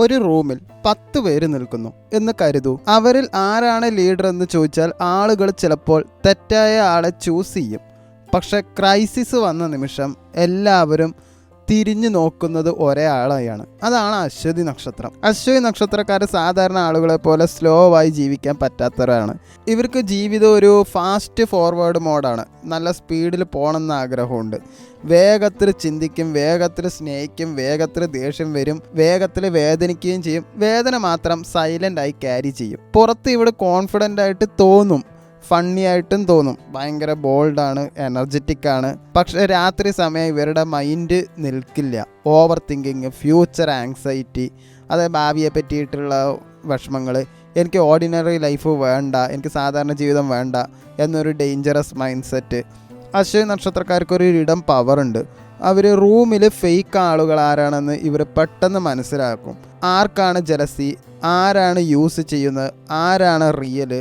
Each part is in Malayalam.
ഒരു റൂമിൽ 10 പേര് നിൽക്കുന്നു എന്ന് കരുതൂ. അവരിൽ ആരാണ് ലീഡർ എന്ന് ചോദിച്ചാൽ ആളുകൾ ചിലപ്പോൾ തെറ്റായ ആളെ ചൂസ് ചെയ്യും. പക്ഷെ ക്രൈസിസ് വന്ന നിമിഷം എല്ലാവരും തിരിഞ്ഞു നോക്കുന്നത് ഒരേ ആളെയാണ്. അതാണ് അശ്വതി നക്ഷത്രം. അശ്വതി നക്ഷത്രക്കാർ സാധാരണ ആളുകളെ പോലെ സ്ലോ ആയി ജീവിക്കാൻ പറ്റാത്തവരാണ്. ഇവർക്ക് ജീവിതം ഒരു ഫാസ്റ്റ് ഫോർവേഡ് മോഡാണ്. നല്ല സ്പീഡിൽ പോകണമെന്ന് ആഗ്രഹമുണ്ട്. വേഗത്തിൽ ചിന്തിക്കും, വേഗത്തിൽ സ്നേഹിക്കും, വേഗത്തിൽ ദേഷ്യം വരും, വേഗത്തിൽ വേദനിക്കുകയും ചെയ്യും. വേദന മാത്രം സൈലൻ്റായി ക്യാരി ചെയ്യും. പുറത്ത് ഇവിടെ കോൺഫിഡൻ്റ് ആയിട്ട് തോന്നും, ഫണ്ണി ആയിട്ടും തോന്നും, ഭയങ്കര ബോൾഡാണ്, എനർജറ്റിക് ആണ്. പക്ഷേ രാത്രി സമയം ഇവരുടെ മൈൻഡ് നിൽക്കില്ല. ഓവർ തിങ്കിങ്, ഫ്യൂച്ചർ ആങ്സൈറ്റി, അതായത് ഭാവിയെ പറ്റിയിട്ടുള്ള വിഷമങ്ങൾ, എനിക്ക് ഓർഡിനറി ലൈഫ് വേണ്ട, എനിക്ക് സാധാരണ ജീവിതം വേണ്ട എന്നൊരു ഡേഞ്ചറസ് മൈൻഡ് സെറ്റ്. അശ്വതി നക്ഷത്രക്കാർക്കൊരു ഇടം പവറുണ്ട്. അവർ റൂമിൽ ഫേക്ക് ആളുകൾ ആരാണെന്ന് ഇവർ പെട്ടെന്ന് മനസ്സിലാക്കും. ആർക്കാണ് ജലസി, ആരാണ് യൂസ് ചെയ്യുന്നത്, ആരാണ് റിയൽ,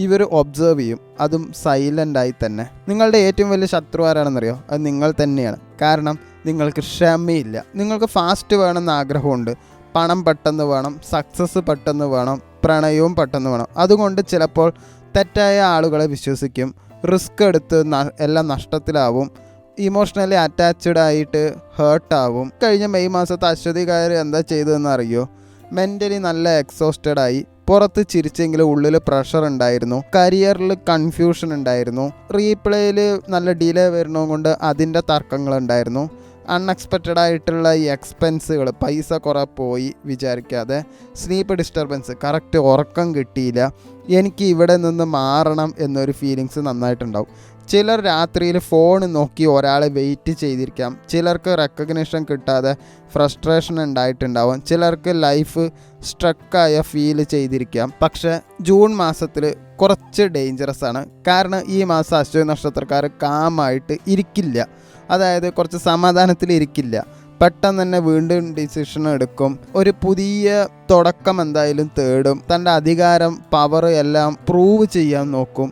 ഇവർ ഒബ്സർവ് ചെയ്യും, അതും സൈലൻ്റായി തന്നെ. നിങ്ങളുടെ ഏറ്റവും വലിയ ശത്രു ആരാണെന്നറിയോ? അത് നിങ്ങൾ തന്നെയാണ്. കാരണം നിങ്ങൾക്ക് ക്ഷമയില്ല. നിങ്ങൾക്ക് ഫാസ്റ്റ് വേണമെന്ന് ആഗ്രഹമുണ്ട്, പണം പെട്ടെന്ന് വേണം, സക്സസ് പെട്ടെന്ന് വേണം, പ്രണയവും പെട്ടെന്ന് വേണം. അതുകൊണ്ട് ചിലപ്പോൾ തെറ്റായ ആളുകളെ വിശ്വസിക്കും, റിസ്ക് എടുത്ത് എല്ലാം നഷ്ടത്തിലാവും, ഇമോഷണലി അറ്റാച്ച്ഡ് ആയിട്ട് ഹേർട്ടാവും. കഴിഞ്ഞ മെയ് മാസത്തെ അശ്വതികാർ എന്താ ചെയ്തതെന്ന് അറിയോ? മെൻ്റലി നല്ല എക്സോസ്റ്റഡ് ആയി. പുറത്ത് ചിരിച്ചെങ്കിലും ഉള്ളിൽ പ്രഷർ ഉണ്ടായിരുന്നു. കരിയറിൽ കൺഫ്യൂഷൻ ഉണ്ടായിരുന്നു. റീപ്ലേയിൽ നല്ല ഡിലേ വരുന്നത് കൊണ്ട് അതിൻ്റെ തർക്കങ്ങളുണ്ടായിരുന്നു. അൺഎക്സ്പെക്റ്റഡ് ആയിട്ടുള്ള ഈ എക്സ്പെൻസുകൾ, പൈസ കുറേ പോയി വിചാരിക്കാതെ. സ്ലീപ്പ് ഡിസ്റ്റർബൻസ്, കറക്റ്റ് ഉറക്കം കിട്ടിയില്ല, എനിക്ക് ഇവിടെ നിന്ന് മാറണം എന്നൊരു ഫീലിങ്സ് നന്നായിട്ടുണ്ടാവും. ചിലർ രാത്രിയിൽ ഫോൺ നോക്കി ഒരാളെ വെയിറ്റ് ചെയ്തിരിക്കാം. ചിലർക്ക് റെക്കഗ്നിഷൻ കിട്ടാതെ ഫ്രസ്ട്രേഷൻ ഉണ്ടായിട്ടുണ്ടാവും. ചിലർക്ക് ലൈഫ് സ്ട്രക്കായ ഫീൽ ചെയ്തിരിക്കാം. പക്ഷേ ജൂൺ മാസത്തിൽ കുറച്ച് ഡേഞ്ചറസ് ആണ്. കാരണം ഈ മാസം അശ്വതി നക്ഷത്രക്കാർ കാമായിട്ട് ഇരിക്കില്ല. അതായത് കുറച്ച് സമാധാനത്തിൽ ഇരിക്കില്ല. പെട്ടെന്ന് തന്നെ വീണ്ടും ഡിസിഷൻ എടുക്കും. ഒരു പുതിയ തുടക്കം എന്തായാലും തേടും. തൻ്റെ അധികാരം, പവർ എല്ലാം പ്രൂവ് ചെയ്യാൻ നോക്കും.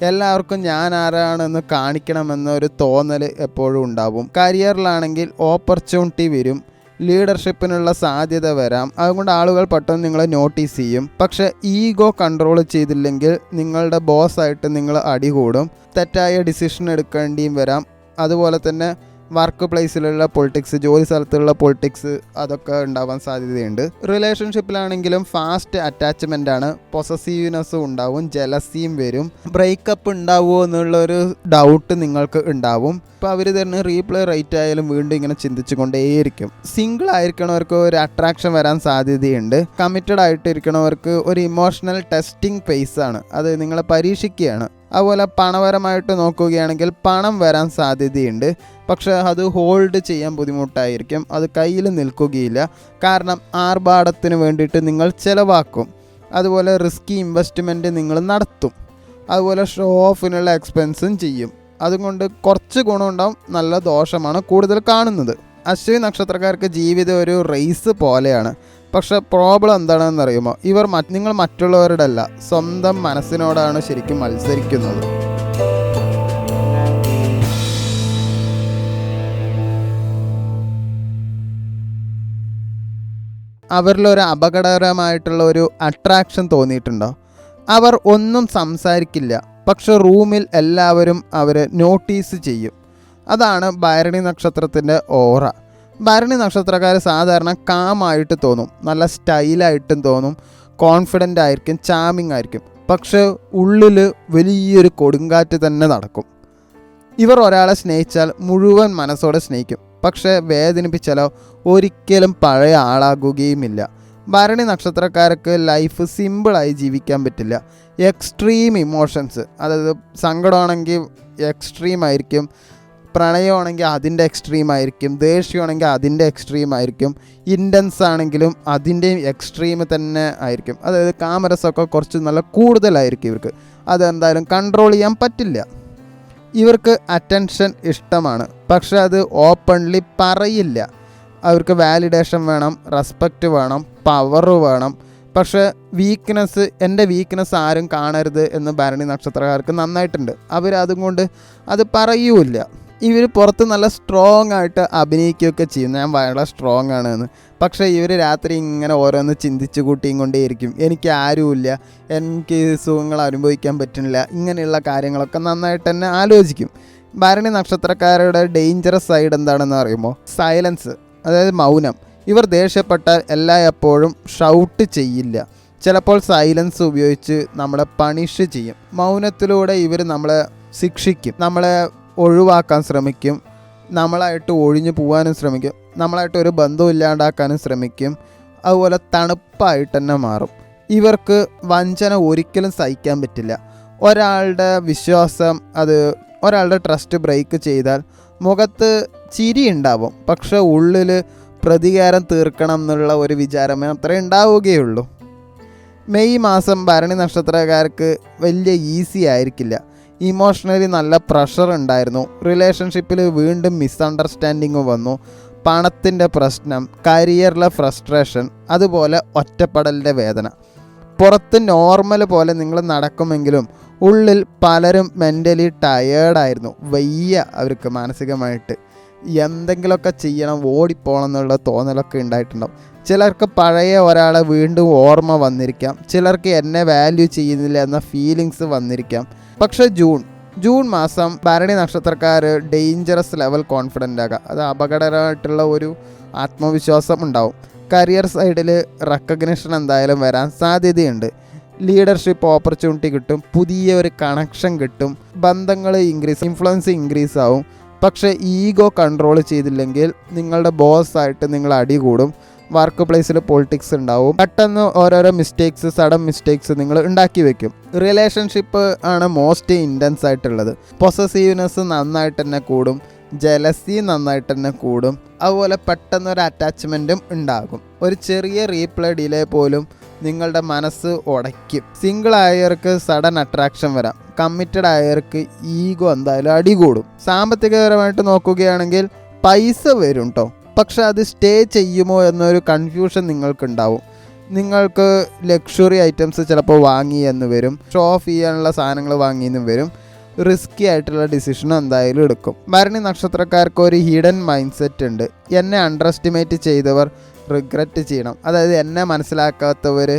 എല്ലാവർക്കും ഞാൻ ആരാണെന്ന് കാണിക്കണമെന്നൊരു തോന്നൽ എപ്പോഴും ഉണ്ടാവും. കരിയറിലാണെങ്കിൽ ഓപ്പർച്യൂണിറ്റി വരും, ലീഡർഷിപ്പിനുള്ള സാധ്യത വരാം. അതുകൊണ്ട് ആളുകൾ പെട്ടെന്ന് നിങ്ങളെ നോട്ടീസ് ചെയ്യും. പക്ഷേ ഈഗോ കൺട്രോൾ ചെയ്തില്ലെങ്കിൽ നിങ്ങളുടെ ബോസായിട്ട് നിങ്ങൾ അടികൂടും. തെറ്റായ ഡിസിഷൻ എടുക്കേണ്ടിയും വരാം. അതുപോലെ തന്നെ വർക്ക് പ്ലേസിലുള്ള പൊളിറ്റിക്സ്, ജോലി സ്ഥലത്തുള്ള പൊളിറ്റിക്സ്, അതൊക്കെ ഉണ്ടാവാൻ സാധ്യതയുണ്ട്. റിലേഷൻഷിപ്പിലാണെങ്കിലും ഫാസ്റ്റ് അറ്റാച്ച്മെൻ്റ് ആണ്, പൊസസീവ്നെസ്സും ഉണ്ടാവും, ജലസിയും വരും. ബ്രേക്കപ്പ് ഉണ്ടാവുമോ എന്നുള്ളൊരു ഡൗട്ട് നിങ്ങൾക്ക് ഉണ്ടാവും. അപ്പോൾ അവർ തന്നെ റീപ്ലേ റേറ്റ് ആയാലും വീണ്ടും ഇങ്ങനെ ചിന്തിച്ചു കൊണ്ടേയിരിക്കും. സിംഗിൾ ആയിരിക്കണവർക്ക് ഒരു അട്രാക്ഷൻ വരാൻ സാധ്യതയുണ്ട്. കമ്മിറ്റഡ് ആയിട്ടിരിക്കണവർക്ക് ഒരു ഇമോഷണൽ ടെസ്റ്റിംഗ് ഫേസ് ആണ്, അത് നിങ്ങളെ പരീക്ഷിക്കുകയാണ്. അതുപോലെ പണപരമായിട്ട് നോക്കുകയാണെങ്കിൽ പണം വരാൻ സാധ്യതയുണ്ട്. പക്ഷേ അത് ഹോൾഡ് ചെയ്യാൻ ബുദ്ധിമുട്ടായിരിക്കും, അത് കയ്യിൽ നിൽക്കുകയില്ല. കാരണം ആർഭാടത്തിന് വേണ്ടിയിട്ട് നിങ്ങൾ ചിലവാക്കും. അതുപോലെ റിസ്കി ഇൻവെസ്റ്റ്മെൻറ്റ് നിങ്ങൾ നടത്തും. അതുപോലെ ഷോ ഓഫിനുള്ള എക്സ്പെൻസും ചെയ്യും. അതുകൊണ്ട് കുറച്ച് ഗുണമുണ്ടാവും, നല്ല ദോഷമാണ് കൂടുതൽ കാണുന്നത്. അശ്വതി നക്ഷത്രക്കാർക്ക് ജീവിതം ഒരു റേസ് പോലെയാണ്. പക്ഷെ പ്രോബ്ലം എന്താണെന്ന് അറിയുമോ? നിങ്ങൾ മറ്റുള്ളവരുടെ അല്ല, സ്വന്തം മനസ്സിനോടാണ് ശരിക്കും മത്സരിക്കുന്നത്. അവരിലൊരു അപകടകരമായിട്ടുള്ള ഒരു അട്രാക്ഷൻ തോന്നിയിട്ടുണ്ടോ? അവർ ഒന്നും സംസാരിക്കില്ല, പക്ഷെ റൂമിൽ എല്ലാവരും അവരെ നോട്ടീസ് ചെയ്യും. അതാണ് ഭരണി നക്ഷത്രത്തിൻ്റെ ഓറ. ഭരണി നക്ഷത്രക്കാർ സാധാരണ കാമായിട്ട് തോന്നും, നല്ല സ്റ്റൈലായിട്ടും തോന്നും, കോൺഫിഡൻ്റ് ആയിരിക്കും, ചാമിങ് ആയിരിക്കും. പക്ഷേ ഉള്ളിൽ വലിയൊരു കൊടുങ്കാറ്റ് തന്നെ നടക്കും. ഇവർ ഒരാളെ സ്നേഹിച്ചാൽ മുഴുവൻ മനസ്സോടെ സ്നേഹിക്കും. പക്ഷേ വേദനിപ്പിച്ചാലോ ഒരിക്കലും പഴയ ആളാകുകയുമില്ല. ഭരണി നക്ഷത്രക്കാർക്ക് ലൈഫ് സിമ്പിളായി ജീവിക്കാൻ പറ്റില്ല. എക്സ്ട്രീം ഇമോഷൻസ്, അതായത് സങ്കടമാണെങ്കിൽ എക്സ്ട്രീം ആയിരിക്കും, പ്രണയമാണെങ്കിൽ അതിൻ്റെ എക്സ്ട്രീം ആയിരിക്കും, ദേഷ്യമാണെങ്കിൽ അതിൻ്റെ എക്സ്ട്രീം ആയിരിക്കും, ഇൻറ്റൻസ് ആണെങ്കിലും അതിൻ്റെയും എക്സ്ട്രീം തന്നെ ആയിരിക്കും. അതായത് കാമരസമൊക്കെ കുറച്ച് നല്ല കൂടുതലായിരിക്കും ഇവർക്ക്. അതെന്തായാലും കൺട്രോൾ ചെയ്യാൻ പറ്റില്ല. ഇവർക്ക് അറ്റൻഷൻ ഇഷ്ടമാണ്, പക്ഷെ അത് ഓപ്പൺലി പറയില്ല. അവർക്ക് വാലിഡേഷൻ വേണം, റെസ്പെക്റ്റ് വേണം, പവർ വേണം. പക്ഷേ എൻ്റെ വീക്ക്നെസ് ആരും കാണരുത് എന്ന് ഭരണി നക്ഷത്രക്കാർക്ക് നന്നായിട്ടുണ്ട്. അവരതുകൊണ്ട് അത് പറയൂല. ഇവർ പുറത്ത് നല്ല സ്ട്രോങ് ആയിട്ട് അഭിനയിക്കുകയൊക്കെ ചെയ്യും, ഞാൻ വളരെ സ്ട്രോങ് ആണ് എന്ന്. പക്ഷേ ഇവർ രാത്രി ഇങ്ങനെ ഓരോന്ന് ചിന്തിച്ചു കൂട്ടിയും കൊണ്ടേയിരിക്കും. എനിക്ക് ആരുമില്ല, എനിക്ക് സുഖങ്ങൾ അനുഭവിക്കാൻ പറ്റുന്നില്ല, ഇങ്ങനെയുള്ള കാര്യങ്ങളൊക്കെ നന്നായിട്ട് തന്നെ ആലോചിക്കും. ഭരണി നക്ഷത്രക്കാരുടെ ഡേഞ്ചറസ് സൈഡ് എന്താണെന്ന് പറയുമ്പോൾ സൈലൻസ്, അതായത് മൗനം. ഇവർ ദേഷ്യപ്പെട്ടാൽ എപ്പോഴും ഷൗട്ട് ചെയ്യില്ല, ചിലപ്പോൾ സൈലൻസ് ഉപയോഗിച്ച് നമ്മളെ പണിഷ് ചെയ്യും. മൗനത്തിലൂടെ ഇവർ നമ്മളെ ശിക്ഷിക്കും, നമ്മളെ ഒഴിവാക്കാൻ ശ്രമിക്കും, നമ്മളായിട്ട് ഒഴിഞ്ഞു പോകാനും ശ്രമിക്കും, നമ്മളായിട്ട് ഒരു ബന്ധവും ഇല്ലാണ്ടാക്കാനും ശ്രമിക്കും. അതുപോലെ തണുപ്പായിട്ട് തന്നെ മാറും. ഇവർക്ക് വഞ്ചന ഒരിക്കലും സഹിക്കാൻ പറ്റില്ല. ഒരാളുടെ വിശ്വാസം, ഒരാളുടെ ട്രസ്റ്റ് ബ്രേക്ക് ചെയ്താൽ മുഖത്ത് ചിരി ഉണ്ടാവും, പക്ഷെ ഉള്ളിൽ പ്രതികാരം തീർക്കണം എന്നുള്ള ഒരു വിചാരം അത്രേ ഉണ്ടാവുകയുള്ളൂ. മെയ് മാസം ഭരണി നക്ഷത്രക്കാർക്ക് വലിയ ഈസി ആയിരിക്കില്ല. ഇമോഷണലി നല്ല പ്രഷർ ഉണ്ടായിരുന്നു. റിലേഷൻഷിപ്പിൽ വീണ്ടും മിസ്അണ്ടർസ്റ്റാൻഡിങ് വന്നു, പണത്തിൻ്റെ പ്രശ്നം, കരിയറിലെ ഫ്രസ്ട്രേഷൻ, അതുപോലെ ഒറ്റപ്പെടലിൻ്റെ വേദന. പുറത്ത് നോർമൽ പോലെ നിങ്ങൾ നടക്കുമെങ്കിലും ഉള്ളിൽ പലരും മെൻ്റലി ടയേർഡായിരുന്നു. വയ്യ അവർക്ക് മാനസികമായിട്ട്, എന്തെങ്കിലുമൊക്കെ ചെയ്യണം, ഓടിപ്പോകണം എന്നുള്ള തോന്നലൊക്കെ ഉണ്ടായിട്ടുണ്ടാവും. ചിലർക്ക് പഴയ ഒരാളെ വീണ്ടും ഓർമ്മ വന്നിരിക്കാം, ചിലർക്ക് എന്നെ വാല്യൂ ചെയ്യുന്നില്ല എന്ന ഫീലിങ്സ് വന്നിരിക്കാം. പക്ഷേ ജൂൺ മാസം ഭരണി നക്ഷത്രക്കാർ ഡേഞ്ചറസ് ലെവൽ കോൺഫിഡൻ്റ് ആകാം. അത് അപകടകരമായിട്ടുള്ള ഒരു ആത്മവിശ്വാസം ഉണ്ടാവും. കരിയർ സൈഡിൽ റെക്കഗ്നിഷൻ എന്തായാലും വരാൻ സാധ്യതയുണ്ട്. ലീഡർഷിപ്പ് ഓപ്പർച്യൂണിറ്റി കിട്ടും, പുതിയ ഒരു കണക്ഷൻ കിട്ടും, ബന്ധങ്ങൾ ഇൻഫ്ലുവൻസ് ഇൻക്രീസ് ആവും. പക്ഷേ ഈഗോ കൺട്രോൾ ചെയ്തില്ലെങ്കിൽ നിങ്ങളുടെ ബോസായിട്ട് നിങ്ങൾ അടികൂടും. വർക്ക് പ്ലേസിൽ പൊളിറ്റിക്സ് ഉണ്ടാവും. പെട്ടെന്ന് ഓരോരോ സഡൻ മിസ്റ്റേക്സ് നിങ്ങൾ ഉണ്ടാക്കി വെക്കും. റിലേഷൻഷിപ്പ് ആണ് മോസ്റ്റ് ഇൻറ്റൻസ് ആയിട്ടുള്ളത്. പൊസസീവ്നെസ് നന്നായിട്ട് തന്നെ കൂടും, ജലസി നന്നായിട്ട് തന്നെ കൂടും. അതുപോലെ പെട്ടെന്നൊരു അറ്റാച്ച്മെൻറ്റും ഉണ്ടാകും. ഒരു ചെറിയ റീപ്ലൈ ഡിലേ പോലും നിങ്ങളുടെ മനസ്സ് ഉടയ്ക്കും. സിംഗിൾ ആയവർക്ക് സഡൻ അട്രാക്ഷൻ വരാം, കമ്മിറ്റഡ് ആയവർക്ക് ഈഗോ എന്തായാലും അടികൂടും. സാമ്പത്തികപരമായിട്ട് നോക്കുകയാണെങ്കിൽ പൈസ വരും കേട്ടോ, പക്ഷെ അത് സ്റ്റേ ചെയ്യുമോ എന്നൊരു കൺഫ്യൂഷൻ നിങ്ങൾക്കുണ്ടാവും. നിങ്ങൾക്ക് ലക്ഷറി ഐറ്റംസ് ചിലപ്പോൾ വാങ്ങി എന്ന് വരും, ഷോ ഓഫ് ചെയ്യാനുള്ള സാധനങ്ങൾ വാങ്ങിയെന്നും വരും. റിസ്കി ആയിട്ടുള്ള ഡിസിഷനും എന്തായാലും എടുക്കും. ഭരണി നക്ഷത്രക്കാർക്ക് ഒരു ഹിഡൻ മൈൻഡ് സെറ്റ് ഉണ്ട്. എന്നെ അണ്ടർ എസ്റ്റിമേറ്റ് ചെയ്തവർ റിഗ്രറ്റ് ചെയ്യണം, അതായത് എന്നെ മനസ്സിലാക്കാത്തവർ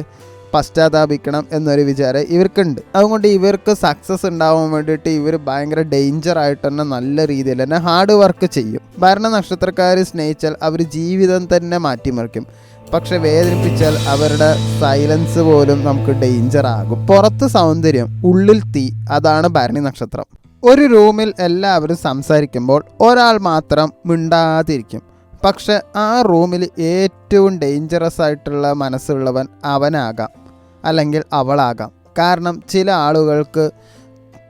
പശ്ചാത്താപിക്കണം എന്നൊരു വിചാരം ഇവർക്കുണ്ട്. അതുകൊണ്ട് ഇവർക്ക് സക്സസ് ഉണ്ടാവാൻ വേണ്ടിയിട്ട് ഇവർ ഭയങ്കര ഡേഞ്ചർ ആയിട്ട് തന്നെ നല്ല രീതിയിൽ തന്നെ ഹാർഡ് വർക്ക് ചെയ്യും. ഭരണ നക്ഷത്രക്കാർ സ്നേഹിച്ചാൽ അവർ ജീവിതം തന്നെ മാറ്റിമറിക്കും, പക്ഷെ വേദനിപ്പിച്ചാൽ അവരുടെ സൈലൻസ് പോലും നമുക്ക് ഡേഞ്ചർ ആകും. പുറത്ത് സൗന്ദര്യം, ഉള്ളിൽ തീ, അതാണ് ഭരണി നക്ഷത്രം. ഒരു റൂമിൽ എല്ലാവരും സംസാരിക്കുമ്പോൾ ഒരാൾ മാത്രം മിണ്ടാതിരിക്കും, പക്ഷെ ആ റൂമിൽ ഏറ്റവും ഡേഞ്ചറസ് ആയിട്ടുള്ള മനസ്സുള്ളവൻ അവനാകാം അല്ലെങ്കിൽ അവളാകാം. കാരണം ചില ആളുകൾക്ക്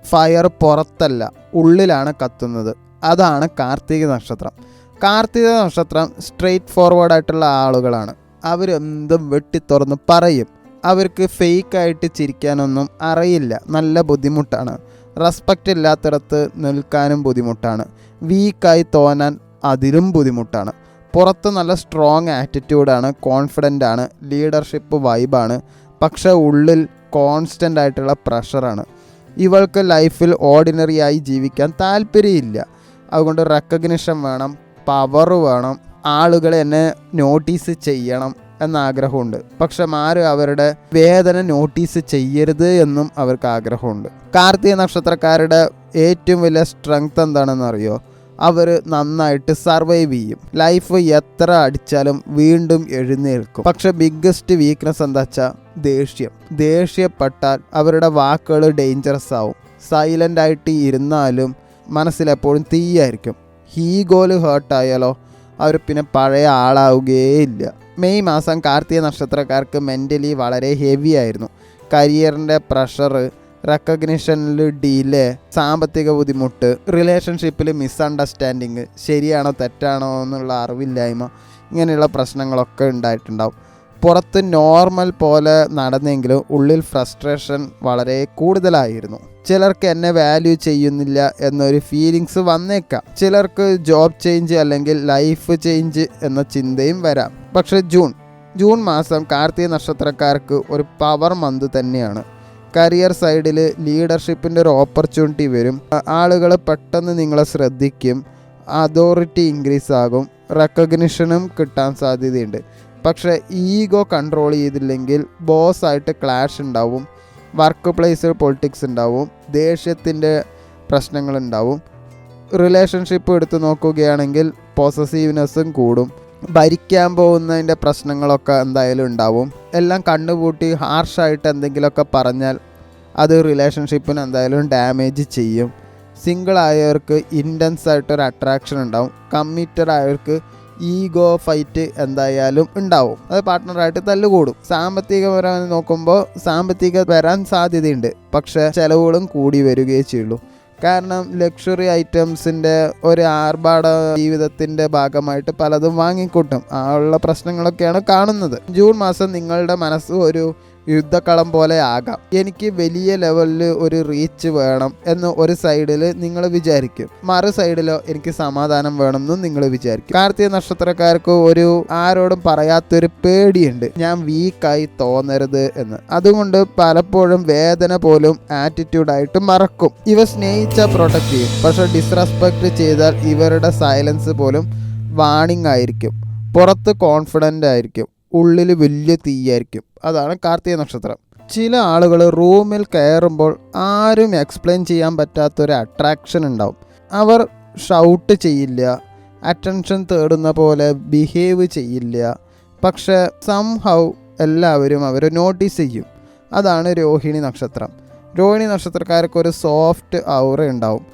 ഫയർ പുറത്തല്ല ഉള്ളിലാണ് കത്തുന്നത്. അതാണ് കാർത്തിക നക്ഷത്രം. കാർത്തിക നക്ഷത്രം സ്ട്രെയിറ്റ് ഫോർവേഡായിട്ടുള്ള ആളുകളാണ്. അവരെന്തും വെട്ടിത്തുറന്ന് പറയും. അവർക്ക് ഫേക്കായിട്ട് ചിരിക്കാനൊന്നും അറിയില്ല, നല്ല ബുദ്ധിമുട്ടാണ്. റെസ്പെക്റ്റ് ഇല്ലാത്തിടത്ത് നിൽക്കാനും ബുദ്ധിമുട്ടാണ്. വീക്കായി തോന്നാൻ അതിലും ബുദ്ധിമുട്ടാണ്. പുറത്ത് നല്ല സ്ട്രോങ് ആറ്റിറ്റ്യൂഡാണ്, കോൺഫിഡൻ്റ് ആണ്, ലീഡർഷിപ്പ് വൈബാണ്, പക്ഷേ ഉള്ളിൽ കോൺസ്റ്റൻ്റ് ആയിട്ടുള്ള പ്രഷറാണ്. ഇവൾക്ക് ലൈഫിൽ ഓർഡിനറി ആയി ജീവിക്കാൻ താല്പര്യമില്ല. അതുകൊണ്ട് റെക്കഗ്നിഷൻ വേണം, പവർ വേണം, ആളുകളെ എന്നെ നോട്ടീസ് ചെയ്യണം എന്നാഗ്രഹമുണ്ട്. പക്ഷെ ആരും അവരുടെ വേദന നോട്ടീസ് ചെയ്യരുത് എന്നും അവർക്ക് ആഗ്രഹമുണ്ട്. കാർത്തിക നക്ഷത്രക്കാരുടെ ഏറ്റവും വലിയ സ്ട്രെങ്ത് എന്താണെന്ന് അറിയോ? അവർ നന്നായിട്ട് സർവൈവ് ചെയ്യും. ലൈഫ് എത്ര അടിച്ചാലും വീണ്ടും എഴുന്നേൽക്കും. പക്ഷെ ബിഗ്ഗസ്റ്റ് വീക്ക്നെസ് എന്താ വെച്ചാൽ ദേഷ്യപ്പെട്ടാൽ അവരുടെ വാക്കുകൾ ഡേഞ്ചറസ് ആവും. സൈലൻ്റ് ആയിട്ട് ഇരുന്നാലും മനസ്സിലെപ്പോഴും തീയായിരിക്കും. ഈഗോല് ഹേർട്ടായാലോ അവർ പിന്നെ പഴയ ആളാവുകയില്ല. മെയ് മാസം കാർത്തിക നക്ഷത്രക്കാർക്ക് മെൻ്റലി വളരെ ഹെവി ആയിരുന്നു. കരിയറിൻ്റെ പ്രഷർ, റെക്കഗ്നിഷനിൽ ഡിലേ, സാമ്പത്തിക ബുദ്ധിമുട്ട്, റിലേഷൻഷിപ്പിൽ മിസ്അണ്ടർസ്റ്റാൻഡിങ്, ശരിയാണോ തെറ്റാണോ എന്നുള്ള അറിവില്ലായ്മ, ഇങ്ങനെയുള്ള പ്രശ്നങ്ങളൊക്കെ ഉണ്ടായിട്ടുണ്ടാവും. പുറത്ത് നോർമൽ പോലെ നടന്നെങ്കിലും ഉള്ളിൽ ഫ്രസ്ട്രേഷൻ വളരെ കൂടുതലായിരുന്നു. ചിലർക്ക് എന്നെ വാല്യൂ ചെയ്യുന്നില്ല എന്നൊരു ഫീലിങ്സ് വന്നേക്കാം. ചിലർക്ക് ജോബ് ചേഞ്ച് അല്ലെങ്കിൽ ലൈഫ് ചേഞ്ച് എന്ന ചിന്തയും വരാം. പക്ഷേ ജൂൺ മാസം കാർത്തിക നക്ഷത്രക്കാർക്ക് ഒരു പവർ മന്ത് തന്നെയാണ്. കരിയർ സൈഡിൽ ലീഡർഷിപ്പിൻ്റെ ഒരു ഓപ്പർച്യൂണിറ്റി വരും. ആളുകൾ പെട്ടെന്ന് നിങ്ങളെ ശ്രദ്ധിക്കും, അതോറിറ്റി ഇൻക്രീസ് ആകും, റെക്കഗ്നിഷനും കിട്ടാൻ സാധ്യതയുണ്ട്. പക്ഷേ ഈഗോ കൺട്രോൾ ചെയ്തില്ലെങ്കിൽ ബോസായിട്ട് ക്ലാഷ് ഉണ്ടാവും, വർക്ക് പ്ലേസിൽ പൊളിറ്റിക്സ് ഉണ്ടാവും, ദേഷ്യത്തിൻ്റെ പ്രശ്നങ്ങളുണ്ടാവും. റിലേഷൻഷിപ്പ് എടുത്ത് നോക്കുകയാണെങ്കിൽ പോസസീവ്നെസ്സും കൂടും, ഭരിക്കാൻ പോകുന്നതിൻ്റെ പ്രശ്നങ്ങളൊക്കെ എന്തായാലും ഉണ്ടാവും. എല്ലാം കണ്ണുപൂട്ടി ഹാർഷായിട്ട് എന്തെങ്കിലുമൊക്കെ പറഞ്ഞാൽ അത് റിലേഷൻഷിപ്പിന് എന്തായാലും ഡാമേജ് ചെയ്യും. സിംഗിൾ ആയവർക്ക് ഇൻറ്റൻസ് ആയിട്ടൊരു അട്രാക്ഷൻ ഉണ്ടാവും, കമ്മിറ്റഡ് ആയവർക്ക് ഈഗോ ഫൈറ്റ് എന്തായാലും ഉണ്ടാവും, അത് പാർട്ട്ണറായിട്ട് തല്ലുകൂടും. സാമ്പത്തികപരമായി നോക്കുമ്പോൾ സാമ്പത്തിക വരാൻ സാധ്യതയുണ്ട്, പക്ഷേ ചിലവുകളും കൂടി വരികയേ ചെയ്യുള്ളൂ. കാരണം ലക്ഷറി ഐറ്റംസിൻ്റെ ഒരു ആർഭാട ജീവിതത്തിൻ്റെ ഭാഗമായിട്ട് പലതും വാങ്ങിക്കൂട്ടും. ആ ഉള്ള പ്രശ്നങ്ങളൊക്കെയാണ് കാണുന്നത്. ജൂൺ മാസം നിങ്ങളുടെ മനസ്സ് ഒരു യുദ്ധക്കളം പോലെ ആകാം. എനിക്ക് വലിയ ലെവലിൽ ഒരു റീച്ച് വേണം എന്ന് ഒരു സൈഡിൽ നിങ്ങൾ വിചാരിക്കും, മറു സൈഡിലോ എനിക്ക് സമാധാനം വേണം എന്നും നിങ്ങൾ വിചാരിക്കും. കാർത്തിക നക്ഷത്രക്കാർക്ക് ഒരു ആരോടും പറയാത്തൊരു പേടിയുണ്ട്, ഞാൻ വീക്കായി തോന്നരുത് എന്ന്. അതുകൊണ്ട് പലപ്പോഴും വേദന പോലും ആറ്റിറ്റ്യൂഡായിട്ട് മറക്കും. ഇവ സ്നേഹിച്ചാൽ പ്രൊട്ടക്റ്റ് ചെയ്യും, പക്ഷെ ഡിസ്റെസ്പെക്റ്റ് ചെയ്താൽ ഇവരുടെ സൈലൻസ് പോലും വാണിംഗ് ആയിരിക്കും. പുറത്ത് കോൺഫിഡൻ്റ് ആയിരിക്കും, ഉള്ളിൽ വലിയ തീയായിരിക്കും. അതാണ് കാർത്തിക നക്ഷത്രം. ചില ആളുകൾ റൂമിൽ കയറുമ്പോൾ ആരും എക്സ്പ്ലെയിൻ ചെയ്യാൻ പറ്റാത്തൊരു അട്രാക്ഷൻ ഉണ്ടാവും. അവർ ഷൗട്ട് ചെയ്യില്ല, അറ്റൻഷൻ തേടുന്ന പോലെ ബിഹേവ് ചെയ്യില്ല, പക്ഷേ സംഹൗ എല്ലാവരും അവർ നോട്ടീസ് ചെയ്യും. അതാണ് രോഹിണി നക്ഷത്രം. രോഹിണി നക്ഷത്രക്കാർക്ക് ഒരു സോഫ്റ്റ് ഔറ ഉണ്ടാവും,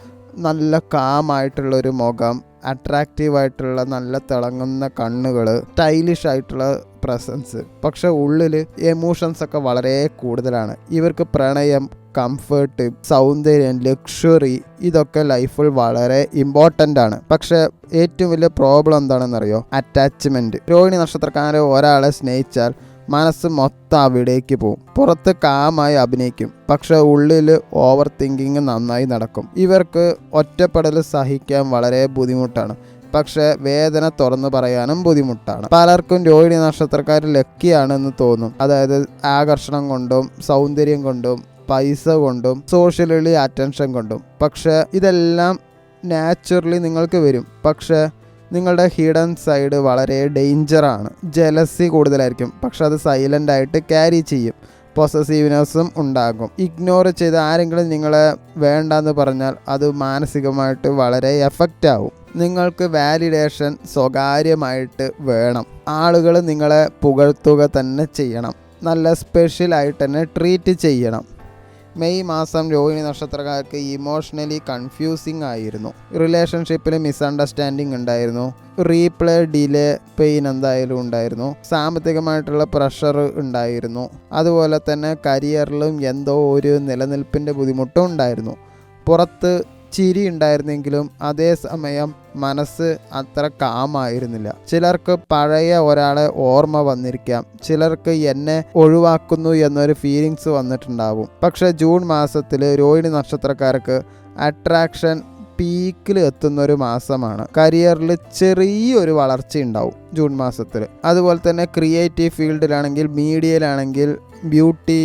നല്ല കാമായിട്ടുള്ളൊരു മുഖം, അട്രാക്റ്റീവായിട്ടുള്ള നല്ല തിളങ്ങുന്ന കണ്ണുകൾ, സ്റ്റൈലിഷ് ആയിട്ടുള്ള പ്രസൻസ്. പക്ഷെ ഉള്ളിൽ എമോഷൻസ് ഒക്കെ വളരെ കൂടുതലാണ്. ഇവർക്ക് പ്രണയം, കംഫേർട്ട്, സൗന്ദര്യം, ലക്ഷറി ഇതൊക്കെ ലൈഫിൽ വളരെ ഇമ്പോർട്ടൻ്റ് ആണ്. പക്ഷെ ഏറ്റവും വലിയ പ്രോബ്ലം എന്താണെന്നറിയോ? അറ്റാച്ച്മെൻറ്റ്. രോഹിണി നക്ഷത്രക്കാരെ ഒരാളെ സ്നേഹിച്ചാൽ മനസ്സ് മൊത്തം അവിടേക്ക് പോകും. പുറത്ത് കാമായി അഭിനയിക്കും, പക്ഷെ ഉള്ളിൽ ഓവർ തിങ്കിങ് നന്നായി നടക്കും. ഇവർക്ക് ഒറ്റപ്പെടൽ സഹിക്കാൻ വളരെ ബുദ്ധിമുട്ടാണ്, പക്ഷെ വേദന തുറന്നു പറയാനും ബുദ്ധിമുട്ടാണ്. പലർക്കും രോഹിണി നക്ഷത്രക്കാർ ലക്കിയാണെന്ന് തോന്നും, അതായത് ആകർഷണം കൊണ്ടും സൗന്ദര്യം കൊണ്ടും പൈസ കൊണ്ടും സോഷ്യലി അറ്റൻഷൻ കൊണ്ടും. പക്ഷെ ഇതെല്ലാം നാച്ചുറലി നിങ്ങൾക്ക് വരും, പക്ഷെ നിങ്ങളുടെ ഹിഡൻ സൈഡ് വളരെ ഡേഞ്ചറാണ്. ജലസി കൂടുതലായിരിക്കും, പക്ഷെ അത് സൈലൻ്റ് ആയിട്ട് ക്യാരി ചെയ്യും. പൊസസീവ്നെസ്സും ഉണ്ടാകും. ഇഗ്നോർ ചെയ്ത് ആരെങ്കിലും നിങ്ങളെ വേണ്ടെന്ന് പറഞ്ഞാൽ അത് മാനസികമായിട്ട് വളരെ എഫക്റ്റ് ആവും. നിങ്ങൾക്ക് വാലിഡേഷൻ സ്വകാര്യമായിട്ട് വേണം. ആളുകൾ നിങ്ങളെ പുകഴ്ത്തുക തന്നെ ചെയ്യണം, നല്ല സ്പെഷ്യലായിട്ട് തന്നെ ട്രീറ്റ് ചെയ്യണം. മെയ് മാസം രോഹിണി നക്ഷത്രക്കാർക്ക് ഇമോഷണലി കൺഫ്യൂസിങ് ആയിരുന്നു. റിലേഷൻഷിപ്പിൽ മിസ്അണ്ടർസ്റ്റാൻഡിങ് ഉണ്ടായിരുന്നു, റീപ്ലേ ഡിലേ പെയിൻ എന്തായാലും ഉണ്ടായിരുന്നു, സാമ്പത്തികമായിട്ടുള്ള പ്രഷർ ഉണ്ടായിരുന്നു, അതുപോലെ തന്നെ കരിയറിലും എന്തോ ഒരു നിലനിൽപ്പിൻ്റെ ബുദ്ധിമുട്ടും ഉണ്ടായിരുന്നു. പുറത്ത് ചിരി ഉണ്ടായിരുന്നെങ്കിലും അതേസമയം മനസ്സ് അത്ര കാമായിരുന്നില്ല. ചിലർക്ക് പഴയ ഒരാളെ ഓർമ്മ വന്നിരിക്കാം, ചിലർക്ക് എന്നെ ഒഴിവാക്കുന്നു എന്നൊരു ഫീലിങ്സ് വന്നിട്ടുണ്ടാവും. പക്ഷെ ജൂൺ മാസത്തിൽ രോഹിണി നക്ഷത്രക്കാർക്ക് അട്രാക്ഷൻ പീക്കിൽ എത്തുന്നൊരു മാസമാണ്. കരിയറിൽ ചെറിയൊരു വളർച്ച ഉണ്ടാവും ജൂൺ മാസത്തിൽ. അതുപോലെ തന്നെ ക്രിയേറ്റീവ് ഫീൽഡിലാണെങ്കിൽ, മീഡിയയിലാണെങ്കിൽ, ബ്യൂട്ടി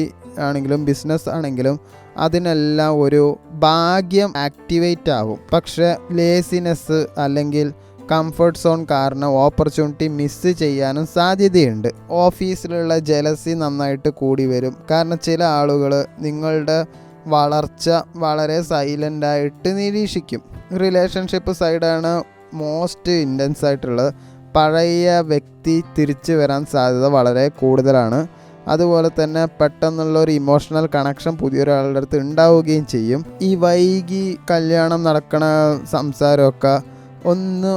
ആണെങ്കിലും ബിസിനസ് ആണെങ്കിലും അതിനെല്ലാം ഒരു ഭാഗ്യം ആക്ടിവേറ്റ് ആകും. പക്ഷെ ലേസിനെസ് അല്ലെങ്കിൽ കംഫർട്ട് സോൺ കാരണം ഓപ്പർച്യൂണിറ്റി മിസ് ചെയ്യാനും സാധ്യതയുണ്ട്. ഓഫീസിലുള്ള ജലസി നന്നായിട്ട് കൂടി വരും, കാരണം ചില ആളുകൾ നിങ്ങളുടെ വളർച്ച വളരെ സൈലൻ്റായിട്ട് നിരീക്ഷിക്കും. റിലേഷൻഷിപ്പ് സൈഡാണ് മോസ്റ്റ് ഇൻറ്റൻസ് ആയിട്ടുള്ളത്. പഴയ വ്യക്തി തിരിച്ചു വരാൻ സാധ്യത വളരെ കൂടുതലാണ്. അതുപോലെ തന്നെ പെട്ടെന്നുള്ള ഒരു ഇമോഷണൽ കണക്ഷൻ പുതിയൊരാളുടെ അടുത്ത് ഉണ്ടാവുകയും ചെയ്യും. ഈ വൈകി കല്യാണം നടക്കണ സംസാരമൊക്കെ ഒന്ന്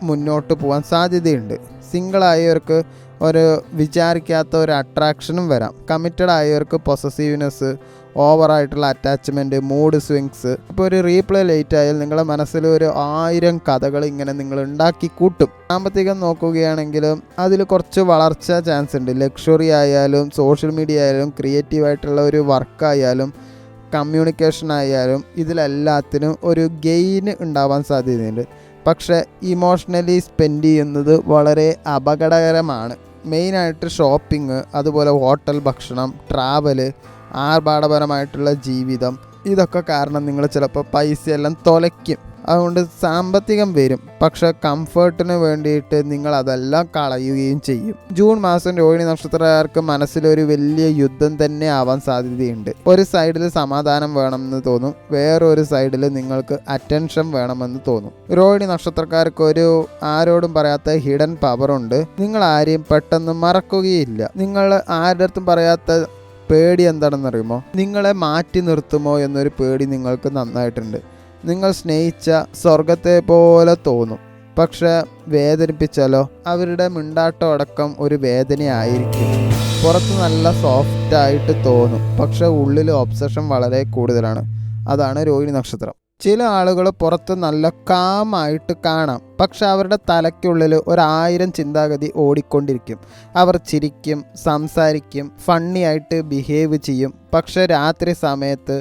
മുന്നോട്ട് പോകാൻ സാധ്യതയുണ്ട്. സിംഗിളായവർക്ക് ഒരു വിചാരിക്കാത്ത ഒരു അട്രാക്ഷനും വരാം. കമ്മിറ്റഡ് ആയവർക്ക് പൊസസീവ്നെസ്, ഓവറായിട്ടുള്ള അറ്റാച്ച്മെൻറ്റ്, മൂഡ് സ്വിങ്സ്. ഇപ്പോൾ ഒരു റീപ്ലേ ലേറ്റ് ആയാൽ നിങ്ങളുടെ മനസ്സിൽ ഒരു 1000 കഥകൾ ഇങ്ങനെ നിങ്ങൾ ഉണ്ടാക്കി കൂട്ടും. സാമ്പത്തികം നോക്കുകയാണെങ്കിലും അതിൽ കുറച്ച് വളർച്ച ചാൻസ് ഉണ്ട്. ലക്ഷറി ആയാലും സോഷ്യൽ മീഡിയ ആയാലും ക്രിയേറ്റീവായിട്ടുള്ള ഒരു വർക്കായാലും കമ്മ്യൂണിക്കേഷൻ ആയാലും ഇതിലെല്ലാത്തിനും ഒരു ഗെയിൻ ഉണ്ടാവാൻ സാധ്യതയുണ്ട്. പക്ഷേ ഇമോഷണലി സ്പെൻഡ് ചെയ്യുന്നത് വളരെ അപകടകരമാണ്. മെയിനായിട്ട് ഷോപ്പിംഗ്, അതുപോലെ ഹോട്ടൽ ഭക്ഷണം, ട്രാവല്, ആർഭാടപരമായിട്ടുള്ള ജീവിതം, ഇതൊക്കെ കാരണം നിങ്ങൾ ചിലപ്പോൾ പൈസയെല്ലാം തുലയ്ക്കും. അതുകൊണ്ട് സാമ്പത്തികം വരും, പക്ഷെ കംഫർട്ടിന് വേണ്ടിയിട്ട് നിങ്ങൾ അതെല്ലാം കളയുകയും ചെയ്യും. ജൂൺ മാസം രോഹിണി നക്ഷത്രക്കാർക്ക് മനസ്സിലൊരു വലിയ യുദ്ധം തന്നെ ആവാൻ സാധ്യതയുണ്ട്. ഒരു സൈഡിൽ സമാധാനം വേണമെന്ന് തോന്നും, വേറൊരു സൈഡിൽ നിങ്ങൾക്ക് അറ്റൻഷൻ വേണമെന്ന് തോന്നും. രോഹിണി നക്ഷത്രക്കാർക്ക് ഒരു ആരോടും പറയാത്ത ഹിഡൻ പവറുണ്ട്. നിങ്ങൾ ആരെയും പെട്ടെന്ന് മറക്കുകയില്ല. നിങ്ങൾ ആരുടെ അടുത്തും പറയാത്ത പേടി എന്താണെന്നറിയുമോ? നിങ്ങളെ മാറ്റി നിർത്തുമോ എന്നൊരു പേടി നിങ്ങൾക്ക് നന്നായിട്ടുണ്ട്. നിങ്ങൾ സ്നേഹിച്ച സ്വർഗത്തെ പോലെ തോന്നും, പക്ഷെ വേദനിപ്പിച്ചാലോ? അവരുടെ മിണ്ടാട്ടം അടക്കം ഒരു വേദനയായിരിക്കും. പുറത്ത് നല്ല സോഫ്റ്റായിട്ട് തോന്നും, പക്ഷെ ഉള്ളിൽ ഒബ്സഷൻ വളരെ കൂടുതലാണ്. അതാണ് രോഹിണി നക്ഷത്രം. ചില ആളുകൾ പുറത്ത് നല്ല കാമായിട്ട് കാണാം, പക്ഷെ അവരുടെ തലയ്ക്കുള്ളിൽ 1000 ചിന്താഗതി ഓടിക്കൊണ്ടിരിക്കും. അവർ ചിരിക്കും, സംസാരിക്കും, ഫണ്ണി ആയിട്ട് ബിഹേവ് ചെയ്യും, പക്ഷെ രാത്രി സമയത്ത്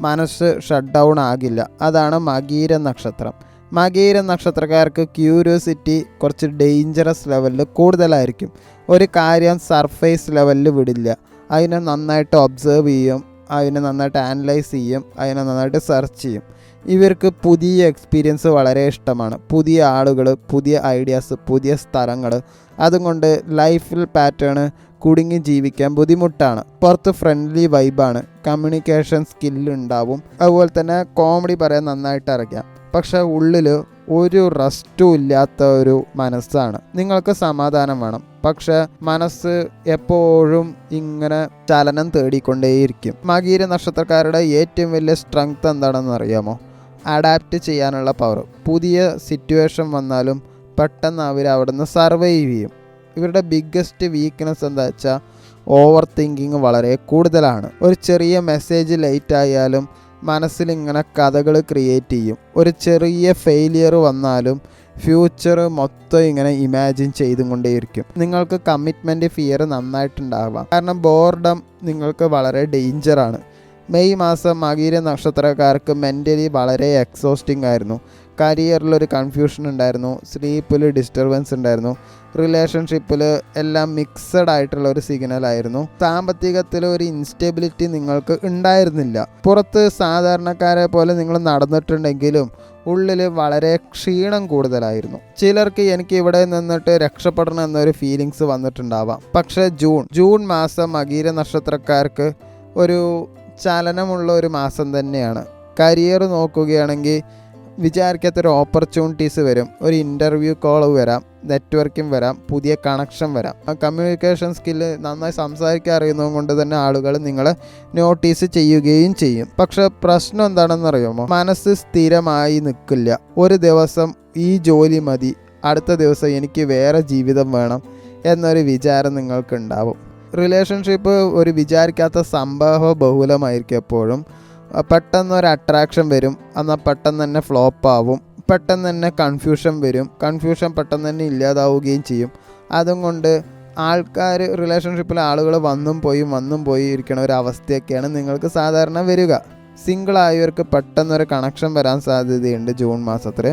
മനസ്സ് ഷട്ട് ഡൗൺ ആകില്ല. അതാണ് മകീര നക്ഷത്രം. മകീര നക്ഷത്രക്കാർക്ക് ക്യൂരിയോസിറ്റി കുറച്ച് ഡേഞ്ചറസ് ലെവലിൽ കൂടുതലായിരിക്കും. ഒരു കാര്യം സർഫേസ് ലെവലിൽ വിടില്ല. അതിനെ നന്നായിട്ട് ഒബ്സേർവ് ചെയ്യും, അതിനെ നന്നായിട്ട് ആനലൈസ് ചെയ്യും, അതിനെ നന്നായിട്ട് സെർച്ച് ചെയ്യും. ഇവർക്ക് പുതിയ എക്സ്പീരിയൻസ് വളരെ ഇഷ്ടമാണ്. പുതിയ ആളുകൾ, പുതിയ ഐഡിയാസ്, പുതിയ സ്ഥലങ്ങൾ. അതുകൊണ്ട് ലൈഫിൽ പാറ്റേൺ കുടുങ്ങി ജീവിക്കാൻ ബുദ്ധിമുട്ടാണ്. പുറത്ത് ഫ്രണ്ട്ലി വൈബാണ്, കമ്മ്യൂണിക്കേഷൻ സ്കില്ലുണ്ടാവും, അതുപോലെ തന്നെ കോമഡി പറയാൻ നന്നായിട്ട് അറിയാം. പക്ഷെ ഉള്ളിൽ ഒരു റെസ്റ്റും ഇല്ലാത്ത ഒരു മനസ്സാണ്. നിങ്ങൾക്ക് സമാധാനം വേണം, പക്ഷെ മനസ്സ് എപ്പോഴും ഇങ്ങനെ ചലനം തേടിക്കൊണ്ടേയിരിക്കും. മകീര നക്ഷത്രക്കാരുടെ ഏറ്റവും വലിയ സ്ട്രെങ്ത് എന്താണെന്ന് അറിയാമോ? അഡാപ്റ്റ് ചെയ്യാനുള്ള പവർ. പുതിയ സിറ്റുവേഷൻ വന്നാലും പെട്ടെന്ന് അവർ അവിടുന്ന് സർവൈവ് ചെയ്യും. ഇവരുടെ ബിഗ്ഗസ്റ്റ് വീക്ക്നെസ് എന്താ വെച്ചാൽ ഓവർ തിങ്കിങ് വളരെ കൂടുതലാണ്. ഒരു ചെറിയ മെസ്സേജ് ലേറ്റ് ആയാലും മനസ്സിലിങ്ങനെ കഥകൾ ക്രിയേറ്റ് ചെയ്യും. ഒരു ചെറിയ ഫെയിലിയർ വന്നാലും ഫ്യൂച്ചർ മൊത്തം ഇങ്ങനെ ഇമാജിൻ ചെയ്തും കൊണ്ടേയിരിക്കും. നിങ്ങൾക്ക് കമ്മിറ്റ്മെൻറ്റ് ഫിയർ നന്നായിട്ടുണ്ടാവാം, കാരണം ബോർഡം നിങ്ങൾക്ക് വളരെ ഡേഞ്ചറാണ്. മെയ് മാസം മകീര നക്ഷത്രക്കാർക്ക് മെൻ്റലി വളരെ എക്സോസ്റ്റിംഗ് ആയിരുന്നു. കരിയറിലൊരു കൺഫ്യൂഷൻ ഉണ്ടായിരുന്നു, സ്ലീപ്പിൽ ഡിസ്റ്റർബൻസ് ഉണ്ടായിരുന്നു, റിലേഷൻഷിപ്പിൽ എല്ലാം മിക്സഡ് ആയിട്ടുള്ള ഒരു സിഗ്നലായിരുന്നു. സാമ്പത്തികത്തിൽ ഒരു ഇൻസ്റ്റെബിലിറ്റി നിങ്ങൾക്ക് ഉണ്ടായിരുന്നില്ല. പുറത്ത് സാധാരണക്കാരെ പോലെ നിങ്ങൾ നടന്നിട്ടുണ്ടെങ്കിലും ഉള്ളിൽ വളരെ ക്ഷീണം കൂടുതലായിരുന്നു. ചിലർക്ക് എനിക്ക് ഇവിടെ നിന്നിട്ട് രക്ഷപ്പെടണം എന്നൊരു ഫീലിങ്സ് വന്നിട്ടുണ്ടാവാം. പക്ഷേ ജൂൺ മാസം മകീര നക്ഷത്രക്കാർക്ക് ഒരു ചലനമുള്ള ഒരു മാസം തന്നെയാണ്. കരിയർ നോക്കുകയാണെങ്കിൽ വിചാരിക്കാത്തൊരു ഓപ്പർച്യൂണിറ്റീസ് വരും. ഒരു ഇൻ്റർവ്യൂ കോൾ വരാം, നെറ്റ്വർക്കിംഗ് വരാം, പുതിയ കണക്ഷൻ വരാം. കമ്മ്യൂണിക്കേഷൻ സ്കില്ല് നന്നായി സംസാരിക്കാൻ അറിയുന്നത് കൊണ്ട് തന്നെ ആളുകൾ നിങ്ങളെ നോട്ടീസ് ചെയ്യുകയും ചെയ്യും. പക്ഷെ പ്രശ്നം എന്താണെന്നറിയാമോ? മനസ്സ് സ്ഥിരമായി നിൽക്കില്ല. ഒരു ദിവസം ഈ ജോലി മതി, അടുത്ത ദിവസം എനിക്ക് വേറെ ജീവിതം വേണം എന്നൊരു വിചാരം നിങ്ങൾക്കുണ്ടാവും. റിലേഷൻഷിപ്പ് ഒരു വിചാരിക്കാത്ത സംഭവ ബഹുലമായിരിക്കും. എപ്പോഴും പെട്ടെന്നൊരു അട്രാക്ഷൻ വരും, എന്നാൽ പെട്ടെന്ന് തന്നെ ഫ്ലോപ്പ് ആവും. പെട്ടെന്ന് തന്നെ കൺഫ്യൂഷൻ വരും, കൺഫ്യൂഷൻ പെട്ടെന്ന് തന്നെ ഇല്ലാതാവുകയും ചെയ്യും. അതുകൊണ്ട് ആൾക്കാർ റിലേഷൻഷിപ്പിലെ ആളുകൾ വന്നും പോയി ഇരിക്കണ ഒരു അവസ്ഥയൊക്കെയാണ് നിങ്ങൾക്ക് സാധാരണ വരിക. സിംഗിൾ ആയവർക്ക് പെട്ടെന്നൊരു കണക്ഷൻ വരാൻ സാധ്യതയുണ്ട് ജൂൺ മാസത്തിൽ.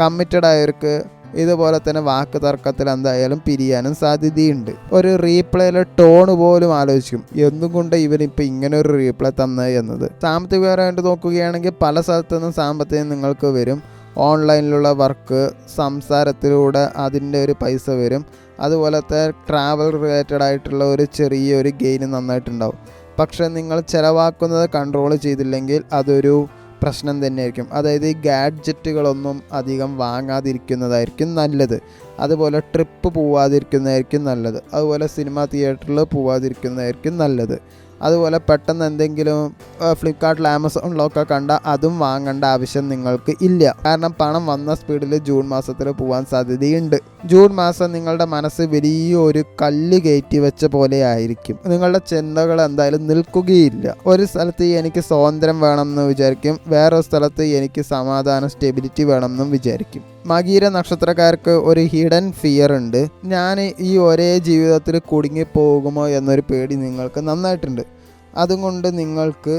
കമ്മിറ്റഡ് ആയവർക്ക് ഇതുപോലെ തന്നെ വാക്ക് തർക്കത്തിൽ എന്തായാലും പിരിയാനും സാധ്യതയുണ്ട്. ഒരു റീപ്ലേയിലെ ടോൺ പോലും ആലോചിക്കും, എന്തുകൊണ്ട് ഇവനിപ്പോൾ ഇങ്ങനെ ഒരു റീപ്ലേ തന്നത് എന്നത്. സാമ്പത്തികപരമായിട്ട് നോക്കുകയാണെങ്കിൽ പല സ്ഥലത്തു നിന്നും സാമ്പത്തികം നിങ്ങൾക്ക് വരും. ഓൺലൈനിലുള്ള വർക്ക്, സംസാരത്തിലൂടെ അതിൻ്റെ ഒരു പൈസ വരും. അതുപോലത്തെ ട്രാവൽ റിലേറ്റഡ് ആയിട്ടുള്ള ഒരു ചെറിയൊരു ഗെയിൻ നന്നായിട്ടുണ്ടാവും. പക്ഷേ നിങ്ങൾ ചിലവാക്കുന്നത് കൺട്രോൾ ചെയ്തില്ലെങ്കിൽ അതൊരു പ്രശ്നം തന്നെയായിരിക്കും. അതായത് ഈ ഗാഡ്ജറ്റുകളൊന്നും അധികം വാങ്ങാതിരിക്കുന്നതായിരിക്കും നല്ലത്. അതുപോലെ ട്രിപ്പ് പോവാതിരിക്കുന്നതായിരിക്കും നല്ലത്. അതുപോലെ സിനിമ തിയേറ്ററിൽ പോവാതിരിക്കുന്നതായിരിക്കും നല്ലത്. അതുപോലെ പെട്ടെന്ന് എന്തെങ്കിലും ഫ്ലിപ്കാർട്ടിൽ ആമസോണിലൊക്കെ കണ്ടാൽ അതും വാങ്ങേണ്ട ആവശ്യം നിങ്ങൾക്ക് ഇല്ല. കാരണം പണം വന്ന സ്പീഡിൽ ജൂൺ മാസത്തിൽ പോകാൻ സാധ്യതയുണ്ട്. ജൂൺ മാസം നിങ്ങളുടെ മനസ്സ് വലിയൊരു കല്ല് കയറ്റി വെച്ച പോലെ ആയിരിക്കും. നിങ്ങളുടെ ചിന്തകൾ എന്തായാലും നിൽക്കുകയില്ല. ഒരു സ്ഥലത്ത് എനിക്ക് സ്വാതന്ത്ര്യം വേണമെന്ന് വിചാരിക്കും, വേറൊരു സ്ഥലത്ത് എനിക്ക് സമാധാനം, സ്റ്റെബിലിറ്റി വേണമെന്നും വിചാരിക്കും. മകീര നക്ഷത്രക്കാർക്ക് ഒരു ഹിഡൻ ഫിയർ ഉണ്ട്. ഞാൻ ഈ ഒരേ ജീവിതത്തിൽ കുടുങ്ങിപ്പോകുമോ എന്നൊരു പേടി നിങ്ങൾക്ക് നന്നായിട്ടുണ്ട്. അതുകൊണ്ട് നിങ്ങൾക്ക്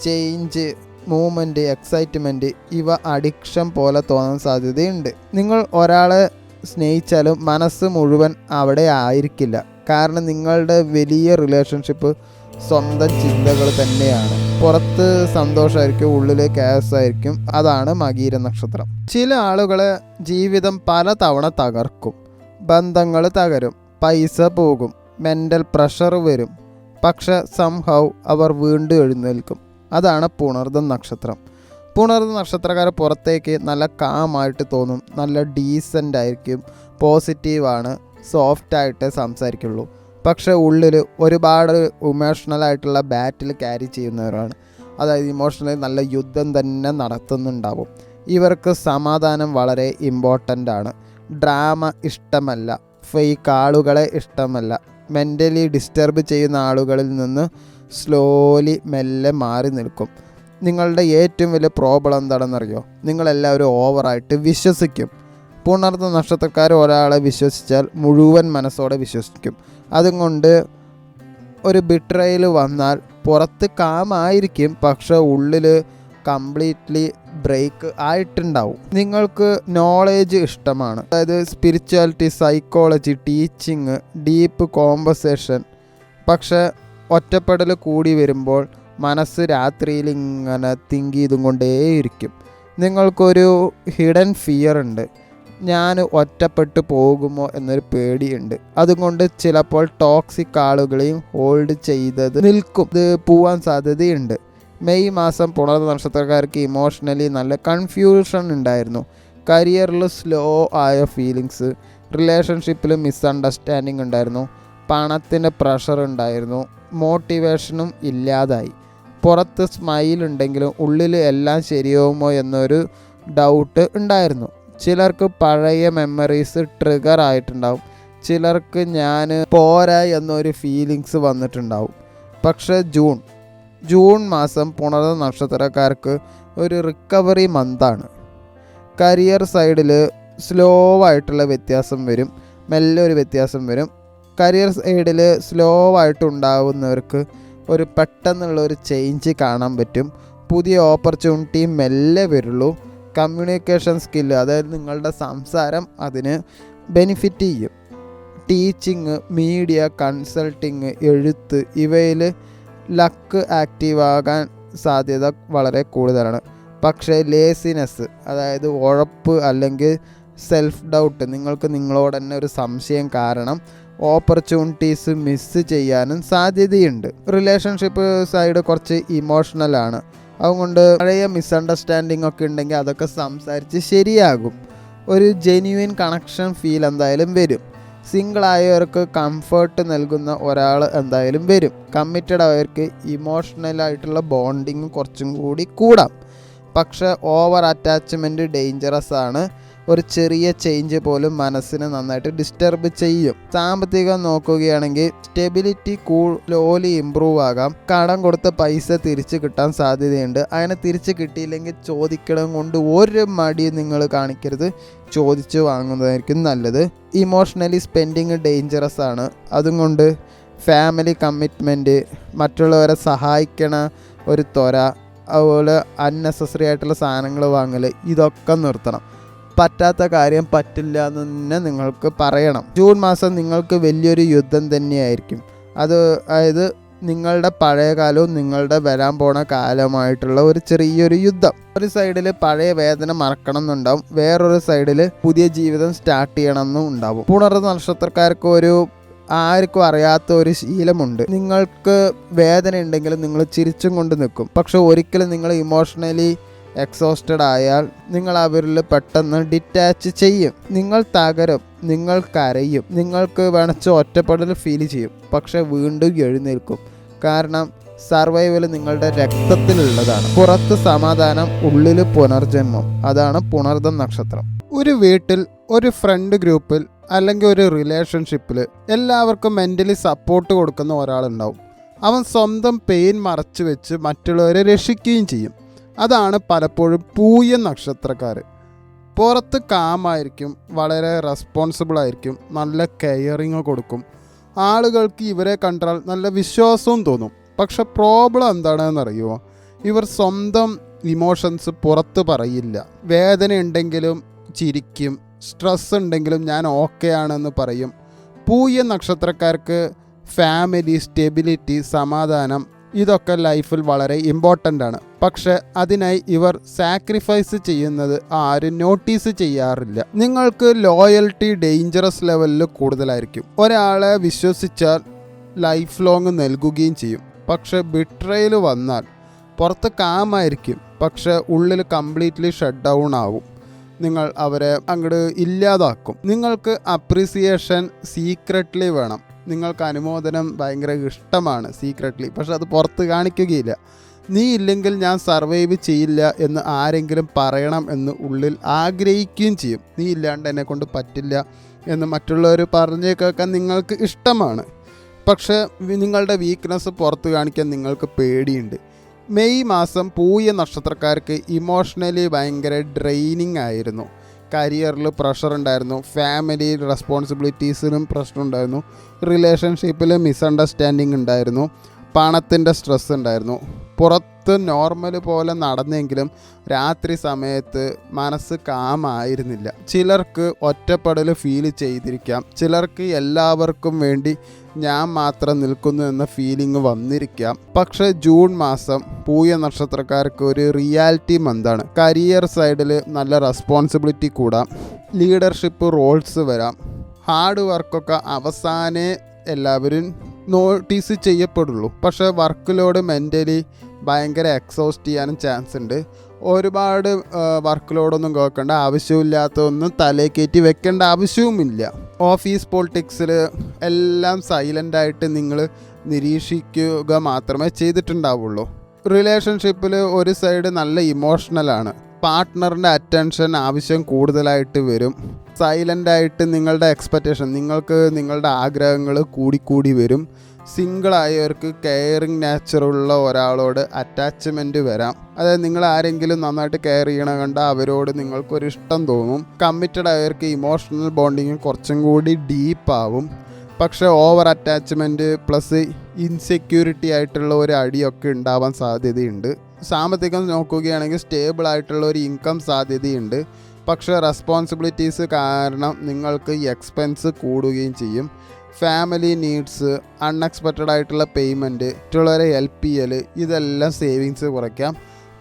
ചേഞ്ച്, മൂവ്മെൻറ്റ്, എക്സൈറ്റ്മെൻറ്റ് ഇവ അഡിക്ഷൻ പോലെ തോന്നാൻ സാധ്യതയുണ്ട്. നിങ്ങൾ ഒരാളെ സ്നേഹിച്ചാലും മനസ്സ് മുഴുവൻ അവിടെ ആയിരിക്കില്ല. കാരണം നിങ്ങളുടെ വലിയ റിലേഷൻഷിപ്പ് സ്വന്തം ചിന്തകൾ തന്നെയാണ്. പുറത്ത് സന്തോഷമായിരിക്കും, ഉള്ളിൽ ആയിരിക്കും. അതാണ് മകീര നക്ഷത്രം. ചില ആളുകളെ ജീവിതം പല തവണ തകർക്കും. ബന്ധങ്ങൾ തകരും, പൈസ പോകും, മെൻ്റൽ പ്രഷർ വരും. പക്ഷെ സംഹൗ അവർ വീണ്ടും എഴുന്നേൽക്കും. അതാണ് പുണർദം നക്ഷത്രം. പുണർദം നക്ഷത്രക്കാരെ പുറത്തേക്ക് നല്ല കാമായിട്ട് തോന്നും, നല്ല ഡീസൻ്റ് ആയിരിക്കും, പോസിറ്റീവാണ്, സോഫ്റ്റായിട്ട് സംസാരിക്കുള്ളൂ. പക്ഷെ ഉള്ളിൽ ഒരുപാട് ഇമോഷണലായിട്ടുള്ള ബാറ്റിൽ ക്യാരി ചെയ്യുന്നവരാണ്. അതായത് ഇമോഷണലി നല്ല യുദ്ധം തന്നെ നടത്തുന്നുണ്ടാവും. ഇവർക്ക് സമാധാനം വളരെ ഇമ്പോർട്ടൻ്റ് ആണ്. ഡ്രാമ ഇഷ്ടമല്ല, ഫേക്ക് ആളുകളെ ഇഷ്ടമല്ല. മെൻ്റലി ഡിസ്റ്റർബ് ചെയ്യുന്ന ആളുകളിൽ നിന്ന് സ്ലോലി മെല്ലെ മാറി നിൽക്കും. നിങ്ങളുടെ ഏറ്റവും വലിയ പ്രോബ്ലം എന്താണെന്നറിയോ? നിങ്ങളെല്ലാവരും ഓവറായിട്ട് വിശ്വസിക്കും. പുണർന്ന നക്ഷത്രക്കാർ ഒരാളെ വിശ്വസിച്ചാൽ മുഴുവൻ മനസ്സോടെ വിശ്വസിക്കും. അതുകൊണ്ട് ഒരു ബിട്രയൽ വന്നാൽ പുറത്ത് കാമായിരിക്കും, പക്ഷെ ഉള്ളിൽ കംപ്ലീറ്റ്ലി ബ്രേക്ക് ആയിട്ടുണ്ടാവും. നിങ്ങൾക്ക് നോളേജ് ഇഷ്ടമാണ്, അതായത് spirituality, psychology, teaching, deep conversation. പക്ഷെ ഒറ്റപ്പെടൽ കൂടി വരുമ്പോൾ മനസ്സ് രാത്രിയിൽ ഇങ്ങനെ തിങ്ക് ചെയ്തും കൊണ്ടേയിരിക്കും. നിങ്ങൾക്കൊരു ഹിഡൻ ഫിയർ ഉണ്ട്, ഞാൻ ഒറ്റപ്പെട്ടു പോകുമോ എന്നൊരു പേടിയുണ്ട്. അതുകൊണ്ട് ചിലപ്പോൾ ടോക്സിക് ആളുകളെയും ഹോൾഡ് ചെയ്തത് നിൽക്കും. ഇത് പോവാൻ സാധ്യതയുണ്ട്. മെയ് മാസം പുണർന്ന നക്ഷത്രക്കാർക്ക് ഇമോഷണലി നല്ല കൺഫ്യൂഷൻ ഉണ്ടായിരുന്നു. കരിയറിൽ സ്ലോ ആയ ഫീലിങ്സ്, റിലേഷൻഷിപ്പിൽ മിസ്അണ്ടർസ്റ്റാൻഡിങ് ഉണ്ടായിരുന്നു, പണത്തിൻ്റെ പ്രഷർ ഉണ്ടായിരുന്നു, മോട്ടിവേഷനും ഇല്ലാതായി. പുറത്ത് സ്മൈൽ ഉണ്ടെങ്കിലും ഉള്ളിൽ എല്ലാം ശരിയാവുമോ എന്നൊരു ഡൗട്ട് ഉണ്ടായിരുന്നു. ചിലർക്ക് പഴയ മെമ്മറീസ് ട്രിഗർ ആയിട്ടുണ്ടാവും, ചിലർക്ക് ഞാൻ പോരാ എന്നൊരു ഫീലിങ്സ് വന്നിട്ടുണ്ടാവും. പക്ഷേ ജൂൺ മാസം പുണർന്ന നക്ഷത്രക്കാർക്ക് ഒരു റിക്കവറി മന്താണ്. കരിയർ സൈഡിൽ സ്ലോ ആയിട്ടുള്ള വ്യത്യാസം വരും, മെല്ലെ ഒരു വ്യത്യാസം വരും. കരിയർ സൈഡിൽ സ്ലോ ആയിട്ടുണ്ടാവുന്നവർക്ക് ഒരു പെട്ടെന്നുള്ള ഒരു ചേഞ്ച് കാണാൻ പറ്റും. പുതിയ ഓപ്പർച്യൂണിറ്റി മെല്ലെ വരുള്ളൂ. കമ്മ്യൂണിക്കേഷൻ സ്കില്ല്, അതായത് നിങ്ങളുടെ സംസാരം അതിന് ബെനിഫിറ്റ് ചെയ്യും. ടീച്ചിങ്, മീഡിയ, കൺസൾട്ടിങ്, എഴുത്ത്, ഇവയിൽ ലക്ക് ആക്റ്റീവാകാൻ സാധ്യത വളരെ കൂടുതലാണ്. പക്ഷേ ലേസിനെസ്, അതായത് ഉഴപ്പ് അല്ലെങ്കിൽ സെൽഫ് ഡൗട്ട്, നിങ്ങൾക്ക് നിങ്ങളോട് തന്നെ ഒരു സംശയം കാരണം ഓപ്പർച്യൂണിറ്റീസ് മിസ് ചെയ്യാനും സാധ്യതയുണ്ട്. റിലേഷൻഷിപ്പ് സൈഡ് കുറച്ച് ഇമോഷണലാണ്. അതുകൊണ്ട് പഴയ മിസ്അണ്ടർസ്റ്റാൻഡിംഗ് ഒക്കെ ഉണ്ടെങ്കിൽ അതൊക്കെ സംസാരിച്ച് ശരിയാകും. ഒരു ജെന്യുവിൻ കണക്ഷൻ ഫീൽ എന്തായാലും വരും. സിംഗിളായവർക്ക് കംഫർട്ട് നൽകുന്ന ഒരാൾ എന്തായാലും വരും. കമ്മിറ്റഡ് ആയവർക്ക് ഇമോഷണലായിട്ടുള്ള ബോണ്ടിങ് കുറച്ചും കൂടി കൂടാം. പക്ഷേ ഓവർ അറ്റാച്ച്മെൻറ്റ് ഡേഞ്ചറസ് ആണ്. ഒരു ചെറിയ ചേഞ്ച് പോലും മനസ്സിന് നന്നായിട്ട് ഡിസ്റ്റർബ് ചെയ്യും. സാമ്പത്തികം നോക്കുകയാണെങ്കിൽ സ്റ്റെബിലിറ്റി സ്ലോലി ഇമ്പ്രൂവ് ആകാം. കടം കൊടുത്ത പൈസ തിരിച്ച് കിട്ടാൻ സാധ്യതയുണ്ട്. അങ്ങനെ തിരിച്ച് കിട്ടിയില്ലെങ്കിൽ ചോദിക്കണം കൊണ്ട് ഒരു മടി നിങ്ങൾ കാണിക്കരുത്, ചോദിച്ച് വാങ്ങുന്നതായിരിക്കും നല്ലത്. ഇമോഷണലി സ്പെൻഡിങ് ഡേഞ്ചറസ് ആണ്. അതുകൊണ്ട് ഫാമിലി കമ്മിറ്റ്മെൻറ്റ്, മറ്റുള്ളവരെ സഹായിക്കണ ഒരു ത്വര, അതുപോലെ അൺനെസസറി ആയിട്ടുള്ള സാധനങ്ങൾ വാങ്ങൽ, ഇതൊക്കെ നിർത്തണം. പറ്റാത്ത കാര്യം പറ്റില്ല എന്ന് തന്നെ നിങ്ങൾക്ക് പറയണം. ജൂൺ മാസം നിങ്ങൾക്ക് വലിയൊരു യുദ്ധം തന്നെയായിരിക്കും. അതായത് നിങ്ങളുടെ പഴയ കാലവും നിങ്ങളുടെ വരാൻ പോണ കാലമായിട്ടുള്ള ഒരു ചെറിയൊരു യുദ്ധം. ഒരു സൈഡിൽ പഴയ വേദന മറക്കണം എന്നുണ്ടാവും, വേറൊരു സൈഡിൽ പുതിയ ജീവിതം സ്റ്റാർട്ട് ചെയ്യണം എന്നും ഉണ്ടാവും. പുണർന്ന നക്ഷത്രക്കാർക്ക് ഒരു ആർക്കും അറിയാത്ത ഒരു ശീലമുണ്ട്. നിങ്ങൾക്ക് വേദന ഉണ്ടെങ്കിലും നിങ്ങൾ ചിരിച്ചും കൊണ്ട് നിൽക്കും. പക്ഷെ ഒരിക്കലും നിങ്ങൾ ഇമോഷണലി എക്സോസ്റ്റഡ് ആയാൽ നിങ്ങൾ അവരിൽ പെട്ടെന്ന് ഡിറ്റാച്ച് ചെയ്യും. നിങ്ങൾ തകരും, നിങ്ങൾ കരയും, നിങ്ങൾക്ക് വേണച്ച് ഒറ്റപ്പെടൽ ഫീൽ ചെയ്യും. പക്ഷെ വീണ്ടും എഴുന്നേൽക്കും. കാരണം സർവൈവൽ നിങ്ങളുടെ രക്തത്തിലുള്ളതാണ്. പുറത്ത് സമാധാനം, ഉള്ളിൽ പുനർജന്മം. അതാണ് പുണർദം നക്ഷത്രം. ഒരു വീട്ടിൽ, ഒരു ഫ്രണ്ട് ഗ്രൂപ്പിൽ അല്ലെങ്കിൽ ഒരു റിലേഷൻഷിപ്പിൽ എല്ലാവർക്കും മെൻ്റലി സപ്പോർട്ട് കൊടുക്കുന്ന ഒരാളുണ്ടാവും. അവൻ സ്വന്തം പെയിൻ മറച്ചു വെച്ച് മറ്റുള്ളവരെ രക്ഷിക്കുകയും ചെയ്യും. അതാണ് പലപ്പോഴും പൂയ നക്ഷത്രക്കാർ. പുറത്ത് കാമായിരിക്കും, വളരെ റെസ്പോൺസിബിൾ ആയിരിക്കും, നല്ല കെയറിങ് കൊടുക്കും. ആളുകൾക്ക് ഇവരെ കണ്ടാൽ നല്ല വിശ്വാസവും തോന്നും. പക്ഷെ പ്രോബ്ലം എന്താണെന്നറിയുമോ? ഇവർ സ്വന്തം ഇമോഷൻസ് പുറത്ത് പറയില്ല. വേദന ഉണ്ടെങ്കിലും ചിരിക്കും, സ്ട്രെസ് ഉണ്ടെങ്കിലും ഞാൻ ഓക്കെ ആണെന്ന് പറയും. പൂയ നക്ഷത്രക്കാർക്ക് ഫാമിലി, സ്റ്റെബിലിറ്റി, സമാധാനം, ഇതൊക്കെ ലൈഫിൽ വളരെ ഇമ്പോർട്ടൻ്റ് ആണ്. പക്ഷെ അതിനായി ഇവർ സാക്രിഫൈസ് ചെയ്യുന്നത് ആരും നോട്ടീസ് ചെയ്യാറില്ല. നിങ്ങൾക്ക് ലോയൽറ്റി ഡേഞ്ചറസ് ലെവലിൽ കൂടുതലായിരിക്കും. ഒരാളെ വിശ്വസിച്ചാൽ ലൈഫ് ലോങ് നൽകുകയും ചെയ്യും. പക്ഷെ ബിട്രയൽ വന്നാൽ പുറത്ത് കാമായിരിക്കും, പക്ഷെ ഉള്ളിൽ കംപ്ലീറ്റ്ലി ഷട്ട് ഡൗൺ ആവും. നിങ്ങൾ അവരെ അങ്ങോട്ട് ഇല്ലാതാക്കും. നിങ്ങൾക്ക് അപ്രിസിയേഷൻ സീക്രട്ട്ലി വേണം. നിങ്ങൾക്ക് അനുമോദനം ഭയങ്കര ഇഷ്ടമാണ് സീക്രട്ട്ലി, പക്ഷെ അത് പുറത്ത് കാണിക്കുകയില്ല. നീ ഇല്ലെങ്കിൽ ഞാൻ സർവൈവ് ചെയ്യില്ല എന്ന് ആരെങ്കിലും പറയണം എന്ന് ഉള്ളിൽ ആഗ്രഹിക്കുകയും ചെയ്യും. നീ ഇല്ലാണ്ട് എന്നെ കൊണ്ട് പറ്റില്ല എന്ന് മറ്റുള്ളവർ പറഞ്ഞു കേൾക്കാൻ നിങ്ങൾക്ക് ഇഷ്ടമാണ്. പക്ഷേ നിങ്ങളുടെ വീക്ക്നെസ് പുറത്ത് കാണിക്കാൻ നിങ്ങൾക്ക് പേടിയുണ്ട്. മെയ് മാസം പൂയ നക്ഷത്രക്കാർക്ക് ഇമോഷണലി ഭയങ്കര ഡ്രെയിനിങ് ആയിരുന്നു. കരിയറിൽ പ്രഷർ ഉണ്ടായിരുന്നു, ഫാമിലി റെസ്പോൺസിബിലിറ്റീസിനും പ്രശ്നമുണ്ടായിരുന്നു, റിലേഷൻഷിപ്പിൽ മിസ്അണ്ടർസ്റ്റാൻഡിങ് ഉണ്ടായിരുന്നു, പണത്തിൻ്റെ സ്ട്രെസ് ഉണ്ടായിരുന്നു. പുറത്ത് നോർമൽ പോലെ നടന്നെങ്കിലും രാത്രി സമയത്ത് മനസ്സ് കാമായിരുന്നില്ല. ചിലർക്ക് ഒറ്റപ്പെടൽ ഫീൽ ചെയ്തിരിക്കാം, ചിലർക്ക് എല്ലാവർക്കും വേണ്ടി ഞാൻ മാത്രം നിൽക്കുന്നു എന്ന ഫീലിംഗ് വന്നിരിക്കാം. പക്ഷേ ജൂൺ മാസം പൂയ നക്ഷത്രക്കാർക്ക് ഒരു റിയാലിറ്റി മന്താണ്. കരിയർ സൈഡിൽ നല്ല റെസ്പോൺസിബിലിറ്റി കൂടാം, ലീഡർഷിപ്പ് റോൾസ് വരാം, ഹാർഡ് വർക്കൊക്കെ അവസാനേ എല്ലാവരും നോട്ടീസ് ചെയ്യപ്പെടുള്ളൂ. പക്ഷേ വർക്ക് ലോഡ് മെൻ്റലി ഭയങ്കര എക്സോസ്റ്റ് ചെയ്യാനും ചാൻസ് ഉണ്ട്. ഒരുപാട് വർക്ക് ലോഡൊന്നും കേൾക്കേണ്ട ആവശ്യമില്ലാത്തതൊന്നും തലേ കയറ്റി വെക്കേണ്ട ആവശ്യവുമില്ല. ഓഫീസ് പൊളിറ്റിക്സിൽ എല്ലാം സൈലൻ്റായിട്ട് നിങ്ങൾ നിരീക്ഷിക്കുക മാത്രമേ ചെയ്തിട്ടുണ്ടാവുള്ളൂ. റിലേഷൻഷിപ്പിൽ ഒരു സൈഡ് നല്ല ഇമോഷണലാണ്, പാർട്ട്ണറിൻ്റെ അറ്റൻഷൻ ആവശ്യം കൂടുതലായിട്ട് വരും. സൈലൻ്റായിട്ട് നിങ്ങളുടെ എക്സ്പെക്റ്റേഷൻ, നിങ്ങൾക്ക് നിങ്ങളുടെ ആഗ്രഹങ്ങൾ കൂടിക്കൂടി വരും. സിംഗിളായവർക്ക് കെയറിങ് നേച്ചറുള്ള ഒരാളോട് അറ്റാച്ച്മെൻറ്റ് വരാം. അതായത് നിങ്ങൾ ആരെങ്കിലും നന്നായിട്ട് കെയർ ചെയ്യണ കണ്ട അവരോട് നിങ്ങൾക്കൊരു ഇഷ്ടം തോന്നും. കമ്മിറ്റഡ് ആയവർക്ക് ഇമോഷണൽ ബോണ്ടിങ് കുറച്ചും കൂടി ഡീപ്പാവും. പക്ഷേ ഓവർ അറ്റാച്ച്മെൻറ്റ് പ്ലസ് ഇൻസെക്യൂരിറ്റി ആയിട്ടുള്ള ഒരു അടിയൊക്കെ ഉണ്ടാവാൻ സാധ്യതയുണ്ട്. സാമ്പത്തികം നോക്കുകയാണെങ്കിൽ സ്റ്റേബിൾ ആയിട്ടുള്ള ഒരു ഇൻകം സാധ്യതയുണ്ട്. പക്ഷേ റെസ്പോൺസിബിലിറ്റീസ് കാരണം നിങ്ങൾക്ക് എക്സ്പെൻസ് കൂടുകയും ചെയ്യും. ഫാമിലി നീഡ്സ്, അൺഎക്സ്പെക്റ്റഡ് ആയിട്ടുള്ള പേയ്മെൻറ്റ്, മറ്റുള്ളവരെ ഹെൽപ്പ് ചെയ്യൽ, ഇതെല്ലാം സേവിങ്സ് കുറയ്ക്കാം.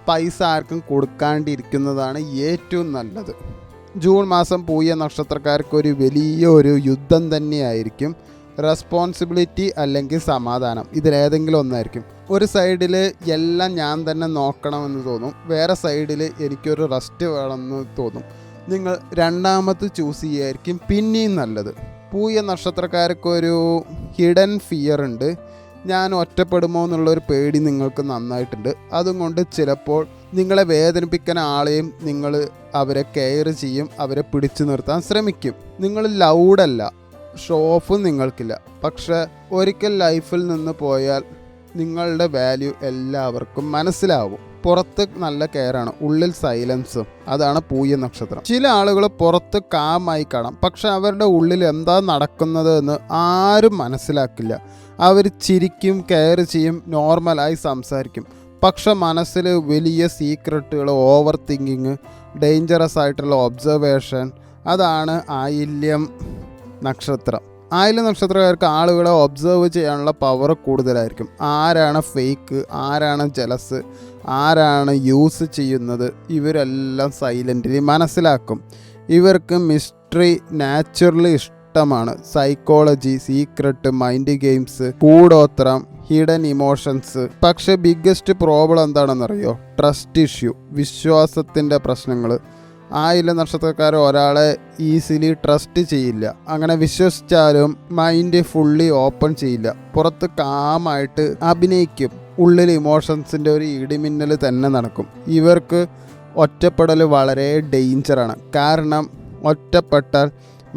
പൈസ ആർക്കും കൊടുക്കാണ്ടിരിക്കുന്നതാണ് ഏറ്റവും നല്ലത്. ജൂൺ മാസം പൂയ നക്ഷത്രക്കാർക്ക് വലിയൊരു യുദ്ധം തന്നെയായിരിക്കും. റെസ്പോൺസിബിലിറ്റി അല്ലെങ്കിൽ സമാധാനം, ഇതിലേതെങ്കിലും ഒന്നായിരിക്കും. ഒരു സൈഡിൽ എല്ലാം ഞാൻ തന്നെ നോക്കണമെന്ന് തോന്നും, വേറെ സൈഡിൽ എനിക്കൊരു റെസ്റ്റ് വേണമെന്ന് തോന്നും. നിങ്ങൾ രണ്ടാമത് ചൂസ് ചെയ്യുമായിരിക്കും പിന്നെയും നല്ലത്. പൂയ നക്ഷത്രക്കാർക്കൊരു ഹിഡൻ ഫിയർ ഉണ്ട്. ഞാൻ ഒറ്റപ്പെടുമോ എന്നുള്ളൊരു പേടി നിങ്ങൾക്ക് നന്നായിട്ടുണ്ട്. അതുകൊണ്ട് ചിലപ്പോൾ നിങ്ങളെ വേദനിപ്പിക്കുന്ന ആളെയും നിങ്ങൾ അവരെ കെയർ ചെയ്യും, അവരെ പിടിച്ചു നിർത്താൻ ശ്രമിക്കും. നിങ്ങൾ ലൗഡല്ല, ഷോ ഓഫും നിങ്ങൾക്കില്ല. പക്ഷേ ഒരിക്കൽ ലൈഫിൽ നിന്ന് പോയാൽ നിങ്ങളുടെ വാല്യൂ എല്ലാവർക്കും മനസ്സിലാവും. പുറത്ത് നല്ല കെയറാണ്, ഉള്ളിൽ സൈലൻസും. അതാണ് പൂയ നക്ഷത്രം. ചില ആളുകൾ പുറത്ത് കാമായി കാണാം, പക്ഷെ അവരുടെ ഉള്ളിൽ എന്താ നടക്കുന്നത് എന്ന് ആരും മനസ്സിലാക്കില്ല. അവർ ചിരിക്കും, കെയർ ചെയ്യും, നോർമലായി സംസാരിക്കും. പക്ഷെ മനസ്സിൽ വലിയ സീക്രട്ടുകൾ, ഓവർ തിങ്കിങ്, ഡേഞ്ചറസ് ആയിട്ടുള്ള ഒബ്സർവേഷൻ. അതാണ് ആയില്യം നക്ഷത്രം. ആയില്യം നക്ഷത്രക്കാർക്ക് ആളുകളെ ഒബ്സർവ് ചെയ്യാനുള്ള പവർ കൂടുതലായിരിക്കും. ആരാണ് ഫേക്ക്, ആരാണ് ജലസ്, ആരാണ് യൂസ് ചെയ്യുന്നത്, ഇവരെല്ലാം സൈലൻ്റ്ലി മനസ്സിലാക്കും. ഇവർക്ക് മിസ്റ്ററി നാച്ചുറലി ഇഷ്ടമാണ്. സൈക്കോളജി, സീക്രട്ട്, മൈൻഡ് ഗെയിംസ്, കൂടോത്രം, ഹിഡൻ ഇമോഷൻസ്. പക്ഷെ ബിഗ്ഗസ്റ്റ് പ്രോബ്ലം എന്താണെന്നറിയോ? ട്രസ്റ്റ് ഇഷ്യൂ, വിശ്വാസത്തിൻ്റെ പ്രശ്നങ്ങൾ. ആയില്യം നക്ഷത്രക്കാർ ഒരാളെ ഈസിലി ട്രസ്റ്റ് ചെയ്യില്ല. അങ്ങനെ വിശ്വസിച്ചാലും മൈൻഡ് ഫുള്ളി ഓപ്പൺ ചെയ്യില്ല. പുറത്ത് കാമായിട്ട് അഭിനയിക്കും, ഉള്ളിൽ ഇമോഷൻസിൻ്റെ ഒരു ഇടിമിന്നൽ തന്നെ നടക്കും. ഇവർക്ക് ഒറ്റപ്പെടൽ വളരെ ഡേഞ്ചറാണ്. കാരണം ഒറ്റപ്പെട്ടാൽ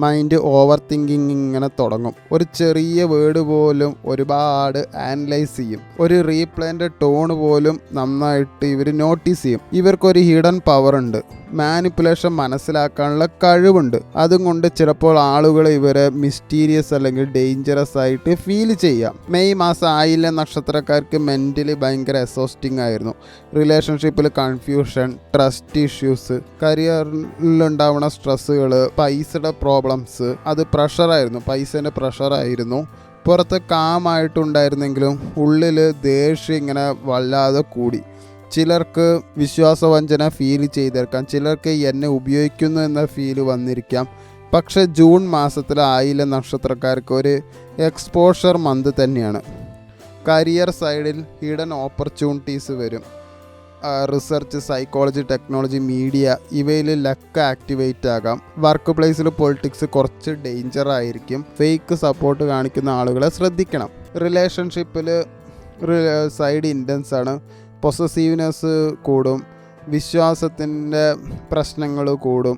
മൈൻഡ് ഓവർ തിങ്കിങ് ഇങ്ങനെ തുടങ്ങും. ഒരു ചെറിയ വേർഡ് പോലും ഒരുപാട് ആനലൈസ് ചെയ്യും. ഒരു റീപ്ലേൻ്റെ ടോൺ പോലും നന്നായിട്ട് ഇവർ നോട്ടീസ് ചെയ്യും. ഇവർക്കൊരു ഹിഡൻ പവർ ഉണ്ട്, മാനിപ്പുലേഷൻ മനസ്സിലാക്കാനുള്ള കഴിവുണ്ട്. അതുകൊണ്ട് ചിലപ്പോൾ ആളുകൾ ഇവരെ മിസ്റ്റീരിയസ് അല്ലെങ്കിൽ ഡേഞ്ചറസ് ആയിട്ട് ഫീൽ ചെയ്യാം. മെയ് മാസം ആയില്യം നക്ഷത്രക്കാർക്ക് മെൻ്റലി ഭയങ്കര എക്സോസ്റ്റിംഗ് ആയിരുന്നു. റിലേഷൻഷിപ്പിൽ കൺഫ്യൂഷൻ, ട്രസ്റ്റ് ഇഷ്യൂസ്, കരിയറിലുണ്ടാവുന്ന സ്ട്രെസ്സുകൾ, പൈസയുടെ പ്രോബ്ലംസ്, അത് പ്രഷറായിരുന്നു, പൈസേൻ്റെ പ്രഷറായിരുന്നു. പുറത്ത് കാമായിട്ടുണ്ടായിരുന്നെങ്കിലും ഉള്ളിൽ ദേഷ്യം ഇങ്ങനെ വല്ലാതെ കൂടി. ചിലർക്ക് വിശ്വാസവഞ്ചന ഫീൽ ചെയ്തേക്കാം, ചിലർക്ക് എന്നെ ഉപയോഗിക്കുന്നു എന്ന ഫീല് വന്നിരിക്കാം. പക്ഷേ ജൂൺ മാസത്തിൽ ആയില്യ നക്ഷത്രക്കാർക്ക് ഒരു എക്സ്പോഷർ മന്ത് തന്നെയാണ്. കരിയർ സൈഡിൽ ഹിഡൻ ഓപ്പർച്യൂണിറ്റീസ് വരും. റിസർച്ച്, സൈക്കോളജി, ടെക്നോളജി, മീഡിയ ഇവയിൽ ലക്ക് ആക്ടിവേറ്റ് ആകാം. വർക്ക് പ്ലേസിൽ പൊളിറ്റിക്സ് കുറച്ച് ഡേഞ്ചർ ആയിരിക്കും. ഫേക്ക് സപ്പോർട്ട് കാണിക്കുന്ന ആളുകളെ ശ്രദ്ധിക്കണം. റിലേഷൻഷിപ്പിൽ സൈഡ് ഇൻറ്റൻസ് ആണ്. പൊസസീവ്നെസ് കൂടും, വിശ്വാസത്തിൻ്റെ പ്രശ്നങ്ങൾ കൂടും,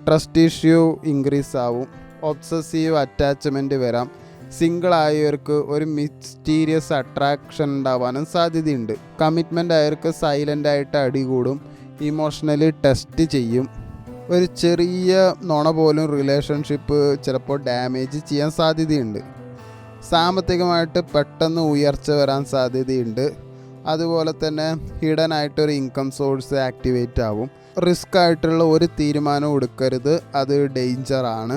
ട്രസ്റ്റ് ഇഷ്യൂ ഇൻക്രീസ് ആവും, ഒബ്സസീവ് അറ്റാച്ച്മെൻറ്റ് വരാം. സിംഗിൾ ആയവർക്ക് ഒരു മിസ്റ്റീരിയസ് അട്രാക്ഷൻ ഉണ്ടാവാനും സാധ്യതയുണ്ട്. കമ്മിറ്റ്മെൻ്റ് ആയവർക്ക് സൈലൻ്റ് ആയിട്ട് അടികൂടും, ഇമോഷണലി ടെസ്റ്റ് ചെയ്യും. ഒരു ചെറിയ നുണ പോലും റിലേഷൻഷിപ്പ് ചിലപ്പോൾ ഡാമേജ് ചെയ്യാൻ സാധ്യതയുണ്ട്. സാമ്പത്തികമായിട്ട് പെട്ടെന്ന് ഉയർച്ച വരാൻ സാധ്യതയുണ്ട്. അതുപോലെ തന്നെ ഹിഡൻ ആയിട്ടൊരു ഇൻകം സോഴ്സ് ആക്ടിവേറ്റ് ആവും. റിസ്ക് ആയിട്ടുള്ള ഒരു തീരുമാനം എടുക്കരുത്, അത് ഡേഞ്ചറാണ്.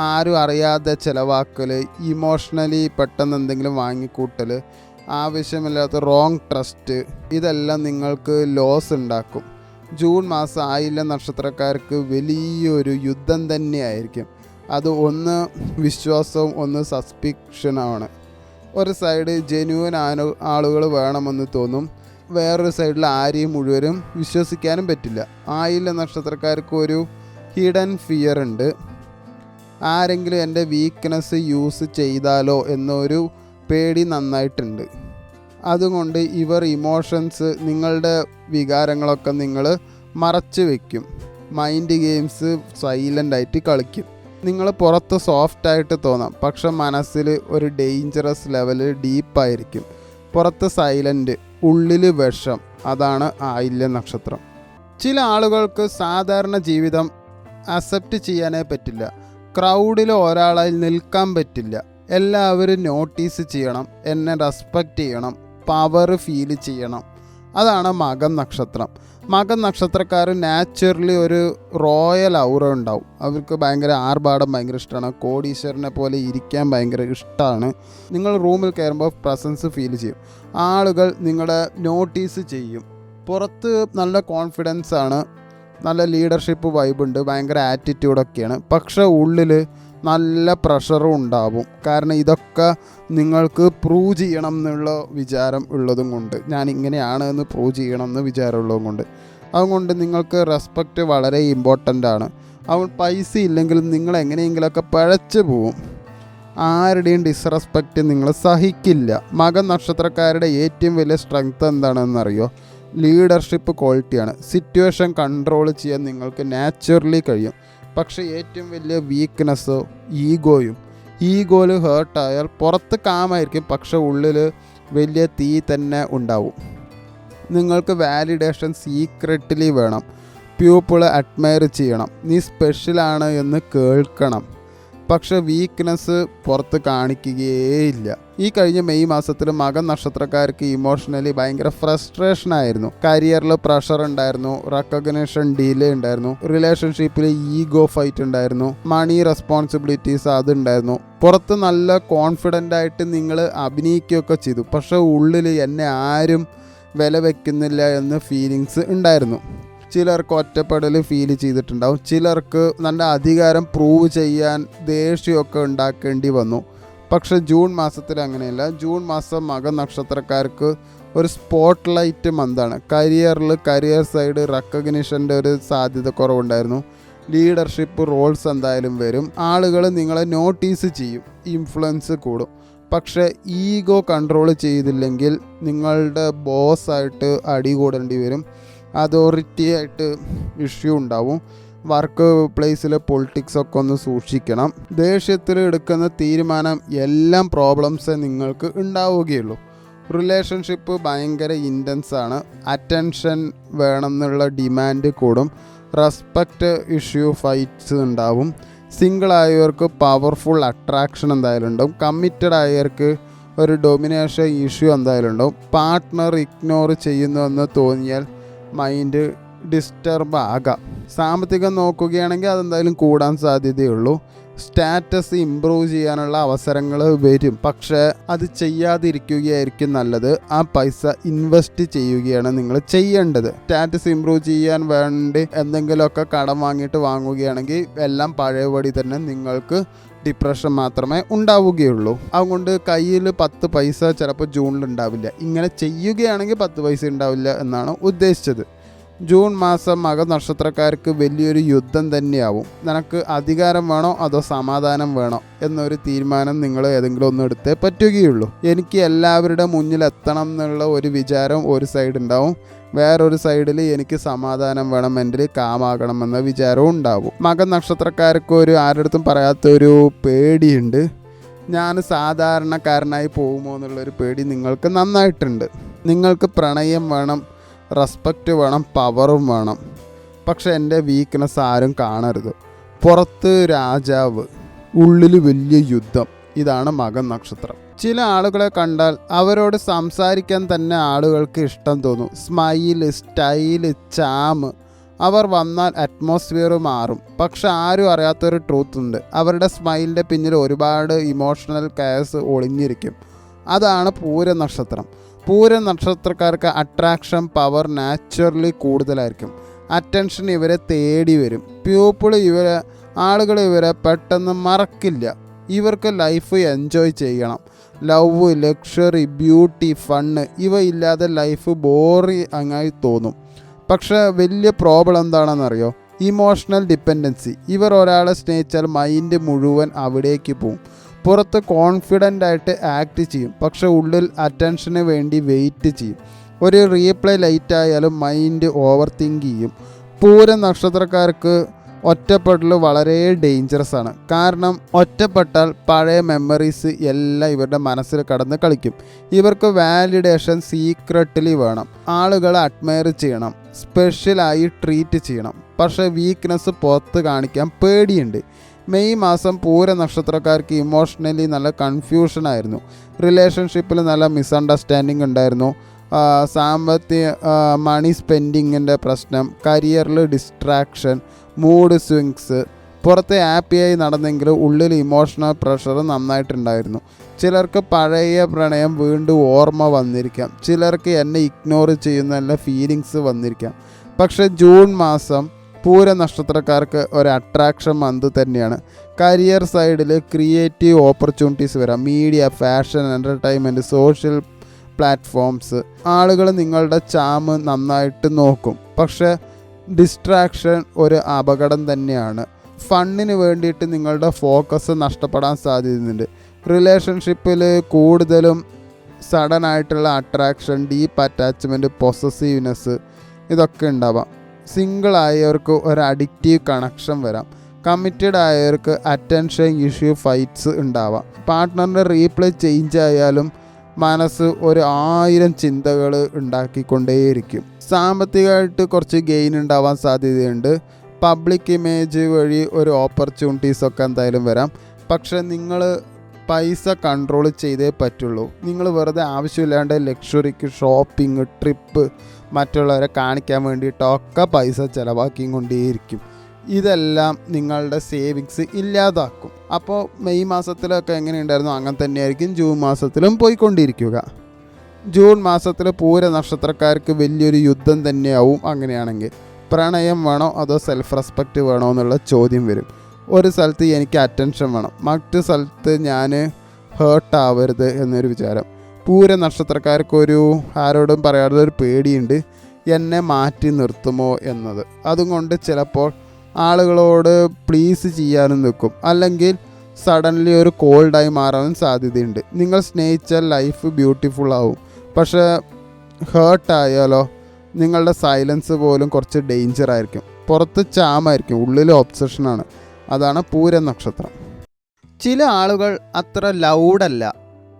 ആരും അറിയാതെ ചിലവാക്കൽ, ഇമോഷണലി പെട്ടെന്ന് എന്തെങ്കിലും വാങ്ങിക്കൂട്ടൽ, ആവശ്യമില്ലാത്ത റോങ് ട്രസ്റ്റ്, ഇതെല്ലാം നിങ്ങൾക്ക് ലോസ് ഉണ്ടാക്കും. ജൂൺ മാസം ആയില്യ നക്ഷത്രക്കാർക്ക് വലിയൊരു യുദ്ധം തന്നെയായിരിക്കും. അത് ഒന്ന് വിശ്വാസവും ഒന്ന് സസ്പിക്ഷനാണ്. ഒരു സൈഡ് ജെന്യുവൻ ആളുകൾ വേണമെന്ന് തോന്നും, വേറൊരു സൈഡിൽ ആരെയും മുഴുവനും വിശ്വസിക്കാനും പറ്റില്ല. ആയില്യ നക്ഷത്രക്കാർക്ക് ഒരു ഹിഡൻ ഫിയർ ഉണ്ട്. ആരെങ്കിലും എൻ്റെ വീക്ക്നെസ് യൂസ് ചെയ്താലോ എന്നൊരു പേടി നന്നായിട്ടുണ്ട്. അതുകൊണ്ട് ഇവർ ഇമോഷൻസ്, നിങ്ങളുടെ വികാരങ്ങളൊക്കെ നിങ്ങൾ മറച്ചു വയ്ക്കും. മൈൻഡ് ഗെയിംസ് സൈലൻ്റായിട്ട് കളിക്കും. നിങ്ങൾ പുറത്ത് സോഫ്റ്റായിട്ട് തോന്നാം, പക്ഷെ മനസ്സിൽ ഒരു ഡേഞ്ചറസ് ലെവല് ഡീപ്പായിരിക്കും. പുറത്ത് സൈലൻ്റ്, ഉള്ളിൽ വിഷം. അതാണ് ആയില്യ നക്ഷത്രം. ചില ആളുകൾക്ക് സാധാരണ ജീവിതം അക്സെപ്റ്റ് ചെയ്യാനേ പറ്റില്ല. ക്രൗഡിൽ ഒരാളായി നിൽക്കാൻ പറ്റില്ല. എല്ലാവരും നോട്ടീസ് ചെയ്യണം, എന്നെ റെസ്പെക്റ്റ് ചെയ്യണം, പവർ ഫീൽ ചെയ്യണം. അതാണ് മകം നക്ഷത്രം. മകം നക്ഷത്രക്കാർ നാച്ചുറലി ഒരു റോയൽ ഔറ ഉണ്ടാവും. അവർക്ക് ഭയങ്കര ആർഭാടം ഭയങ്കര ഇഷ്ടമാണ്. കോടീശ്വരനെ പോലെ ഇരിക്കാൻ ഭയങ്കര ഇഷ്ടമാണ്. നിങ്ങൾ റൂമിൽ കയറുമ്പോൾ പ്രസൻസ് ഫീൽ ചെയ്യും. ആളുകൾ നിങ്ങളെ നോട്ടീസ് ചെയ്യും. പുറത്ത് നല്ല കോൺഫിഡൻസ് ആണ്, നല്ല ലീഡർഷിപ്പ് വൈബുണ്ട്, ഭയങ്കര ആറ്റിറ്റ്യൂഡൊക്കെയാണ്. പക്ഷേ ഉള്ളിൽ നല്ല പ്രഷറും ഉണ്ടാവും. കാരണം ഇതൊക്കെ നിങ്ങൾക്ക് പ്രൂവ് ചെയ്യണം എന്നുള്ള വിചാരം ഉള്ളതും കൊണ്ട്, ഞാൻ ഇങ്ങനെയാണ് എന്ന് പ്രൂവ് ചെയ്യണം എന്ന് വിചാരമുള്ളതും കൊണ്ട്. അതുകൊണ്ട് നിങ്ങൾക്ക് റെസ്പെക്റ്റ് വളരെ ഇമ്പോർട്ടൻ്റ് ആണ്. അതുകൊണ്ട് പൈസ ഇല്ലെങ്കിലും നിങ്ങൾ എങ്ങനെയെങ്കിലുമൊക്കെ പഴച്ചു പോവും. ആരുടെയും ഡിസ്റെസ്പെക്റ്റ് നിങ്ങൾ സഹിക്കില്ല. മകം നക്ഷത്രക്കാരുടെ ഏറ്റവും വലിയ സ്ട്രെങ്ത് എന്താണെന്നറിയോ? ലീഡർഷിപ്പ് ക്വാളിറ്റിയാണ്. സിറ്റുവേഷൻ കൺട്രോൾ ചെയ്യാൻ നിങ്ങൾക്ക് നാച്ചുറലി കഴിയും. പക്ഷേ ഏറ്റവും വലിയ വീക്ക്നെസ്സോ ഈഗോയും. ഈഗോയിൽ ഹേർട്ടായാൽ പുറത്ത് കാമായിരിക്കും, പക്ഷെ ഉള്ളിൽ വലിയ തീ തന്നെ ഉണ്ടാവും. നിങ്ങൾക്ക് വാലിഡേഷൻ സീക്രറ്റ്ലി വേണം. പീപ്പിളെ അഡ്മയർ ചെയ്യണം. നീ സ്പെഷ്യലാണ് എന്ന് കേൾക്കണം. പക്ഷെ വീക്ക്നെസ് പുറത്ത് കാണിക്കുകയേയില്ല. ഈ കഴിഞ്ഞ മെയ് മാസത്തിൽ മകം നക്ഷത്രക്കാർക്ക് ഇമോഷണലി ഭയങ്കര ഫ്രസ്ട്രേഷൻ ആയിരുന്നു. കരിയറിൽ പ്രഷർ ഉണ്ടായിരുന്നു, റെക്കഗ്നേഷൻ ഡിലേ ഉണ്ടായിരുന്നു, റിലേഷൻഷിപ്പിൽ ഈഗോ ഫൈറ്റ് ഉണ്ടായിരുന്നു, മണി റെസ്പോൺസിബിലിറ്റീസ് അതുണ്ടായിരുന്നു. പുറത്ത് നല്ല കോൺഫിഡൻ്റ് ആയിട്ട് നിങ്ങൾ അഭിനയിക്കുകയൊക്കെ ചെയ്തു, പക്ഷെ ഉള്ളിൽ എന്നെ ആരും വില വയ്ക്കുന്നില്ല എന്ന ഫീലിങ്സ് ഉണ്ടായിരുന്നു. ചിലർക്ക് ഒറ്റപ്പെടൽ ഫീൽ ചെയ്തിട്ടുണ്ടാവും. ചിലർക്ക് നല്ല അധികാരം പ്രൂവ് ചെയ്യാൻ ദേഷ്യമൊക്കെ ഉണ്ടാക്കേണ്ടി വന്നു. പക്ഷെ ജൂൺ മാസത്തിൽ അങ്ങനെയല്ല. ജൂൺ മാസം മകം നക്ഷത്രക്കാർക്ക് ഒരു സ്പോട്ട് ലൈറ്റ് മന്താണ്. കരിയർ സൈഡ് റെക്കഗ്നിഷൻ്റെ ഒരു സാധ്യത കുറവുണ്ടായിരുന്നു. ലീഡർഷിപ്പ് റോൾസ് എന്തായാലും വരും. ആളുകൾ നിങ്ങളെ നോട്ടീസ് ചെയ്യും, ഇൻഫ്ലുവൻസ് കൂടും. പക്ഷേ ഈഗോ കൺട്രോൾ ചെയ്തില്ലെങ്കിൽ നിങ്ങളുടെ ബോസായിട്ട് അടികൂടേണ്ടി വരും. അതോറിറ്റി ആയിട്ട് ഇഷ്യൂ ഉണ്ടാവും. വർക്ക് പ്ലേസിലെ പൊളിറ്റിക്സൊക്കെ ഒന്ന് സൂക്ഷിക്കണം. ദേഷ്യത്തിൽ എടുക്കുന്ന തീരുമാനം എല്ലാം പ്രോബ്ലംസേ നിങ്ങൾക്ക് ഉണ്ടാവുകയുള്ളൂ. റിലേഷൻഷിപ്പ് ഭയങ്കര ഇൻറ്റൻസ് ആണ്. അറ്റൻഷൻ വേണമെന്നുള്ള ഡിമാൻഡ് കൂടും. റെസ്പെക്റ്റ് ഇഷ്യൂ ഫൈറ്റ്സ് ഉണ്ടാവും. സിംഗിൾ ആയവർക്ക് പവർഫുൾ അട്രാക്ഷൻ എന്തായാലും ഉണ്ടാവും. കമ്മിറ്റഡ് ആയവർക്ക് ഒരു ഡൊമിനേഷൻ ഇഷ്യൂ എന്തായാലും ഉണ്ടാവും. പാർട്ട്ണർ ഇഗ്നോർ ചെയ്യുന്നുവെന്ന് തോന്നിയാൽ മൈൻഡ് ഡിസ്റ്റർബ് ആകാം. സാമ്പത്തികം നോക്കുകയാണെങ്കിൽ അതെന്തായാലും കൂടാൻ സാധ്യതയുള്ളൂ. സ്റ്റാറ്റസ് ഇമ്പ്രൂവ് ചെയ്യാനുള്ള അവസരങ്ങൾ വരും. പക്ഷേ അത് ചെയ്യാതിരിക്കുകയായിരിക്കും നല്ലത്. ആ പൈസ ഇൻവെസ്റ്റ് ചെയ്യുകയാണ് നിങ്ങൾ ചെയ്യേണ്ടത്. സ്റ്റാറ്റസ് ഇമ്പ്രൂവ് ചെയ്യാൻ വേണ്ടി എന്തെങ്കിലുമൊക്കെ കടം വാങ്ങിയിട്ട് വാങ്ങുകയാണെങ്കിൽ എല്ലാം പഴയപടി തന്നെ നിങ്ങൾക്ക് ഡിപ്രഷൻ മാത്രമേ ഉണ്ടാവുകയുള്ളൂ. അതുകൊണ്ട് കയ്യിൽ 10 പൈസ ചിലപ്പോൾ ജൂണിൽ ഉണ്ടാവില്ല. ഇങ്ങനെ ചെയ്യുകയാണെങ്കിൽ 10 പൈസ ഉണ്ടാവില്ല എന്നാണ് ഉദ്ദേശിച്ചത്. ജൂൺ മാസം മകനക്ഷത്രക്കാർക്ക് വലിയൊരു യുദ്ധം തന്നെയാവും. നിനക്ക് അധികാരം വേണോ അതോ സമാധാനം വേണോ എന്നൊരു തീരുമാനം നിങ്ങൾ ഏതെങ്കിലും ഒന്ന് എടുത്തേ പറ്റുകയുള്ളൂ. എനിക്ക് എല്ലാവരുടെ മുന്നിൽ എത്തണം എന്നുള്ള ഒരു വിചാരം ഒരു സൈഡ് ഉണ്ടാവും, വേറൊരു സൈഡിൽ എനിക്ക് സമാധാനം വേണം, മെൻ്റലി കാമാകണം എന്ന വിചാരവും ഉണ്ടാവും. മകനക്ഷത്രക്കാർക്ക് ആരുടെ പറയാത്തൊരു പേടിയുണ്ട്. ഞാൻ സാധാരണക്കാരനായി പോകുമോ എന്നുള്ളൊരു പേടി നിങ്ങൾക്ക് നന്നായിട്ടുണ്ട്. നിങ്ങൾക്ക് പ്രണയം വേണം, റെസ്പെക്റ്റ് വേണം, പവറും വേണം. പക്ഷെ എൻ്റെ വീക്ക്നെസ് ആരും കാണരുത്. പുറത്ത് രാജാവ്, ഉള്ളിൽ വലിയ യുദ്ധം. ഇതാണ് മകൻ നക്ഷത്രം. ചില ആളുകളെ കണ്ടാൽ അവരോട് സംസാരിക്കാൻ തന്നെ ആളുകൾക്ക് ഇഷ്ടം തോന്നും. Smile, style, ചാമ്. അവർ വന്നാൽ അറ്റ്മോസ്ഫിയർ മാറും. പക്ഷെ ആരും അറിയാത്തൊരു ട്രൂത്ത് ഉണ്ട്. അവരുടെ സ്മൈലിൻ്റെ പിന്നിൽ ഒരുപാട് ഇമോഷണൽ കെയർസ് ഒളിഞ്ഞിരിക്കും. അതാണ് പൂര നക്ഷത്രം. പൂര നക്ഷത്രക്കാർക്ക് അട്രാക്ഷൻ പവർ നാച്ചുറലി കൂടുതലായിരിക്കും. അറ്റൻഷൻ ഇവരെ തേടി വരും. ആളുകൾ ഇവരെ പെട്ടെന്ന് മറക്കില്ല. ഇവർക്ക് ലൈഫ് എൻജോയ് ചെയ്യണം. ലവ്, ലക്ഷറി, ബ്യൂട്ടി, ഫണ്ണ് ഇവ ഇല്ലാതെ ലൈഫ് ബോറിംഗ് തോന്നും. പക്ഷേ വലിയ പ്രോബ്ലം എന്താണെന്നറിയോ? Emotional dependency. ഇവർ ഒരാളെ സ്നേഹിച്ചാൽ മൈൻഡ് മുഴുവൻ അവിടേക്ക് പോവും. പുറത്ത് കോൺഫിഡൻ്റ് ആയിട്ട് ആക്ട് ചെയ്യും, പക്ഷെ ഉള്ളിൽ അറ്റൻഷന് വേണ്ടി വെയിറ്റ് ചെയ്യും. ഒരു റീപ്ലൈ ലൈറ്റ് ആയാലും മൈൻഡ് ഓവർ തിങ്ക് ചെയ്യും. പൂര നക്ഷത്രക്കാർക്ക് ഒറ്റപ്പെടൽ വളരെ ഡേഞ്ചറസ് ആണ്. കാരണം ഒറ്റപ്പെട്ടാൽ പഴയ മെമ്മറീസ് എല്ലാം ഇവരുടെ മനസ്സിൽ കടന്ന് കളിക്കും. ഇവർക്ക് വാലിഡേഷൻ സീക്രട്ടിലി വേണം. ആളുകളെ അഡ്മയർ ചെയ്യണം, സ്പെഷ്യലായി ട്രീറ്റ് ചെയ്യണം. പക്ഷേ വീക്ക്നെസ് പുറത്ത് കാണിക്കാൻ പേടിയുണ്ട്. മെയ് മാസം പൂര നക്ഷത്രക്കാർക്ക് ഇമോഷണലി നല്ല കൺഫ്യൂഷനായിരുന്നു. റിലേഷൻഷിപ്പിൽ നല്ല മിസ്അണ്ടർസ്റ്റാൻഡിങ് ഉണ്ടായിരുന്നു. സാമ്പത്തിക മണി സ്പെൻഡിങ്ങിൻ്റെ പ്രശ്നം, കരിയറിൽ ഡിസ്ട്രാക്ഷൻ, മൂഡ് സ്വിങ്സ്. പുറത്ത് ഹാപ്പിയായി നടന്നെങ്കിലും ഉള്ളിൽ ഇമോഷണൽ പ്രഷർ നന്നായിട്ടുണ്ടായിരുന്നു. ചിലർക്ക് പഴയ പ്രണയം വീണ്ടും ഓർമ്മ വന്നിരിക്കാം. ചിലർക്ക് എന്നെ ഇഗ്നോർ ചെയ്യുന്ന ഫീലിങ്സ് വന്നിരിക്കാം. പക്ഷേ ജൂൺ മാസം പൂര നക്ഷത്രക്കാർക്ക് ഒരു അട്രാക്ഷൻ മന്ത് തന്നെയാണ്. കരിയർ സൈഡിൽ ക്രിയേറ്റീവ് ഓപ്പർച്യൂണിറ്റീസ് വരാം. Media, fashion, entertainment, social platforms. ആളുകൾ നിങ്ങളുടെ ചാമ് നന്നായിട്ട് നോക്കും. പക്ഷേ ഡിസ്ട്രാക്ഷൻ ഒരു അപകടം തന്നെയാണ്. ഫണ്ണിന് വേണ്ടിയിട്ട് നിങ്ങളുടെ ഫോക്കസ് നഷ്ടപ്പെടാൻ സാധ്യതയുണ്ട്. റിലേഷൻഷിപ്പിൽ കൂടുതലും സഡൻ ആയിട്ടുള്ള അട്രാക്ഷൻ, ഡീപ്പ് അറ്റാച്ച്മെൻറ്റ്, പൊസസീവ്നെസ് ഇതൊക്കെ ഉണ്ടാവാം. സിംഗിൾ ആയവർക്ക് ഒരു അഡിക്റ്റീവ് കണക്ഷൻ വരാം. കമ്മിറ്റഡ് ആയവർക്ക് അറ്റൻഷൻ ഇഷ്യൂ ഫൈറ്റ്സ് ഉണ്ടാവാം. പാർട്ട്ണറിൻ്റെ റീപ്ലൈ ചേഞ്ച് ആയാലും മനസ്സ് 1000 ചിന്തകൾ ഉണ്ടാക്കിക്കൊണ്ടേയിരിക്കും. സാമ്പത്തികമായിട്ട് കുറച്ച് ഗെയിൻ ഉണ്ടാവാൻ സാധ്യതയുണ്ട്. പബ്ലിക് ഇമേജ് വഴി ഒരു ഓപ്പർച്യൂണിറ്റീസൊക്കെ എന്തായാലും വരാം. പക്ഷെ നിങ്ങൾ പൈസ കൺട്രോൾ ചെയ്തേ പറ്റുള്ളൂ. നിങ്ങൾ വെറുതെ ആവശ്യമില്ലാണ്ട് ലക്ഷറിക്ക്, ഷോപ്പിംഗ്, ട്രിപ്പ്, മറ്റുള്ളവരെ കാണിക്കാൻ വേണ്ടിയിട്ടൊക്കെ പൈസ ചിലവാക്കിക്കൊണ്ടേയിരിക്കും. ഇതെല്ലാം നിങ്ങളുടെ സേവിങ്സ് ഇല്ലാതാക്കും. അപ്പോൾ മെയ് മാസത്തിലൊക്കെ എങ്ങനെയുണ്ടായിരുന്നു അങ്ങനെ തന്നെയായിരിക്കും ജൂൺ മാസത്തിലും പോയിക്കൊണ്ടിരിക്കുക. ജൂൺ മാസത്തിൽ പൂര നക്ഷത്രക്കാർക്ക് വലിയൊരു യുദ്ധം തന്നെയാവും. അങ്ങനെയാണെങ്കിൽ പ്രണയം വേണോ അതോ സെൽഫ് റെസ്പെക്റ്റ് വേണോ എന്നുള്ള ചോദ്യം വരും. ഒരു സ്ഥലത്ത് എനിക്ക് അറ്റൻഷൻ വേണം, മറ്റു സ്ഥലത്ത് ഞാൻ ഹേർട്ട് ആവരുത് എന്നൊരു വിചാരം. പൂര നക്ഷത്രക്കാർക്ക് ആരോടും പറയാതൊരു പേടിയുണ്ട്, എന്നെ മാറ്റി നിർത്തുമോ എന്നത്. അതുകൊണ്ട് ചിലപ്പോൾ ആളുകളോട് പ്ലീസ് ചെയ്യാനും നിൽക്കും, അല്ലെങ്കിൽ സഡൻലി ഒരു കോൾഡായി മാറാനും സാധ്യതയുണ്ട്. നിങ്ങൾ സ്നേഹിച്ചാൽ ലൈഫ് ബ്യൂട്ടിഫുൾ ആവും. പക്ഷേ ഹേർട്ടായാലോ നിങ്ങളുടെ സൈലൻസ് പോലും കുറച്ച് ഡേഞ്ചർ ആയിരിക്കും. പുറത്ത് ചാമായിരിക്കും, ഉള്ളിൽ ഒബ്സഷനാണ്. അതാണ് പൂര നക്ഷത്രം. ചില ആളുകൾ അത്ര ലൗഡല്ല,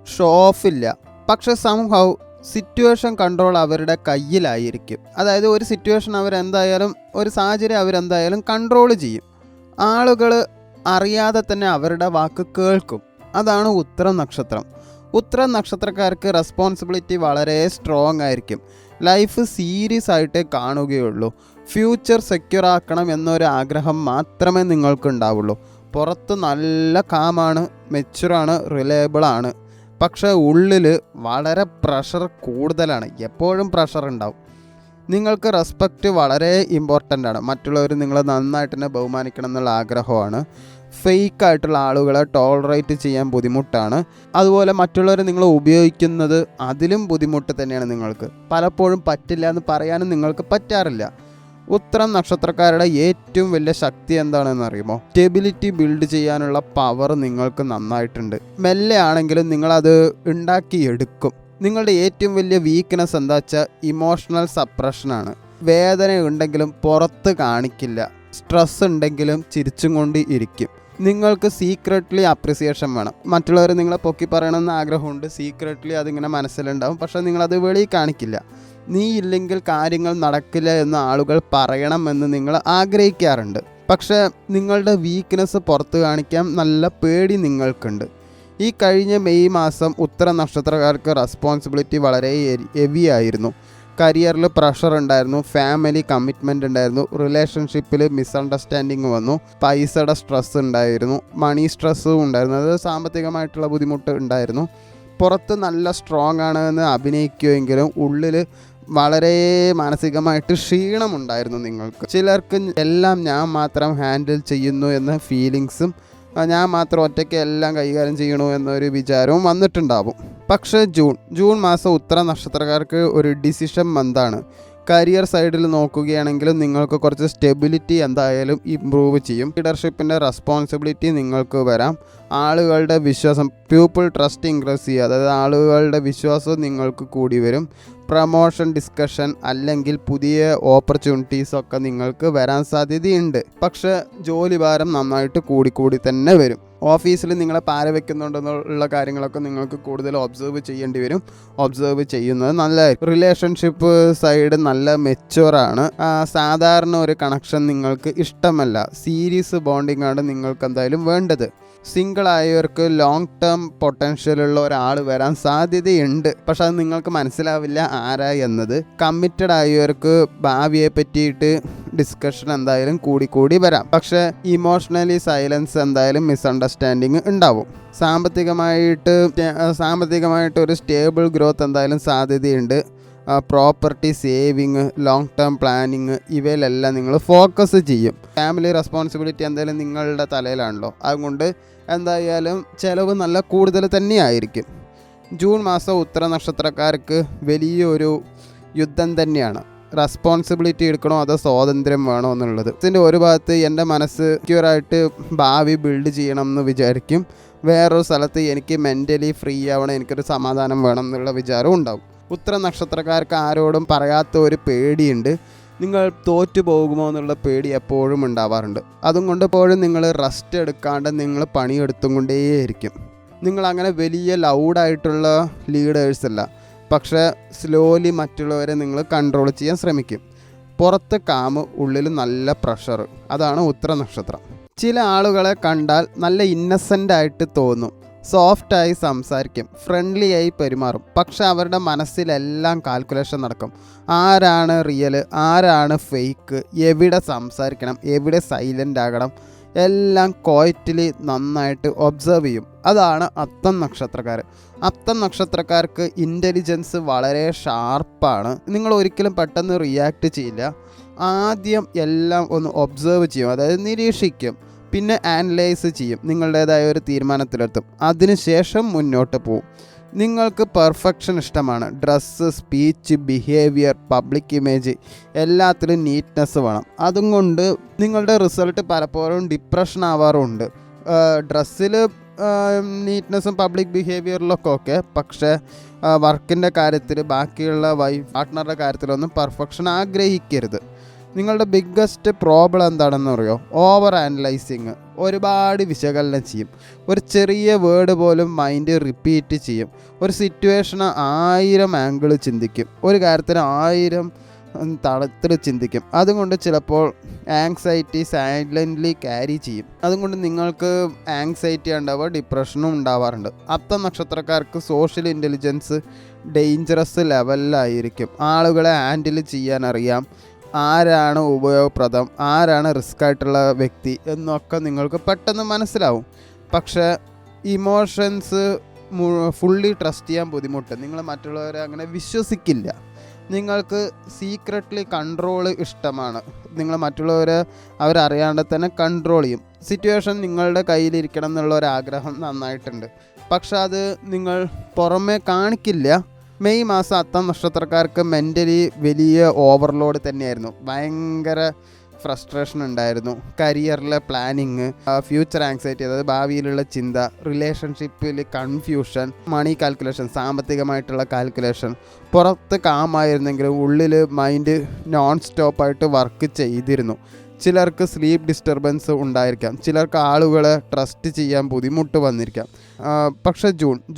ഷോ ഓഫില്ല, പക്ഷെ സംഹൗ സിറ്റുവേഷൻ കൺട്രോൾ അവരുടെ കയ്യിലായിരിക്കും. അതായത് ഒരു സിറ്റുവേഷൻ അവരെന്തായാലും, ഒരു സാഹചര്യം അവരെന്തായാലും കൺട്രോൾ ചെയ്യും. ആളുകൾ അറിയാതെ തന്നെ അവരുടെ വാക്ക് കേൾക്കും. അതാണ് ഉത്തരം നക്ഷത്രം. ഉത്തരം നക്ഷത്രക്കാർക്ക് റെസ്പോൺസിബിലിറ്റി വളരെ സ്ട്രോങ് ആയിരിക്കും. ലൈഫ് സീരിയസ് ആയിട്ടേ കാണുകയുള്ളൂ. ഫ്യൂച്ചർ സെക്യൂർ ആക്കണം എന്നൊരു ആഗ്രഹം മാത്രമേ നിങ്ങൾക്കുണ്ടാവുള്ളൂ. പുറത്ത് നല്ല കാമാണ്, മെച്ചുറാണ്, റിലയബിളാണ്. പക്ഷേ ഉള്ളിൽ വളരെ പ്രഷർ കൂടുതലാണ്. എപ്പോഴും പ്രഷർ ഉണ്ടാവും. നിങ്ങൾക്ക് റെസ്പെക്റ്റ് വളരെ ഇമ്പോർട്ടൻ്റ് ആണ്. മറ്റുള്ളവർ നിങ്ങളെ നന്നായിട്ട് തന്നെ ബഹുമാനിക്കണം എന്നുള്ള ആഗ്രഹമാണ്. ഫേക്കായിട്ടുള്ള ആളുകളെ ടോളറേറ്റ് ചെയ്യാൻ ബുദ്ധിമുട്ടാണ്. അതുപോലെ മറ്റുള്ളവർ നിങ്ങളെ ഉപയോഗിക്കുന്നത് അതിലും ബുദ്ധിമുട്ട് തന്നെയാണ് നിങ്ങൾക്ക്. പലപ്പോഴും പറ്റില്ല എന്ന് പറയാനും നിങ്ങൾക്ക് പറ്റാറില്ല. ഉത്തരം നക്ഷത്രക്കാരുടെ ഏറ്റവും വലിയ ശക്തി എന്താണെന്ന് അറിയുമോ? സ്റ്റെബിലിറ്റി ബിൽഡ് ചെയ്യാനുള്ള പവർ നിങ്ങൾക്ക് നന്നായിട്ടുണ്ട്. മെല്ലെ ആണെങ്കിലും നിങ്ങളത് ഉണ്ടാക്കിയെടുക്കും. നിങ്ങളുടെ ഏറ്റവും വലിയ വീക്ക്നെസ് എന്താ വെച്ചാൽ ഇമോഷണൽ സപ്രഷനാണ്. വേദന ഉണ്ടെങ്കിലും പുറത്ത് കാണിക്കില്ല. സ്ട്രെസ് ഉണ്ടെങ്കിലും ചിരിച്ചും കൊണ്ട് ഇരിക്കും. നിങ്ങൾക്ക് സീക്രട്ട്ലി അപ്രിസിയേഷൻ വേണം. മറ്റുള്ളവർ നിങ്ങളെ പൊക്കി പറയണമെന്ന് ആഗ്രഹമുണ്ട്. സീക്രട്ട്ലി അതിങ്ങനെ മനസ്സിലുണ്ടാവും. പക്ഷേ നിങ്ങളത് വെളിയിൽ കാണിക്കില്ല. നീ ഇല്ലെങ്കിൽ കാര്യങ്ങൾ നടക്കില്ല എന്ന് ആളുകൾ പറയണമെന്ന് നിങ്ങൾ ആഗ്രഹിക്കാറുണ്ട്. പക്ഷേ നിങ്ങളുടെ വീക്ക്നെസ് പുറത്ത് കാണിക്കാൻ നല്ല പേടി നിങ്ങൾക്കുണ്ട്. ഈ കഴിഞ്ഞ മെയ് മാസം ഉത്തര നക്ഷത്രക്കാർക്ക് റെസ്പോൺസിബിലിറ്റി വളരെ ഹെവി ആയിരുന്നു. കരിയറിൽ പ്രഷർ ഉണ്ടായിരുന്നു, ഫാമിലി കമ്മിറ്റ്മെൻ്റ് ഉണ്ടായിരുന്നു, റിലേഷൻഷിപ്പിൽ മിസ്അണ്ടർസ്റ്റാൻഡിങ് വന്നു, പൈസയുടെ സ്ട്രെസ് ഉണ്ടായിരുന്നു, മണി സ്ട്രെസ്സും ഉണ്ടായിരുന്നു. അത് സാമ്പത്തികമായിട്ടുള്ള ബുദ്ധിമുട്ട് ഉണ്ടായിരുന്നു. പുറത്ത് നല്ല സ്ട്രോങ് ആണ് എന്ന് അഭിനയിക്കുമെങ്കിലും ഉള്ളിൽ വളരെ മാനസികമായിട്ട് ക്ഷീണമുണ്ടായിരുന്നു നിങ്ങൾക്ക്. ചിലർക്ക് എല്ലാം ഞാൻ മാത്രം ഹാൻഡിൽ ചെയ്യുന്നു എന്ന ഫീലിങ്സും, ഞാൻ മാത്രം ഒറ്റയ്ക്ക് എല്ലാം കൈകാര്യം ചെയ്യണോ എന്നൊരു വിചാരവും വന്നിട്ടുണ്ടാവും. പക്ഷേ ജൂൺ മാസം ഉത്തര നക്ഷത്രക്കാർക്ക് ഒരു ഡിസിഷൻ മന്താണ്. കരിയർ സൈഡിൽ നോക്കുകയാണെങ്കിലും നിങ്ങൾക്ക് കുറച്ച് സ്റ്റെബിലിറ്റി എന്തായാലും ഇമ്പ്രൂവ് ചെയ്യും. ലീഡർഷിപ്പിൻ്റെ റെസ്പോൺസിബിലിറ്റി നിങ്ങൾക്ക് വരാം. ആളുകളുടെ വിശ്വാസം, പീപ്പിൾ ട്രസ്റ്റ് ഇൻക്രീസ് ചെയ്യുക, അതായത് ആളുകളുടെ വിശ്വാസം നിങ്ങൾക്ക് കൂടി വരും. പ്രമോഷൻ ഡിസ്കഷൻ അല്ലെങ്കിൽ പുതിയ ഓപ്പർച്യൂണിറ്റീസൊക്കെ നിങ്ങൾക്ക് വരാൻ സാധ്യതയുണ്ട്. പക്ഷേ ജോലി ഭാരം നന്നായിട്ട് കൂടി തന്നെ വരും. ഓഫീസിൽ നിങ്ങളെ പാര വെക്കുന്നുണ്ടെന്നുള്ള കാര്യങ്ങളൊക്കെ നിങ്ങൾക്ക് കൂടുതൽ ഒബ്സർവ് ചെയ്യേണ്ടി വരും. ഒബ്സർവ് ചെയ്യുന്നത് നല്ലതായിരിക്കും. റിലേഷൻഷിപ്പ് സൈഡ് നല്ല മെച്ചുവറാണ്. സാധാരണ ഒരു കണക്ഷൻ നിങ്ങൾക്ക് ഇഷ്ടമല്ല. സീരീസ് ബോണ്ടിങ് ആണ് നിങ്ങൾക്ക് എന്തായാലും വേണ്ടത്. സിംഗിൾ ആയവർക്ക് ലോങ് ടേം പൊട്ടൻഷ്യലുള്ള ഒരാൾ വരാൻ സാധ്യതയുണ്ട്. പക്ഷെ അത് നിങ്ങൾക്ക് മനസ്സിലാവില്ല ആരാ എന്നത്. കമ്മിറ്റഡ് ആയവർക്ക് ഭാവിയെ പറ്റിയിട്ട് ഡിസ്കഷൻ എന്തായാലും കൂടി വരാം. പക്ഷെ ഇമോഷണലി സൈലൻസ് എന്തായാലും മിസ്അണ്ടർസ്റ്റാൻഡിങ് ഉണ്ടാവും. സാമ്പത്തികമായിട്ട് ഒരു സ്റ്റേബിൾ ഗ്രോത്ത് എന്തായാലും സാധ്യതയുണ്ട്. Property saving, long term planning, ഇവയിലെല്ലാം നിങ്ങൾ ഫോക്കസ് ചെയ്യും. ഫാമിലി റെസ്പോൺസിബിലിറ്റി എന്തായാലും നിങ്ങളുടെ തലയിലാണല്ലോ. അതുകൊണ്ട് എന്തായാലും ചിലവ് നല്ല കൂടുതൽ തന്നെയായിരിക്കും. ജൂൺ മാസം ഉത്തര നക്ഷത്രക്കാർക്ക് വലിയൊരു യുദ്ധം തന്നെയാണ്. റെസ്പോൺസിബിലിറ്റി എടുക്കണോ അതോ സ്വാതന്ത്ര്യം വേണോ എന്നുള്ളത്. ഇതിൻ്റെ ഒരു ഭാഗത്ത് എൻ്റെ മനസ്സ് സെക്യൂറായിട്ട് ഭാവി ബിൽഡ് ചെയ്യണം എന്ന് വിചാരിക്കും. വേറൊരു സ്ഥലത്ത് എനിക്ക് മെൻ്റലി ഫ്രീ ആവണം, എനിക്കൊരു സമാധാനം വേണം എന്നുള്ള വിചാരവും ഉണ്ടാവും. ഉത്തര നക്ഷത്രക്കാർക്ക് ആരോടും പറയാത്ത ഒരു പേടിയുണ്ട്. നിങ്ങൾ തോറ്റു പോകുമോ എന്നുള്ള പേടി എപ്പോഴും ഉണ്ടാവാറുണ്ട്. അതുകൊണ്ട് എപ്പോഴും നിങ്ങൾ റെസ്റ്റ് എടുക്കാണ്ട് നിങ്ങൾ പണിയെടുത്തും കൊണ്ടേയിരിക്കും. നിങ്ങളങ്ങനെ വലിയ ലൗഡായിട്ടുള്ള ലീഡേഴ്സ് അല്ല, പക്ഷേ സ്ലോലി മറ്റുള്ളവരെ നിങ്ങൾ കൺട്രോൾ ചെയ്യാൻ ശ്രമിക്കും. പുറത്ത് കാമ്, ഉള്ളിൽ നല്ല പ്രഷർ. അതാണ് ഉത്തര നക്ഷത്രം. ചില ആളുകളെ കണ്ടാൽ നല്ല ഇന്നസെൻ്റായിട്ട് തോന്നും. സോഫ്റ്റായി സംസാരിക്കും, ഫ്രണ്ട്ലി ആയി പെരുമാറും. പക്ഷെ അവരുടെ മനസ്സിലെല്ലാം കാൽക്കുലേഷൻ നടക്കും. ആരാണ് റിയൽ, ആരാണ് ഫേക്ക്, എവിടെ സംസാരിക്കണം, എവിടെ സൈലൻ്റ് ആകണം, എല്ലാം ക്വയറ്റ്ലി നന്നായിട്ട് ഒബ്സർവ് ചെയ്യും. അതാണ് അത്തം നക്ഷത്രക്കാർ. അത്തം നക്ഷത്രക്കാർക്ക് ഇൻ്റലിജൻസ് വളരെ ഷാർപ്പാണ്. നിങ്ങൾ ഒരിക്കലും പെട്ടെന്ന് റിയാക്ട് ചെയ്യില്ല. ആദ്യം എല്ലാം ഒന്ന് ഒബ്സർവ് ചെയ്യും, അതായത് നിരീക്ഷിക്കും. പിന്നെ ആനലൈസ് ചെയ്യും, നിങ്ങളുടേതായ ഒരു തീരുമാനത്തിലെത്തും. അതിനുശേഷം മുന്നോട്ട് പോവും. നിങ്ങൾക്ക് പെർഫെക്ഷൻ ഇഷ്ടമാണ്. Dress, speech, behaviour, public image എല്ലാത്തിലും നീറ്റ്നെസ് വേണം. അതുകൊണ്ട് നിങ്ങളുടെ റിസൾട്ട് പലപ്പോഴും ഡിപ്രഷൻ ആവാറുണ്ട്. ഡ്രസ്സിൽ നീറ്റ്നെസ്സും പബ്ലിക് ബിഹേവിയറിലൊക്കെ ഓക്കെ, പക്ഷേ വർക്കിൻ്റെ കാര്യത്തിൽ, ബാക്കിയുള്ള പാർട്ട്ണറുടെ കാര്യത്തിലൊന്നും പെർഫെക്ഷൻ ആഗ്രഹിക്കരുത്. നിങ്ങളുടെ ബിഗ്ഗസ്റ്റ് പ്രോബ്ലം എന്താണെന്ന് അറിയോ? ഓവർ ആനലൈസിങ്. ഒരുപാട് വിശകലനം ചെയ്യും. ഒരു ചെറിയ വേർഡ് പോലും മൈൻഡ് റിപ്പീറ്റ് ചെയ്യും. ഒരു സിറ്റുവേഷന് 1000 ആംഗിൾ ചിന്തിക്കും. ഒരു കാര്യത്തിന് 1000 തളത്തിൽ ചിന്തിക്കും. അതുകൊണ്ട് ചിലപ്പോൾ ആങ്സൈറ്റി സൈലൻ്റ്ലി ക്യാരി ചെയ്യും. അതുകൊണ്ട് നിങ്ങൾക്ക് ആങ്സൈറ്റി ഉണ്ടാവുക, ഡിപ്രഷനും ഉണ്ടാവാറുണ്ട്. അത്തം നക്ഷത്രക്കാർക്ക് സോഷ്യൽ ഇൻ്റലിജൻസ് ഡേഞ്ചറസ് ലെവലിലായിരിക്കും. ആളുകളെ ഹാൻഡിൽ ചെയ്യാൻ അറിയാം. ആരാണ് ഉപയോഗപ്രദം, ആരാണ് റിസ്ക് ആയിട്ടുള്ള വ്യക്തി എന്നൊക്കെ നിങ്ങൾക്ക് പെട്ടെന്ന് മനസ്സിലാവും. പക്ഷേ ഇമോഷൻസ് ഫുള്ളി ട്രസ്റ്റ് ചെയ്യാൻ ബുദ്ധിമുട്ട്. നിങ്ങൾ മറ്റുള്ളവരെ അങ്ങനെ വിശ്വസിക്കില്ല. നിങ്ങൾക്ക് സീക്രട്ട്ലി കൺട്രോൾ ഇഷ്ടമാണ്. നിങ്ങൾ മറ്റുള്ളവരെ അവരറിയാണ്ട് തന്നെ കൺട്രോൾ ചെയ്യും. സിറ്റുവേഷൻ നിങ്ങളുടെ കയ്യിലിരിക്കണം എന്നുള്ള ഒരാഗ്രഹം നന്നായിട്ടുണ്ട്, പക്ഷെ അത് നിങ്ങൾ പുറമേ കാണിക്കില്ല. മെയ് മാസം അത്തം നക്ഷത്രക്കാർക്ക് മെൻ്റലി വലിയ ഓവർലോഡ് തന്നെയായിരുന്നു. ഭയങ്കര ഫ്രസ്ട്രേഷൻ ഉണ്ടായിരുന്നു. കരിയറിലെ പ്ലാനിങ്, ഫ്യൂച്ചർ ആങ്സൈറ്റി, അതായത് ഭാവിയിലുള്ള ചിന്ത, റിലേഷൻഷിപ്പിൽ കൺഫ്യൂഷൻ, മണി കാൽക്കുലേഷൻ, സാമ്പത്തികമായിട്ടുള്ള കാൽക്കുലേഷൻ. പുറത്ത് കാമായിരുന്നെങ്കിലും ഉള്ളിൽ മൈൻഡ് നോൺ സ്റ്റോപ്പായിട്ട് വർക്ക് ചെയ്തിരുന്നു. ചിലർക്ക് സ്ലീപ്പ് ഡിസ്റ്റർബൻസ് ഉണ്ടായിരിക്കാം, ചിലർക്ക് ആളുകളെ ട്രസ്റ്റ് ചെയ്യാൻ ബുദ്ധിമുട്ട് വന്നിരിക്കാം. പക്ഷേ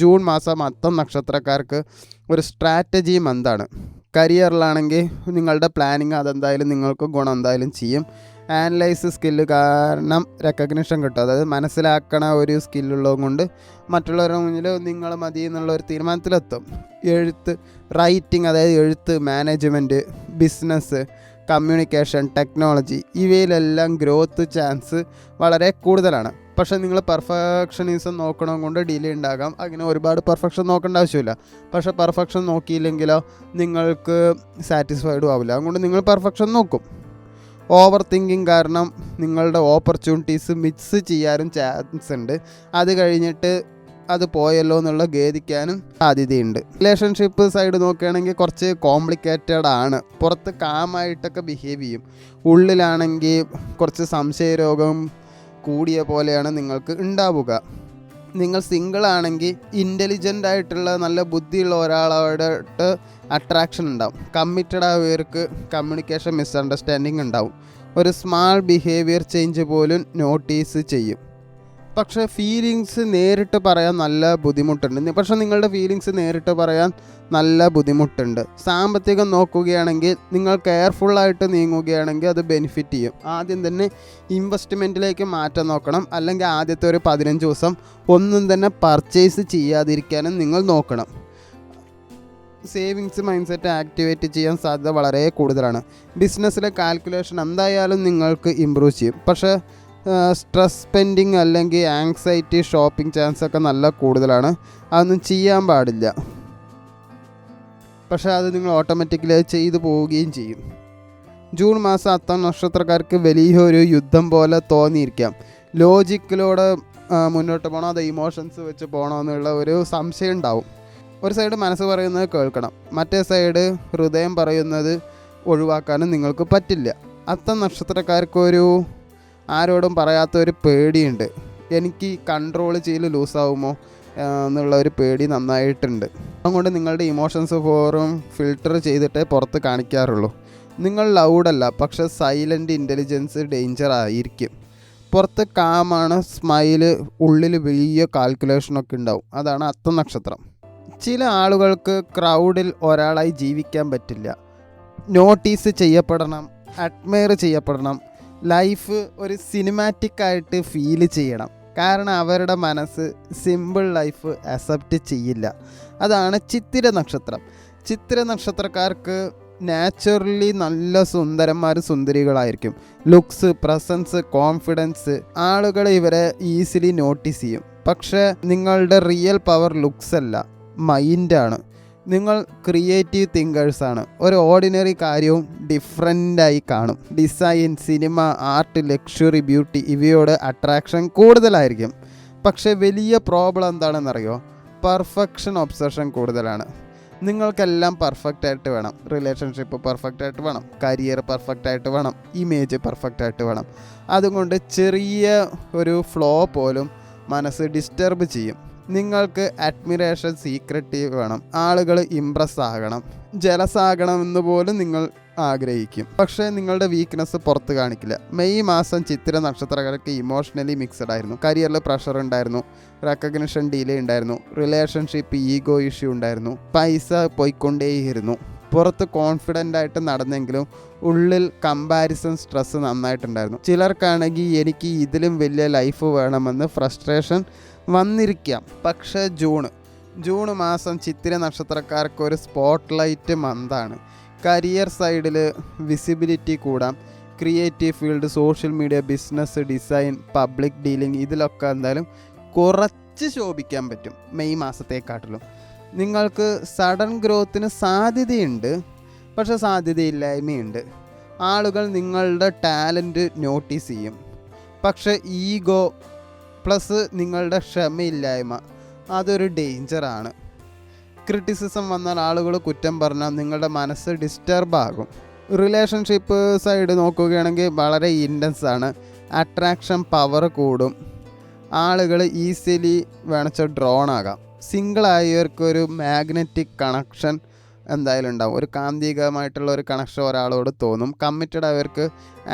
ജൂൺ മാസം അത്തം നക്ഷത്രക്കാർക്ക് ഒരു സ്ട്രാറ്റജി മന്താണ്. കരിയറിലാണെങ്കിൽ നിങ്ങളുടെ പ്ലാനിങ് അതെന്തായാലും നിങ്ങൾക്ക് ഗുണം എന്തായാലും ചെയ്യും. ആനലൈസ് സ്കില്ല് കാരണം റെക്കഗ്നിഷൻ കിട്ടും. അതായത് മനസ്സിലാക്കണ ഒരു സ്കില്ലുള്ളത് കൊണ്ട് മറ്റുള്ളവരുടെ മുന്നിൽ നിങ്ങൾ മതി എന്നുള്ള ഒരു തീരുമാനത്തിലെത്തും. റൈറ്റിംഗ്, അതായത് എഴുത്ത്, മാനേജ്മെൻറ്റ്, ബിസിനസ്, കമ്മ്യൂണിക്കേഷൻ, ടെക്നോളജി, ഇവയിലെല്ലാം ഗ്രോത്ത് ചാൻസ് വളരെ കൂടുതലാണ്. പക്ഷേ നിങ്ങൾ പെർഫെക്ഷനിസം നോക്കണം കൊണ്ട് ഡിലേ ഉണ്ടാകാം. അങ്ങനെ ഒരുപാട് പെർഫെക്ഷൻ നോക്കേണ്ട ആവശ്യമില്ല. പക്ഷേ പെർഫെക്ഷൻ നോക്കിയില്ലെങ്കിലോ നിങ്ങൾക്ക് സാറ്റിസ്ഫൈഡും ആവില്ല. അതുകൊണ്ട് നിങ്ങൾ പെർഫെക്ഷൻ നോക്കും. ഓവർ തിങ്കിങ് കാരണം നിങ്ങളുടെ ഓപ്പർച്യൂണിറ്റീസ് മിസ് ചെയ്യാനും ചാൻസ് ഉണ്ട്. അത് കഴിഞ്ഞിട്ട് അത് പോയല്ലോ എന്നുള്ള ഖേദിക്കാനും സാധ്യതയുണ്ട്. റിലേഷൻഷിപ്പ് സൈഡ് നോക്കുകയാണെങ്കിൽ കുറച്ച് കോംപ്ലിക്കേറ്റഡ് ആണ്. പുറത്ത് കാമായിട്ടൊക്കെ ബിഹേവ് ചെയ്യും, ഉള്ളിലാണെങ്കിൽ കുറച്ച് സംശയരോഗം കൂടിയ പോലെയാണ് നിങ്ങൾക്ക് ഉണ്ടാവുക. നിങ്ങൾ സിംഗിൾ ആണെങ്കിൽ ഇൻ്റലിജൻ്റ് ആയിട്ടുള്ള നല്ല ബുദ്ധിയുള്ള ഒരാളോട്ട് അട്രാക്ഷൻ ഉണ്ടാവും. കമ്മിറ്റഡ് ആയവർക്ക് കമ്മ്യൂണിക്കേഷൻ മിസ്അണ്ടർസ്റ്റാൻഡിങ് ഉണ്ടാവും. ഒരു സ്മാൾ ബിഹേവിയർ ചേഞ്ച് പോലും നോട്ടീസ് ചെയ്യും. പക്ഷേ ഫീലിങ്സ് നേരിട്ട് പറയാൻ നല്ല ബുദ്ധിമുട്ടുണ്ട്. പക്ഷേ നിങ്ങളുടെ ഫീലിങ്സ് നേരിട്ട് പറയാൻ നല്ല ബുദ്ധിമുട്ടുണ്ട്. സാമ്പത്തികം നോക്കുകയാണെങ്കിൽ നിങ്ങൾ കെയർഫുള്ളായിട്ട് നീങ്ങുകയാണെങ്കിൽ അത് ബെനിഫിറ്റ് ചെയ്യും. ആദ്യം തന്നെ ഇൻവെസ്റ്റ്മെൻറ്റിലേക്ക് മാറ്റം നോക്കണം. അല്ലെങ്കിൽ ആദ്യത്തെ ഒരു 15 ദിവസം ഒന്നും തന്നെ പർച്ചേസ് ചെയ്യാതിരിക്കാനും നിങ്ങൾ നോക്കണം. സേവിങ്സ് മൈൻഡ് സെറ്റ് ആക്ടിവേറ്റ് ചെയ്യാൻ സാധ്യത വളരെ കൂടുതലാണ്. ബിസിനസ്സിലെ കാൽക്കുലേഷൻ എന്തായാലും നിങ്ങൾക്ക് ഇമ്പ്രൂവ് ചെയ്യും. പക്ഷേ സ്ട്രെസ് സ്പെൻഡിങ് അല്ലെങ്കിൽ ആങ്സൈറ്റി, ഷോപ്പിംഗ് ചാൻസ് ഒക്കെ നല്ല കൂടുതലാണ്. അതൊന്നും ചെയ്യാൻ പാടില്ല. പക്ഷേ അത് നിങ്ങൾ ഓട്ടോമാറ്റിക്കലി ചെയ്തു പോവുകയും ചെയ്യും. ജൂൺ മാസം അത്തം നക്ഷത്രക്കാർക്ക് വലിയൊരു യുദ്ധം പോലെ തോന്നിയിരിക്കാം. ലോജിക്കിലൂടെ മുന്നോട്ട് പോകണോ അതോ ഇമോഷൻസ് വെച്ച് പോകണോ എന്നുള്ള ഒരു സംശയം ഉണ്ടാവും. ഒരു സൈഡ് മനസ്സ് പറയുന്നത് കേൾക്കണം, മറ്റേ സൈഡ് ഹൃദയം പറയുന്നത് ഒഴിവാക്കാനും നിങ്ങൾക്ക് പറ്റില്ല. അത്തം നക്ഷത്രക്കാർക്കൊരു ആരോടും പറയാത്തൊരു പേടിയുണ്ട്. എനിക്ക് കൺട്രോൾ ചെയ്യൽ ലൂസാവുമോ എന്നുള്ള ഒരു പേടി നന്നായിട്ടുണ്ട്. അതുകൊണ്ട് നിങ്ങളുടെ ഇമോഷൻസ് ഫിൽട്ടർ ചെയ്തിട്ടേ പുറത്ത് കാണിക്കാറുള്ളൂ. നിങ്ങൾ ലൗഡല്ല, പക്ഷേ സൈലൻ്റ് ഇൻ്റലിജൻസ് ഡേഞ്ചർ ആയിരിക്കും. പുറത്ത് കാമാണ്, സ്മൈല്, ഉള്ളിൽ വലിയ കാൽക്കുലേഷനൊക്കെ ഉണ്ടാവും. അതാണ് അത്തം നക്ഷത്രം. ചില ആളുകൾക്ക് ക്രൗഡിൽ ഒരാളായി ജീവിക്കാൻ പറ്റില്ല. നോട്ടീസ് ചെയ്യപ്പെടണം, അഡ്മയർ ചെയ്യപ്പെടണം, ലൈഫ് ഒരു സിനിമാറ്റിക് ആയിട്ട് ഫീൽ ചെയ്യണം. കാരണം അവരുടെ മനസ്സ് സിമ്പിൾ ലൈഫ് അക്സെപ്റ്റ് ചെയ്യില്ല. അതാണ് ചിത്തിര നക്ഷത്രം. ചിത്തിര നക്ഷത്രക്കാർക്ക് നാച്ചുറലി നല്ല സുന്ദരികളായിരിക്കും. ലുക്സ്, പ്രസൻസ്, കോൺഫിഡൻസ്, ആളുകൾ ഇവരെ ഈസിലി നോട്ടീസ് ചെയ്യും. പക്ഷേ നിങ്ങളുടെ റിയൽ പവർ ലുക്സ് അല്ല, മൈൻഡാണ്. നിങ്ങൾ ക്രിയേറ്റീവ് തിങ്കേഴ്സാണ്. ഒരു ഓർഡിനറി കാര്യവും ഡിഫറൻ്റായി കാണും. Design, cinema, art, luxury, beauty ഇവയോട് അട്രാക്ഷൻ കൂടുതലായിരിക്കും. പക്ഷേ വലിയ പ്രോബ്ലം എന്താണെന്നറിയോ? പെർഫെക്ഷൻ ഒബ്സഷൻ കൂടുതലാണ്. നിങ്ങൾക്കെല്ലാം പെർഫെക്റ്റായിട്ട് വേണം. റിലേഷൻഷിപ്പ് പെർഫെക്റ്റായിട്ട് വേണം, കരിയർ പെർഫെക്റ്റായിട്ട് വേണം, ഇമേജ് പെർഫെക്റ്റായിട്ട് വേണം. അതുകൊണ്ട് ചെറിയ ഒരു ഫ്ലോ പോലും മനസ്സ് ഡിസ്റ്റർബ് ചെയ്യും. നിങ്ങൾക്ക് അഡ്മിറേഷൻ, സീക്രട്ടീവ് വേണം. ആളുകൾ ഇംപ്രസ് ആകണം, ജലസ് ആകണമെന്ന് പോലും നിങ്ങൾ ആഗ്രഹിക്കും. പക്ഷേ നിങ്ങളുടെ വീക്ക്നെസ് പുറത്ത് കാണിക്കില്ല. മെയ് മാസം ചിത്തിര നക്ഷത്രക്കാർക്ക് ഇമോഷണലി മിക്സഡ് ആയിരുന്നു. കരിയറിൽ പ്രഷർ ഉണ്ടായിരുന്നു, റെക്കഗ്നിഷൻ ഡിലേ ഉണ്ടായിരുന്നു, റിലേഷൻഷിപ്പ് ഈഗോ ഇഷ്യൂ ഉണ്ടായിരുന്നു, പൈസ പോയിക്കൊണ്ടേയിരുന്നു. പുറത്ത് കോൺഫിഡൻ്റ് ആയിട്ട് നടന്നെങ്കിലും ഉള്ളിൽ കമ്പാരിസൺ സ്ട്രെസ് നന്നായിട്ടുണ്ടായിരുന്നു. ചിലർക്കാണെങ്കിൽ എനിക്ക് ഇതിലും വലിയ ലൈഫ് വേണമെന്ന് ഫ്രസ്ട്രേഷൻ വന്നിരിക്കാം. പക്ഷേ ജൂൺ മാസം ചിത്തിര നക്ഷത്രക്കാർക്ക് ഒരു സ്പോട്ട് ലൈറ്റ് മന്താണ്. കരിയർ സൈഡിൽ വിസിബിലിറ്റി കൂടാം. Creative field, social media, business, design, public dealing, ഇതിലൊക്കെ എന്തായാലും കുറച്ച് ശോഭിക്കാൻ പറ്റും മെയ് മാസത്തെക്കാട്ടിലും. നിങ്ങൾക്ക് സഡൻ ഗ്രോത്തിന് സാധ്യതയുണ്ട്, പക്ഷെ സാധ്യതയില്ലായ്മയുണ്ട്. ആളുകൾ നിങ്ങളുടെ ടാലൻറ്റ് നോട്ടീസ് ചെയ്യും, പക്ഷെ ഈഗോ പ്ലസ് നിങ്ങളുടെ ക്ഷമയില്ലായ്മ അതൊരു ഡേഞ്ചറാണ്. ക്രിറ്റിസിസം വന്നാൽ ആളുകൾ കുറ്റം പറഞ്ഞാൽ നിങ്ങളുടെ മനസ്സ് ഡിസ്റ്റർബ് ആകും. റിലേഷൻഷിപ്പ് സൈഡ് നോക്കുകയാണെങ്കിൽ വളരെ ഇൻറ്റൻസ് ആണ്. അട്രാക്ഷൻ പവർ കൂടും. ആളുകൾ ഈസിലി വേണച്ചാൽ ഡ്രോൺ ആകാം. സിംഗിളായവർക്കൊരു മാഗ്നറ്റിക് കണക്ഷൻ എന്തായാലും ഉണ്ടാവും. ഒരു കാന്തികമായിട്ടുള്ള ഒരു കണക്ഷൻ ഒരാളോട് തോന്നും. കമ്മിറ്റഡ് ആയവർക്ക്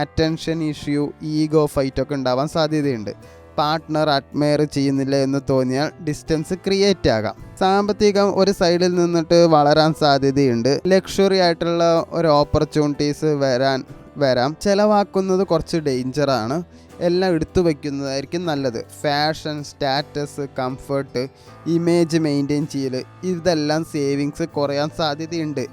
അറ്റൻഷൻ ഇഷ്യൂ, ഈഗോ ഫൈറ്റൊക്കെ ഉണ്ടാവാൻ സാധ്യതയുണ്ട്. പാർട്ട്ണർ അഡ്മയർ ചെയ്യുന്നില്ല എന്ന് തോന്നിയാൽ ഡിസ്റ്റൻസ് ക്രിയേറ്റ് ആകാം. സാമ്പത്തികം ഒരു സൈഡിൽ നിന്നിട്ട് വളരാൻ സാധ്യതയുണ്ട്. ലക്ഷറി ആയിട്ടുള്ള ഒരു ഓപ്പർച്യൂണിറ്റീസ് വരാം. ചിലവാക്കുന്നത് കുറച്ച് ഡേഞ്ചറാണ്. എല്ലാം എടുത്തു വയ്ക്കുന്നതായിരിക്കും നല്ലത്. Fashion, status, comfort, image maintain ചെയ്യൽ, ഇതെല്ലാം സേവിങ്സ് കുറയാൻ സാധ്യതയുണ്ട്.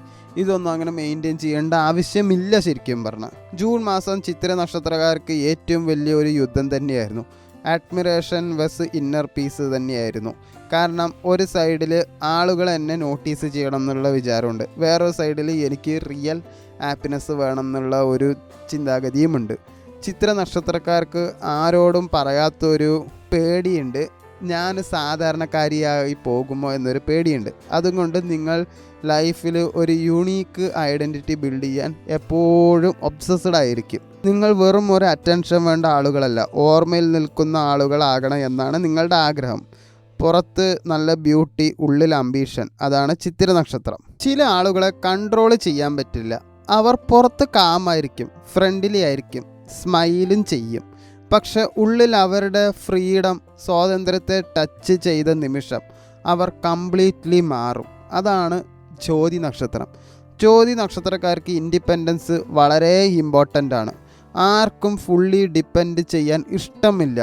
ഇതൊന്നും അങ്ങനെ മെയിൻറ്റെയിൻ ചെയ്യേണ്ട ആവശ്യമില്ല ശരിക്കും പറഞ്ഞാൽ. ജൂൺ മാസം ചിത്തിര നക്ഷത്രക്കാർക്ക് ഏറ്റവും വലിയൊരു യുദ്ധം തന്നെയായിരുന്നു. അഡ്മിറേഷൻ വെസ് ഇന്നർ പീസ് തന്നെയായിരുന്നു. കാരണം ഒരു സൈഡിൽ ആളുകൾ എന്നെ നോട്ടീസ് ചെയ്യണം എന്നുള്ള വിചാരമുണ്ട്, വേറൊരു സൈഡിൽ എനിക്ക് റിയൽ ഹാപ്പിനെസ് വേണം എന്നുള്ള ഒരു ചിന്താഗതിയുമുണ്ട്. ചിത്ര നക്ഷത്രക്കാർക്ക് ആരോടും പറയാത്തൊരു പേടിയുണ്ട്. ഞാൻ സാധാരണക്കാരിയായി പോകുമോ എന്നൊരു പേടിയുണ്ട്. അതുകൊണ്ട് നിങ്ങൾ ലൈഫിൽ ഒരു യൂണീക്ക് ഐഡൻറ്റിറ്റി ബിൽഡ് ചെയ്യാൻ എപ്പോഴും ഒബ്സസ്ഡ് ആയിരിക്കും. നിങ്ങൾ വെറും ഒരു അറ്റൻഷൻ വേണ്ട ആളുകളല്ല, ഓർമ്മയിൽ നിൽക്കുന്ന ആളുകളാകണം എന്നാണ് നിങ്ങളുടെ ആഗ്രഹം. പുറത്ത് നല്ല ബ്യൂട്ടി, ഉള്ളിൽ അംബീഷൻ, അതാണ് ചിത്തിര നക്ഷത്രം. ചില ആളുകളെ കൺട്രോൾ ചെയ്യാൻ പറ്റില്ല. അവർ പുറത്ത് കാമായിരിക്കും, ഫ്രണ്ട്ലി ആയിരിക്കും, സ്മൈലും ചെയ്യും. പക്ഷെ ഉള്ളിൽ അവരുടെ ഫ്രീഡം, സ്വാതന്ത്ര്യത്തെ ടച്ച് ചെയ്ത നിമിഷം അവർ കംപ്ലീറ്റ്ലി മാറും. അതാണ് ചോതി നക്ഷത്രം. ചോതി നക്ഷത്രക്കാർക്ക് ഇൻഡിപെൻഡൻസ് വളരെ ഇമ്പോർട്ടൻ്റ് ആണ്. ആർക്കും ഫുള്ളി ഡിപ്പെൻഡ് ചെയ്യാൻ ഇഷ്ടമില്ല.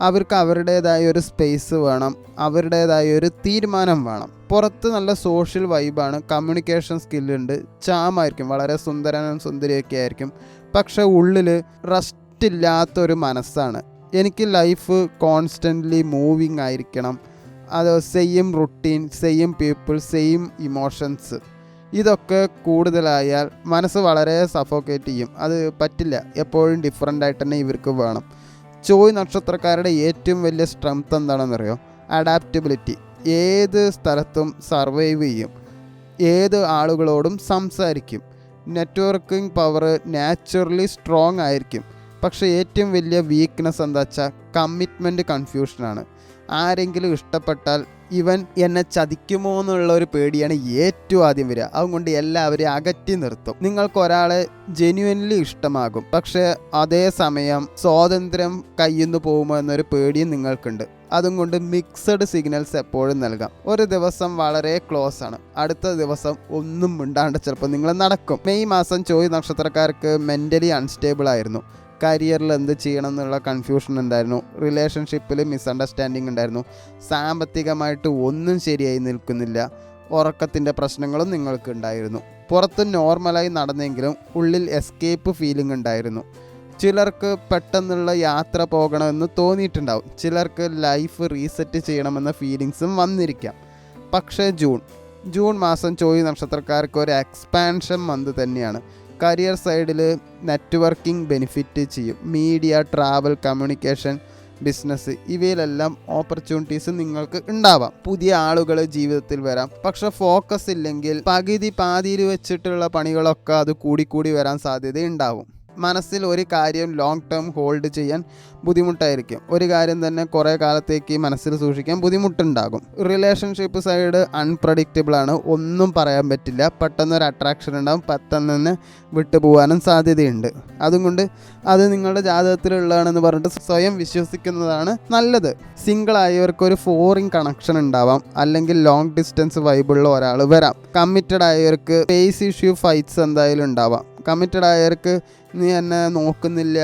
അവർക്ക് അവരുടേതായ ഒരു സ്പേസ് വേണം, അവരുടേതായ ഒരു തീരുമാനം വേണം. പുറത്ത് നല്ല സോഷ്യൽ വൈബാണ്, കമ്മ്യൂണിക്കേഷൻ സ്കില്ലുണ്ട്, ചാമായിരിക്കും, വളരെ സുന്ദരനും സുന്ദരിയൊക്കെ ആയിരിക്കും. പക്ഷെ ഉള്ളിൽ റെസ്റ്റില്ലാത്തൊരു മനസ്സാണ്. എനിക്ക് ലൈഫ് കോൺസ്റ്റൻ്റ്ലി മൂവിങ് ആയിരിക്കണം, അത് same routine, same people, same emotions, ഇതൊക്കെ കൂടുതലായാൽ മനസ്സ് വളരെ സഫോക്കേറ്റ് ചെയ്യും. അത് പറ്റില്ല. എപ്പോഴും ഡിഫറൻ്റ് ആയിട്ട് തന്നെ ഇവർക്ക് വേണം. ചോയ് നക്ഷത്രക്കാരുടെ ഏറ്റവും വലിയ സ്ട്രെങ്ത് എന്താണെന്നറിയോ? അഡാപ്റ്റബിലിറ്റി. ഏത് സ്ഥലത്തും സർവൈവ് ചെയ്യും, ഏത് ആളുകളോടും സംസാരിക്കും. നെറ്റ്വർക്കിംഗ് പവർ നാച്ചുറലി സ്ട്രോങ് ആയിരിക്കും. പക്ഷേ ഏറ്റവും വലിയ വീക്ക്നെസ് എന്താ വെച്ചാൽ കമ്മിറ്റ്മെൻറ്റ് കൺഫ്യൂഷനാണ്. ആരെങ്കിലും ഇഷ്ടപ്പെട്ടാൽ ഇവൻ എന്നെ ചതിക്കുമോ എന്നുള്ള ഒരു പേടിയാണ് ഏറ്റവും ആദ്യം വരിക. അതുകൊണ്ട് എല്ലാവരെയും അകറ്റി നിർത്തും. നിങ്ങൾക്ക് ഒരാളെ ജെന്യുവൻലി ഇഷ്ടമാകും, പക്ഷേ അതേസമയം സ്വാതന്ത്ര്യം കയ്യിൽ നിന്ന് പോകുമോ എന്നൊരു പേടിയും നിങ്ങൾക്കുണ്ട്. അതും കൊണ്ട് മിക്സഡ് സിഗ്നൽസ് എപ്പോഴും നൽകാം. ഒരു ദിവസം വളരെ ക്ലോസ് ആണ്, അടുത്ത ദിവസം ഒന്നും മിണ്ടാണ്ട് ചിലപ്പോൾ നിങ്ങൾ നടക്കും. മെയ് മാസം ചോയ് നക്ഷത്രക്കാർക്ക് മെൻ്റലി അൺസ്റ്റേബിൾ ആയിരുന്നു. കരിയറിൽ എന്ത് ചെയ്യണം എന്നുള്ള കൺഫ്യൂഷൻ ഉണ്ടായിരുന്നു. റിലേഷൻഷിപ്പിൽ മിസ്അണ്ടർസ്റ്റാൻഡിങ് ഉണ്ടായിരുന്നു. സാമ്പത്തികമായിട്ട് ഒന്നും ശരിയായി നിൽക്കുന്നില്ല. ഉറക്കത്തിൻ്റെ പ്രശ്നങ്ങളും നിങ്ങൾക്ക് ഉണ്ടായിരുന്നു. പുറത്ത് നോർമലായി നടന്നെങ്കിലും ഉള്ളിൽ എസ്കേപ്പ് ഫീലിംഗ് ഉണ്ടായിരുന്നു. ചിലർക്ക് പെട്ടെന്നുള്ള യാത്ര പോകണമെന്ന് തോന്നിയിട്ടുണ്ടാവും. ചിലർക്ക് ലൈഫ് റീസെറ്റ് ചെയ്യണമെന്ന ഫീലിങ്സും വന്നിരിക്കാം. പക്ഷേ ജൂൺ മാസം ചോയ് നക്ഷത്രക്കാർക്ക് ഒരു എക്സ്പാൻഷൻ മന്ത് തന്നെയാണ്. കരിയർ സൈഡിൽ നെറ്റ്വർക്കിംഗ് ബെനിഫിറ്റ് ചെയ്യും. മീഡിയ, ട്രാവൽ, കമ്മ്യൂണിക്കേഷൻ, ബിസിനസ്, ഇവയിലെല്ലാം ഓപ്പർച്യൂണിറ്റീസ് നിങ്ങൾക്ക് ഉണ്ടാവാം. പുതിയ ആളുകൾ ജീവിതത്തിൽ വരാം. പക്ഷെ ഫോക്കസ് ഇല്ലെങ്കിൽ പാതിയിൽ വെച്ചിട്ടുള്ള പണികളൊക്കെ അത് കൂടി വരാൻ സാധ്യതയുണ്ടാവും. മനസ്സിൽ ഒരു കാര്യം ലോങ് ടേം ഹോൾഡ് ചെയ്യാൻ ബുദ്ധിമുട്ടായിരിക്കും. ഒരു കാര്യം തന്നെ കുറേ കാലത്തേക്ക് മനസ്സിൽ സൂക്ഷിക്കാൻ ബുദ്ധിമുട്ടുണ്ടാകും. റിലേഷൻഷിപ്പ് സൈഡ് അൺപ്രഡിക്റ്റബിൾ ആണ്, ഒന്നും പറയാൻ പറ്റില്ല. പെട്ടെന്നൊരു അട്രാക്ഷൻ ഉണ്ടാകും, പെട്ടെന്ന് തന്നെ വിട്ടുപോകാനും സാധ്യതയുണ്ട്. അതുകൊണ്ട് അത് നിങ്ങളുടെ ജാതകത്തിലുള്ളതാണെന്ന് പറഞ്ഞിട്ട് സ്വയം വിശ്വസിക്കുന്നതാണ് നല്ലത്. സിംഗിൾ ആയവർക്കൊരു ഫോറിൻ കണക്ഷൻ ഉണ്ടാവാം, അല്ലെങ്കിൽ ലോങ് ഡിസ്റ്റൻസ് വൈബുള്ള ഒരാൾ വരാം. കമ്മിറ്റഡ് ആയവർക്ക് സ്പേസ് ഇഷ്യൂ ഫൈറ്റ്സ് എന്തായാലും ഉണ്ടാവാം. കമ്മിറ്റഡ് ആയവർക്ക് നീ എന്നെ നോക്കുന്നില്ല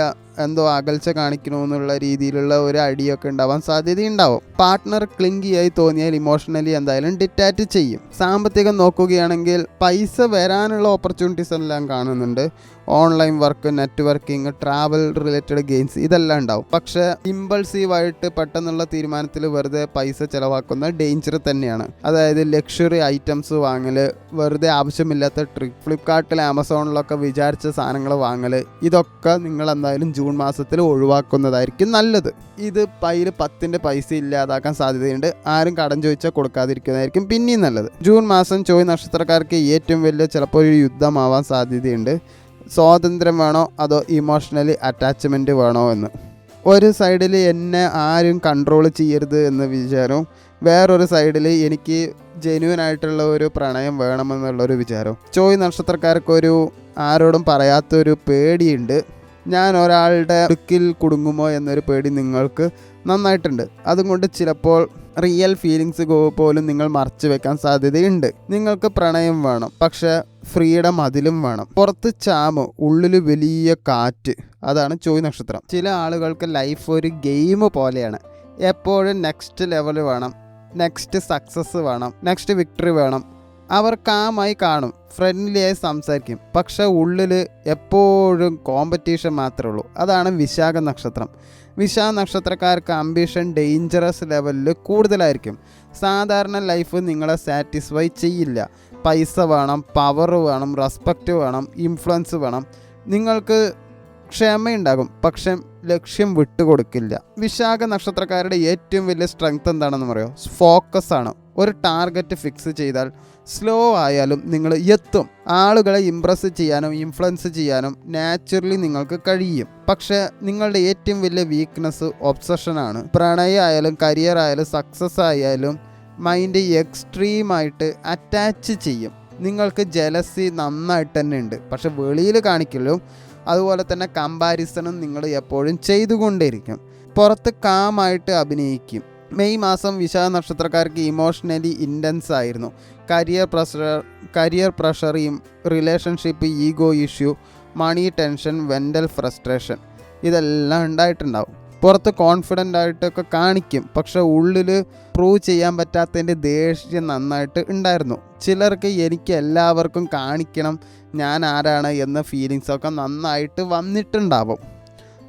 എന്തോ അകൽച്ച കാണിക്കണമെന്നുള്ള രീതിയിലുള്ള ഒരു ഐഡിയ ഒക്കെ ഉണ്ടാവാൻ സാധ്യതയുണ്ടാവും. പാർട്ട്ണർ ക്ലിങ്കിയായി തോന്നിയാൽ ഇമോഷണലി എന്തായാലും ഡിറ്റാച്ച് ചെയ്യും. സാമ്പത്തികം നോക്കുകയാണെങ്കിൽ പൈസ വരാനുള്ള ഓപ്പർച്യൂണിറ്റീസ് എല്ലാം കാണുന്നുണ്ട്. Online work, networking, travel related games ഇതെല്ലാം ഉണ്ടാവും. പക്ഷേ ഇമ്പൾസീവായിട്ട് പെട്ടെന്നുള്ള തീരുമാനത്തിൽ വെറുതെ പൈസ ചിലവാക്കുന്ന ഡേഞ്ചർ തന്നെയാണ്. അതായത് ലക്ഷറി ഐറ്റംസ് വാങ്ങൽ, വെറുതെ ആവശ്യമില്ലാത്ത ട്രിപ്പ്, ഫ്ലിപ്കാർട്ടിൽ ആമസോണിലൊക്കെ വിചാരിച്ച സാധനങ്ങൾ വാങ്ങൽ, ഇതൊക്കെ നിങ്ങൾ എന്തായാലും ജൂൺ മാസത്തിൽ ഒഴിവാക്കുന്നതായിരിക്കും നല്ലത്. ഇത് പൈയിൽ 10ന്റെ പൈസ ഇല്ലാതാക്കാൻ സാധ്യതയുണ്ട്. ആരും കടം ചോദിച്ചാൽ കൊടുക്കാതിരിക്കുന്നതായിരിക്കും പിന്നെയും നല്ലത്. ജൂൺ മാസം ചോയ് നക്ഷത്രക്കാർക്ക് ഏറ്റവും വലിയ ചിലപ്പോൾ ഒരു യുദ്ധമാവാൻ സാധ്യതയുണ്ട്. സ്വാതന്ത്ര്യം വേണോ അതോ ഇമോഷണലി അറ്റാച്ച്മെൻറ്റ് വേണോ എന്ന്. ഒരു സൈഡിൽ എന്നെ ആരും കൺട്രോൾ ചെയ്യരുത് എന്ന വിചാരവും, വേറൊരു സൈഡിൽ എനിക്ക് ജെന്യുവൻ ആയിട്ടുള്ള ഒരു പ്രണയം വേണമെന്നുള്ളൊരു വിചാരവും. ചോയ് നക്ഷത്രക്കാർക്കൊരു ആരോടും പറയാത്തൊരു പേടിയുണ്ട്. ഞാൻ ഒരാളുടെ അടുക്കിൽ കുടുങ്ങുമോ എന്നൊരു പേടി നിങ്ങൾക്ക് നന്നായിട്ടുണ്ട്. അതുകൊണ്ട് ചിലപ്പോൾ റിയൽ ഫീലിങ്സ് പോലും നിങ്ങൾ മറച്ചു വെക്കാൻ സാധ്യതയുണ്ട്. നിങ്ങൾക്ക് പ്രണയം വേണം, പക്ഷെ ഫ്രീഡം അതിലും വേണം. പുറത്ത് ചാമ്, ഉള്ളിൽ വലിയ കാറ്റ്, അതാണ് ചോയ് നക്ഷത്രം. ചില ആളുകൾക്ക് ലൈഫ് ഒരു ഗെയിം പോലെയാണ്. എപ്പോഴും നെക്സ്റ്റ് ലെവൽ വേണം, നെക്സ്റ്റ് സക്സസ് വേണം, നെക്സ്റ്റ് വിക്ടറി വേണം. അവർ കാമായി കാണും, ഫ്രണ്ട്ലിയായി സംസാരിക്കും, പക്ഷെ ഉള്ളിൽ എപ്പോഴും കോമ്പറ്റീഷൻ മാത്രമേ ഉള്ളൂ. അതാണ് വിശാഖ നക്ഷത്രം. വിശാഖ നക്ഷത്രക്കാർക്ക് അംബിഷൻ ഡേഞ്ചറസ് ലെവലിൽ കൂടുതലായിരിക്കും. സാധാരണ ലൈഫ് നിങ്ങളെ സാറ്റിസ്ഫൈ ചെയ്യില്ല. പൈസ വേണം, പവർ വേണം, റെസ്പെക്റ്റ് വേണം, ഇൻഫ്ലുവൻസ് വേണം. നിങ്ങൾക്ക് ക്ഷമയുണ്ടാകും, പക്ഷെ ലക്ഷ്യം വിട്ടുകൊടുക്കില്ല. വിശാഖ നക്ഷത്രക്കാരുടെ ഏറ്റവും വലിയ സ്ട്രെങ്ത് എന്താണെന്ന് പറയുമോ? ഫോക്കസ് ആണ്. ഒരു ടാർഗറ്റ് ഫിക്സ് ചെയ്താൽ സ്ലോ ആയാലും നിങ്ങൾ എത്തും. ആളുകളെ ഇംപ്രസ് ചെയ്യാനും ഇൻഫ്ലുവൻസ് ചെയ്യാനും നാച്ചുറലി നിങ്ങൾക്ക് കഴിയും. പക്ഷേ നിങ്ങളുടെ ഏറ്റവും വലിയ വീക്ക്നെസ് ഒബ്സഷനാണ്. പ്രണയം ആയാലും കരിയർ ആയാലും സക്സസ് ആയാലും മൈൻഡ് എക്സ്ട്രീമായിട്ട് അറ്റാച്ച് ചെയ്യും. നിങ്ങൾക്ക് ജലസി നന്നായിട്ട് തന്നെ ഉണ്ട്, പക്ഷെ വെളിയിൽ കാണിക്കലും അതുപോലെ തന്നെ കമ്പാരിസണും നിങ്ങൾ എപ്പോഴും ചെയ്തുകൊണ്ടേയിരിക്കും. പുറത്ത് കാമായിട്ട് അഭിനയിക്കും. മെയ് മാസം വിശാഖ നക്ഷത്രക്കാർക്ക് ഇമോഷണലി ഇൻറ്റൻസ് ആയിരുന്നു. Career pressure, relationship, ego issue, money tension, mental frustration ഇതെല്ലാം ഉണ്ടായിട്ടുണ്ടാവും. പുറത്ത് കോൺഫിഡൻ്റ് ആയിട്ടൊക്കെ കാണിക്കും, പക്ഷെ ഉള്ളിൽ പ്രൂവ് ചെയ്യാൻ പറ്റാത്തതിൻ്റെ ദേഷ്യം നന്നായിട്ട് ഉണ്ടായിരുന്നു. ചിലർക്ക് എനിക്ക് എല്ലാവർക്കും കാണിക്കണം ഞാൻ ആരാണ് എന്ന ഫീലിങ്സൊക്കെ നന്നായിട്ട് വന്നിട്ടുണ്ടാവും.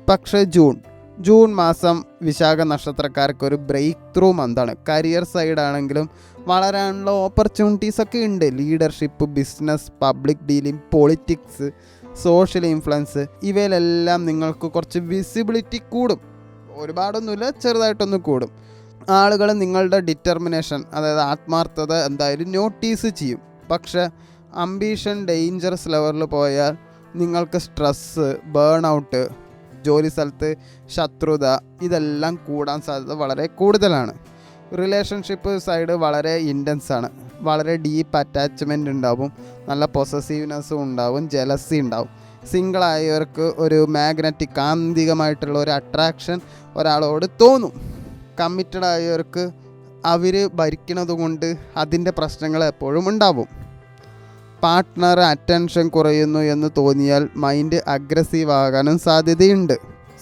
പക്ഷേ ജൂൺ മാസം വിശാഖ നക്ഷത്രക്കാർക്ക് ഒരു ബ്രേക്ക് ത്രൂ മന്താണ്. കരിയർ സൈഡാണെങ്കിലും വളരാനുള്ള ഓപ്പർച്യൂണിറ്റീസൊക്കെ ഉണ്ട്. Leadership, business, public dealing, politics, social influence ഇവയിലെല്ലാം നിങ്ങൾക്ക് കുറച്ച് വിസിബിലിറ്റി കൂടും. ഒരുപാടൊന്നുമില്ല, ചെറുതായിട്ടൊന്ന് കൂടും. ആളുകൾ നിങ്ങളുടെ ഡിറ്റർമിനേഷൻ, അതായത് ആത്മാർത്ഥത എന്തായാലും നോട്ടീസ് ചെയ്യും. പക്ഷേ അംബീഷൻ ഡേഞ്ചറസ് ലെവലിൽ പോയാൽ നിങ്ങൾക്ക് സ്ട്രെസ്സ്, ബേൺ ഔട്ട്, ജോലി സ്ഥലത്ത് ശത്രുത ഇതെല്ലാം കൂടാൻ സാധ്യത വളരെ കൂടുതലാണ്. റിലേഷൻഷിപ്പ് സൈഡ് വളരെ ഇൻറ്റൻസ് ആണ്. വളരെ ഡീപ്പ് അറ്റാച്ച്മെൻ്റ് ഉണ്ടാവും, നല്ല പൊസസീവ്നെസ്സും ഉണ്ടാവും, ജലസി ഉണ്ടാവും. സിംഗിളായവർക്ക് ഒരു മാഗ്നറ്റിക് കാന്തികമായിട്ടുള്ള ഒരു അട്രാക്ഷൻ ഒരാളോട് തോന്നും. കമ്മിറ്റഡ് ആയവർക്ക് അവർ ഭരിക്കുന്നത് കൊണ്ട് അതിൻ്റെ പ്രശ്നങ്ങൾ എപ്പോഴും ഉണ്ടാവും. പാർട്ട്ണർ അറ്റൻഷൻ കുറയുന്നു എന്ന് തോന്നിയാൽ മൈൻഡ് അഗ്രസീവ് ആകാനും സാധ്യതയുണ്ട്.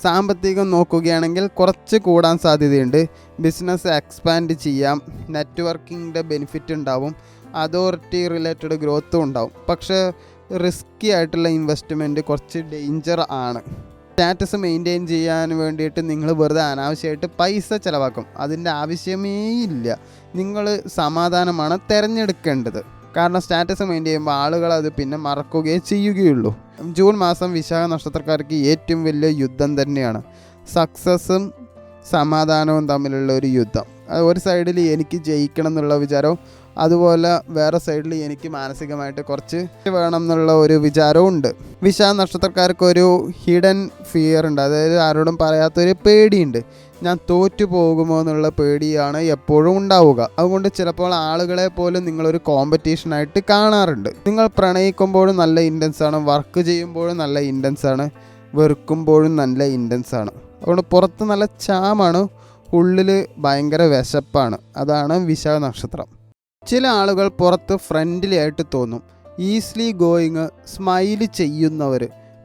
സാമ്പത്തികം നോക്കുകയാണെങ്കിൽ കുറച്ച് കൂടാൻ സാധ്യതയുണ്ട്. ബിസിനസ് എക്സ്പാൻഡ് ചെയ്യാം, നെറ്റ്വർക്കിങ്ങിൻ്റെ ബെനിഫിറ്റ് ഉണ്ടാവും, അതോറിറ്റി റിലേറ്റഡ് ഗ്രോത്തും ഉണ്ടാവും. പക്ഷേ റിസ്ക്കി ആയിട്ടുള്ള ഇൻവെസ്റ്റ്മെൻറ്റ് കുറച്ച് ഡേഞ്ചർ ആണ്. സ്റ്റാറ്റസ് മെയിൻറ്റെയിൻ ചെയ്യാൻ വേണ്ടിയിട്ട് നിങ്ങൾ വെറുതെ അനാവശ്യമായിട്ട് പൈസ ചിലവാക്കും. അതിൻ്റെ ആവശ്യമേ ഇല്ല. നിങ്ങൾ സമാധാനമാണ് തിരഞ്ഞെടുക്കേണ്ടത്. കാരണം സ്റ്റാറ്റസ് മെയിൻറ്റെയിൻ ചെയ്യുമ്പോൾ ആളുകൾ അത് പിന്നെ മറക്കുകയേ ചെയ്യുകയുള്ളൂ. ജൂൺ മാസം വിശാഖ നക്ഷത്രക്കാർക്ക് ഏറ്റവും വലിയ യുദ്ധം തന്നെയാണ്. സക്സസ്സും സമാധാനവും തമ്മിലുള്ള ഒരു യുദ്ധം. ഒരു സൈഡിൽ എനിക്ക് ജയിക്കണം എന്നുള്ള വിചാരവും അതുപോലെ വേറെ സൈഡിൽ എനിക്ക് മാനസികമായിട്ട് കുറച്ച് വേണം എന്നുള്ള ഒരു വിചാരവും ഉണ്ട്. വിശാഖ നക്ഷത്രക്കാർക്കൊരു ഹിഡൻ ഫിയർ ഉണ്ട്, അതായത് ആരോടും പറയാത്തൊരു പേടിയുണ്ട്. ഞാൻ തോറ്റു പോകുമോ എന്നുള്ള പേടിയാണ് എപ്പോഴും ഉണ്ടാവുക. അതുകൊണ്ട് ചിലപ്പോൾ ആളുകളെ പോലും നിങ്ങളൊരു കോമ്പറ്റീഷനായിട്ട് കാണാറുണ്ട്. നിങ്ങൾ പ്രണയിക്കുമ്പോഴും നല്ല ഇൻറ്റൻസ് ആണ്, വർക്ക് ചെയ്യുമ്പോഴും നല്ല ഇൻറ്റൻസ് ആണ്, വെറുക്കുമ്പോഴും നല്ല ഇൻറ്റൻസ് ആണ്. അതുകൊണ്ട് പുറത്ത് നല്ല ചാമാണ്, ഉള്ളിൽ ഭയങ്കര വിശപ്പാണ്. അതാണ് വിശാഖ നക്ഷത്രം. ചില ആളുകൾ പുറത്ത് ഫ്രണ്ട്ലി ആയിട്ട് തോന്നും, ഈസിലി ഗോയിങ്, സ്മൈൽ ചെയ്യുന്നവർ,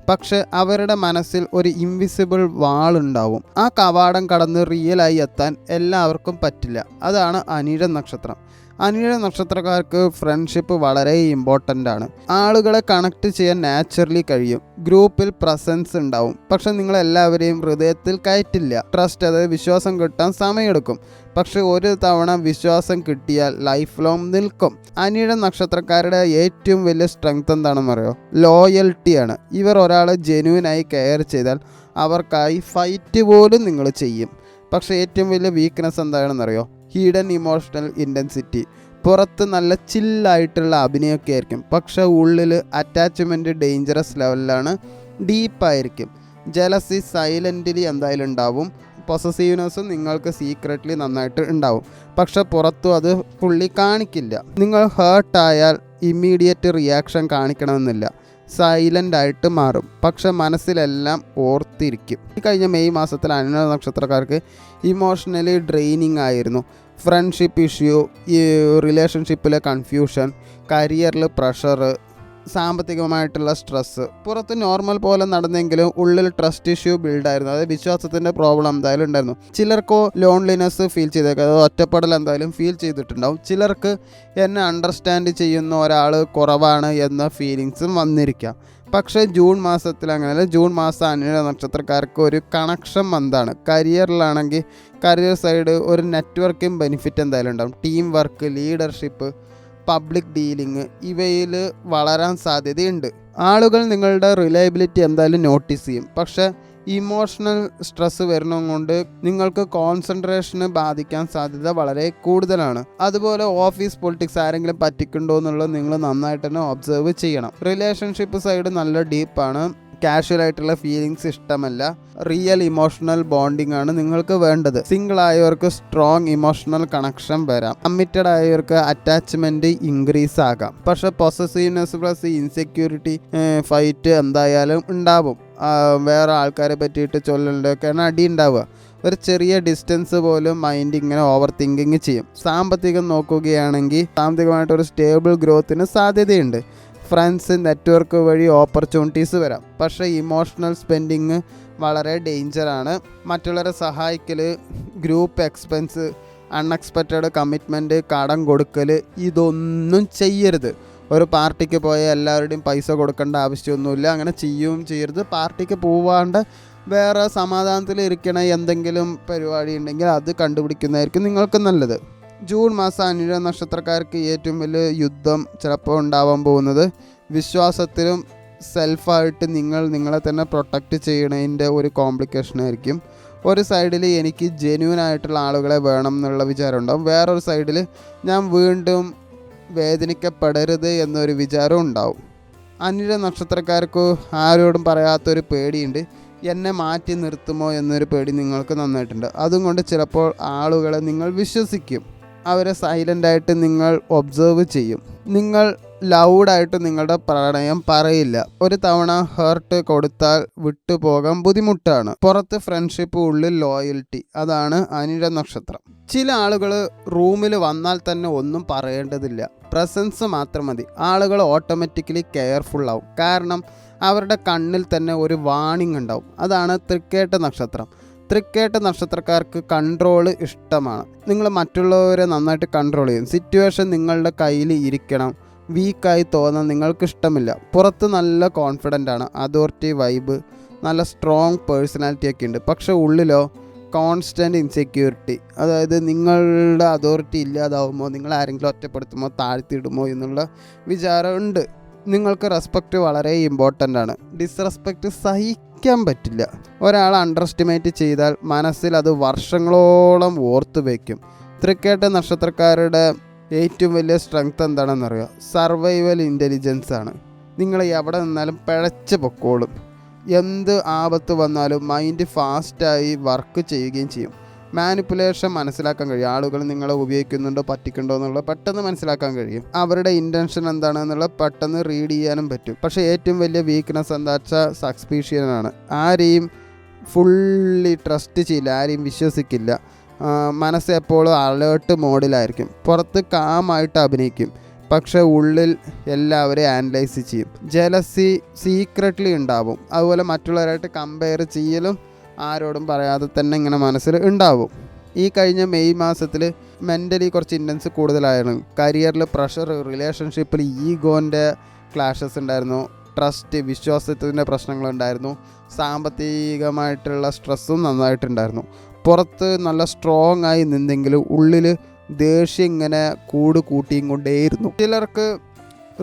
പക്ഷെ അവരുടെ മനസ്സിൽ ഒരു ഇൻവിസിബിൾ വാളുണ്ടാവും. ആ കവാടം കടന്ന് റിയലായി എത്താൻ എല്ലാവർക്കും പറ്റില്ല. അതാണ് അനിഴ നക്ഷത്രം. അനിഴ നക്ഷത്രക്കാർക്ക് ഫ്രണ്ട്ഷിപ്പ് വളരെ ഇമ്പോർട്ടൻ്റ് ആണ്. ആളുകളെ കണക്ട് ചെയ്യാൻ നാച്ചുറലി കഴിയും. ഗ്രൂപ്പിൽ പ്രസൻസ് ഉണ്ടാവും. പക്ഷെ നിങ്ങളെല്ലാവരെയും ഹൃദയത്തിൽ കയറ്റില്ല. ട്രസ്റ്റ്, അതായത് വിശ്വാസം കിട്ടാൻ സമയമെടുക്കും. പക്ഷെ ഒരു തവണ വിശ്വാസം കിട്ടിയാൽ ലൈഫ് ലോങ് നിൽക്കും. അനിഴ നക്ഷത്രക്കാരുടെ ഏറ്റവും വലിയ സ്ട്രെങ്ത് എന്താണെന്ന് അറിയോ? ലോയൽറ്റിയാണ്. ഇവർ ഒരാളെ ജെന്യൂനായി കെയർ ചെയ്താൽ അവർക്കായി ഫൈറ്റ് പോലും നിങ്ങൾ ചെയ്യും. പക്ഷേ ഏറ്റവും വലിയ വീക്ക്നെസ് എന്താണെന്നറിയോ? Hidden emotional intensity. പുറത്ത് നല്ല ചില്ലായിട്ടുള്ള അഭിനയമൊക്കെ ആയിരിക്കും, പക്ഷേ ഉള്ളിൽ അറ്റാച്ച്മെൻറ്റ് ഡേഞ്ചറസ് ലെവലിലാണ്, ഡീപ്പായിരിക്കും. ജലസി സൈലൻ്റ്ലി എന്തായാലും ഉണ്ടാവും. പൊസസീവ്നെസ്സും നിങ്ങൾക്ക് സീക്രറ്റ്ലി നന്നായിട്ട് ഉണ്ടാവും. പക്ഷെ പുറത്തും അത് ഫുള്ളി കാണിക്കില്ല. നിങ്ങൾ ഹേർട്ടായാൽ ഇമ്മീഡിയറ്റ് റിയാക്ഷൻ കാണിക്കണമെന്നില്ല. സൈലൻ്റ് ആയിട്ട് മാറും. പക്ഷെ മനസ്സിലെല്ലാം ഓർത്തിരിക്കും. ഈ കഴിഞ്ഞ മെയ് മാസത്തിൽ അനിഴ നക്ഷത്രക്കാർക്ക് ഇമോഷണലി ഡ്രെയിനിങ് ആയിരുന്നു. ഫ്രണ്ട്ഷിപ്പ് ഇഷ്യൂ, ഈ റിലേഷൻഷിപ്പിലെ കൺഫ്യൂഷൻ, കരിയറിൽ പ്രഷർ, സാമ്പത്തികമായിട്ടുള്ള സ്ട്രെസ്സ്. പുറത്ത് നോർമൽ പോലെ നടന്നെങ്കിലും ഉള്ളിൽ ട്രസ്റ്റ് ഇഷ്യൂ ബിൽഡായിരുന്നു. അതായത് വിശ്വാസത്തിൻ്റെ പ്രോബ്ലം എന്തായാലും ഉണ്ടായിരുന്നു. ചിലർക്കോ ലോൺലിനെസ് ഫീൽ ചെയ്തേക്കാം, അതായത് ഒറ്റപ്പെടൽ എന്തായാലും ഫീൽ ചെയ്തിട്ടുണ്ടാവും. ചിലർക്ക് എന്നെ അണ്ടർസ്റ്റാൻഡ് ചെയ്യുന്ന ഒരാൾ കുറവാണ് എന്ന ഫീലിങ്സും വന്നിരിക്കാം. പക്ഷേ ജൂൺ മാസത്തിൽ അങ്ങനെയല്ല. ജൂൺ മാസം അനിഴ നക്ഷത്രക്കാർക്ക് ഒരു കണക്ഷൻ മന്താണ്. കരിയറിലാണെങ്കിൽ കരിയർ സൈഡ് ഒരു നെറ്റ്വർക്കിംഗ് ബെനിഫിറ്റ് എന്തായാലും ഉണ്ടാവും. Team work, leadership, public dealing ഇവയിൽ വളരാൻ സാധ്യതയുണ്ട്. ആളുകൾ നിങ്ങളുടെ റിലയബിലിറ്റി എന്തായാലും നോട്ടീസ് ചെയ്യും. പക്ഷേ ഇമോഷണൽ സ്ട്രെസ് വരുന്നതുകൊണ്ട് നിങ്ങൾക്ക് കോൺസെൻട്രേഷന് ബാധിക്കാൻ സാധ്യത വളരെ കൂടുതലാണ്. അതുപോലെ ഓഫീസ് പൊളിറ്റിക്സ് ആരെങ്കിലും പറ്റിക്കുണ്ടോ എന്നുള്ളത് നിങ്ങൾ നന്നായിട്ട് തന്നെ ഒബ്സർവ് ചെയ്യണം. റിലേഷൻഷിപ്പ് സൈഡ് നല്ല ഡീപ്പാണ്. കാഷ്വൽ ആയിട്ടുള്ള ഫീലിങ്സ് ഇഷ്ടമല്ല. റിയൽ ഇമോഷണൽ ബോണ്ടിങ് ആണ് നിങ്ങൾക്ക് വേണ്ടത്. സിംഗിൾ ആയവർക്ക് സ്ട്രോങ് ഇമോഷണൽ കണക്ഷൻ വരാം. കമ്മിറ്റഡ് ആയവർക്ക് അറ്റാച്ച്മെന്റ് ഇൻക്രീസ് ആകാം. പക്ഷെ പൊസസീവ്നെസ് പ്ലസ് ഇൻസെക്യൂരിറ്റി ഫൈറ്റ് എന്തായാലും ഉണ്ടാവും. വേറെ ആൾക്കാരെ പറ്റിയിട്ട് ചൊല്ലലൊക്കെയാണ് അടി ഉണ്ടാവുക. ഒരു ചെറിയ ഡിസ്റ്റൻസ് പോലും മൈൻഡ് ഇങ്ങനെ ഓവർ തിങ്കിങ് ചെയ്യും. സാമ്പത്തികം നോക്കുകയാണെങ്കിൽ സാമ്പത്തികമായിട്ടൊരു സ്റ്റേബിൾ ഗ്രോത്തിന് സാധ്യതയുണ്ട്. ഫ്രണ്ട്സ്, നെറ്റ്വർക്ക് വഴി ഓപ്പർച്യൂണിറ്റീസ് വരാം. പക്ഷേ ഇമോഷണൽ സ്പെൻഡിങ് വളരെ ഡേഞ്ചറാണ്. മറ്റുള്ളവരെ സഹായിക്കൽ, ഗ്രൂപ്പ് എക്സ്പെൻസ്, അൺഎക്സ്പെക്റ്റഡ് കമ്മിറ്റ്മെൻറ്റ്, കടം കൊടുക്കൽ, ഇതൊന്നും ചെയ്യരുത്. ഒരു പാർട്ടിക്ക് പോയാൽ എല്ലാവരുടെയും പൈസ കൊടുക്കേണ്ട ആവശ്യമൊന്നുമില്ല. അങ്ങനെ ചെയ്യുകയും ചെയ്യരുത്. പാർട്ടിക്ക് പോവാണ്ട് വേറെ സമാധാനത്തിൽ ഇരിക്കണ എന്തെങ്കിലും പരിപാടി ഉണ്ടെങ്കിൽ അത് കണ്ടുപിടിക്കുന്നതായിരിക്കും നിങ്ങൾക്ക് നല്ലത്. ജൂൺ മാസം അനിഴ നക്ഷത്രക്കാർക്ക് ഏറ്റവും വലിയ യുദ്ധം ചിലപ്പോൾ ഉണ്ടാവാൻ പോകുന്നത് വിശ്വാസത്തിലും സെൽഫായിട്ട് നിങ്ങളെ തന്നെ പ്രൊട്ടക്റ്റ് ചെയ്യണതിൻ്റെ ഒരു കോംപ്ലിക്കേഷനായിരിക്കും. ഒരു സൈഡിൽ എനിക്ക് ജെന്യൂൻ ആയിട്ടുള്ള ആളുകളെ വേണം എന്നുള്ള വിചാരം ഉണ്ടാവും. വേറൊരു സൈഡിൽ ഞാൻ വീണ്ടും വേദനിക്കപ്പെടരുത് എന്നൊരു വിചാരം ഉണ്ടാവും. അനിഴ നക്ഷത്രക്കാർക്ക് ആരോടും പറയാത്തൊരു പേടിയുണ്ട്. എന്നെ മാറ്റി നിർത്തുമോ എന്നൊരു പേടി നിങ്ങൾക്ക് നന്നായിട്ടുണ്ട്. അതുകൊണ്ട് ചിലപ്പോൾ ആളുകളെ നിങ്ങൾ വിശ്വസിക്കും. അവരെ സൈലൻ്റായിട്ട് നിങ്ങൾ ഒബ്സർവ് ചെയ്യും. നിങ്ങൾ ലൗഡായിട്ട് നിങ്ങളുടെ പ്രണയം പറയില്ല. ഒരു തവണ ഹേർട്ട് കൊടുത്താൽ വിട്ടുപോകാൻ ബുദ്ധിമുട്ടാണ്. പുറത്ത് ഫ്രണ്ട്ഷിപ്പ്, ഉള്ളിൽ ലോയൽറ്റി. അതാണ് അനിഴ നക്ഷത്രം. ചില ആളുകൾ റൂമിൽ വന്നാൽ തന്നെ ഒന്നും പറയേണ്ടതില്ല, പ്രസൻസ് മാത്രം മതി. ആളുകൾ ഓട്ടോമാറ്റിക്കലി കെയർഫുൾ ആവും. കാരണം അവരുടെ കണ്ണിൽ തന്നെ ഒരു വാണിംഗ് ഉണ്ടാവും. അതാണ് തൃക്കേട്ട നക്ഷത്രം. തൃക്കേട്ട നക്ഷത്രക്കാർക്ക് കൺട്രോൾ ഇഷ്ടമാണ്. നിങ്ങൾ മറ്റുള്ളവരെ നന്നായിട്ട് കൺട്രോൾ ചെയ്യും. സിറ്റുവേഷൻ നിങ്ങളുടെ കയ്യിൽ ഇരിക്കണം. വീക്കായി തോന്നാൻ നിങ്ങൾക്ക് ഇഷ്ടമില്ല. പുറത്ത് നല്ല കോൺഫിഡൻ്റ് ആണ്, അതോറിറ്റി വൈബ്, നല്ല സ്ട്രോങ് പേഴ്സണാലിറ്റി ഒക്കെ ഉണ്ട്. പക്ഷേ ഉള്ളിലോ കോൺസ്റ്റൻറ്റ് ഇൻസെക്യൂരിറ്റി. അതായത് നിങ്ങളുടെ അതോറിറ്റി ഇല്ലാതാവുമോ, നിങ്ങൾ ആരെങ്കിലും ഒറ്റപ്പെടുത്തുമോ, താഴ്ത്തിയിടുമോ എന്നുള്ള വിചാരമുണ്ട്. നിങ്ങൾക്ക് റെസ്പെക്റ്റ് വളരെ ഇമ്പോർട്ടൻ്റ് ആണ്. ഡിസ്റെസ്പെക്റ്റ് സഹിക്കാൻ പറ്റില്ല. ഒരാൾ അണ്ടർ എസ്റ്റിമേറ്റ് ചെയ്താൽ മനസ്സിൽ അത് വർഷങ്ങളോളം ഓർത്തു വയ്ക്കും. തൃക്കേട്ട നക്ഷത്രക്കാരുടെ ഏറ്റവും വലിയ സ്ട്രെങ്ത് എന്താണെന്നറിയോ? സർവൈവൽ ഇൻ്റലിജൻസ് ആണ്. നിങ്ങൾ എവിടെ നിന്നാലും പിഴച്ച് പൊക്കോളും. എന്ത് ആപത്ത് വന്നാലും മൈൻഡ് ഫാസ്റ്റായി വർക്ക് ചെയ്യുകയും ചെയ്യും. മാനിപ്പുലേഷൻ മനസ്സിലാക്കാൻ കഴിയും. ആളുകൾ നിങ്ങളെ ഉപയോഗിക്കുന്നുണ്ടോ പറ്റിക്കുണ്ടോ എന്നുള്ളത് പെട്ടെന്ന് മനസ്സിലാക്കാൻ കഴിയും. അവരുടെ ഇൻറ്റൻഷൻ എന്താണെന്നുള്ളത് പെട്ടെന്ന് റീഡ് ചെയ്യാനും പറ്റും. പക്ഷേ ഏറ്റവും വലിയ വീക്ക്നെസ് എന്താ വെച്ചാൽ സസ്പീഷ്യനാണ്. ആരെയും ഫുള്ളി ട്രസ്റ്റ് ചെയ്യില്ല, ആരെയും വിശ്വസിക്കില്ല. മനസ്സ് എപ്പോഴും അലേർട്ട് മോഡിലായിരിക്കും. പുറത്ത് കാമായിട്ട് അഭിനയിക്കും, പക്ഷെ ഉള്ളിൽ എല്ലാവരെയും അനലൈസ് ചെയ്യും. ജലസി സീക്രട്ട്ലി ഉണ്ടാവും. അതുപോലെ മറ്റുള്ളവരായിട്ട് കമ്പയർ ചെയ്യലും ആരോടും പറയാതെ തന്നെ ഇങ്ങനെ മനസ്സിൽ ഉണ്ടാവും. ഈ കഴിഞ്ഞ മെയ് മാസത്തിൽ മെൻ്റലി കുറച്ച് ഇൻറ്റൻസ് കൂടുതലായിരുന്നു. കരിയറിൽ പ്രഷർ, റിലേഷൻഷിപ്പിൽ ഈഗോൻ്റെ ക്ലാഷസ് ഉണ്ടായിരുന്നു, ട്രസ്റ്റ്, വിശ്വാസത്തിൻ്റെ പ്രശ്നങ്ങളുണ്ടായിരുന്നു, സാമ്പത്തികമായിട്ടുള്ള സ്ട്രെസ്സും നന്നായിട്ടുണ്ടായിരുന്നു. പുറത്ത് നല്ല സ്ട്രോങ് ആയി നിന്നെങ്കിലും ഉള്ളിൽ ദേഷ്യം ഇങ്ങനെ കൂട്ടിയും കൊണ്ടേയിരുന്നു. ചിലർക്ക്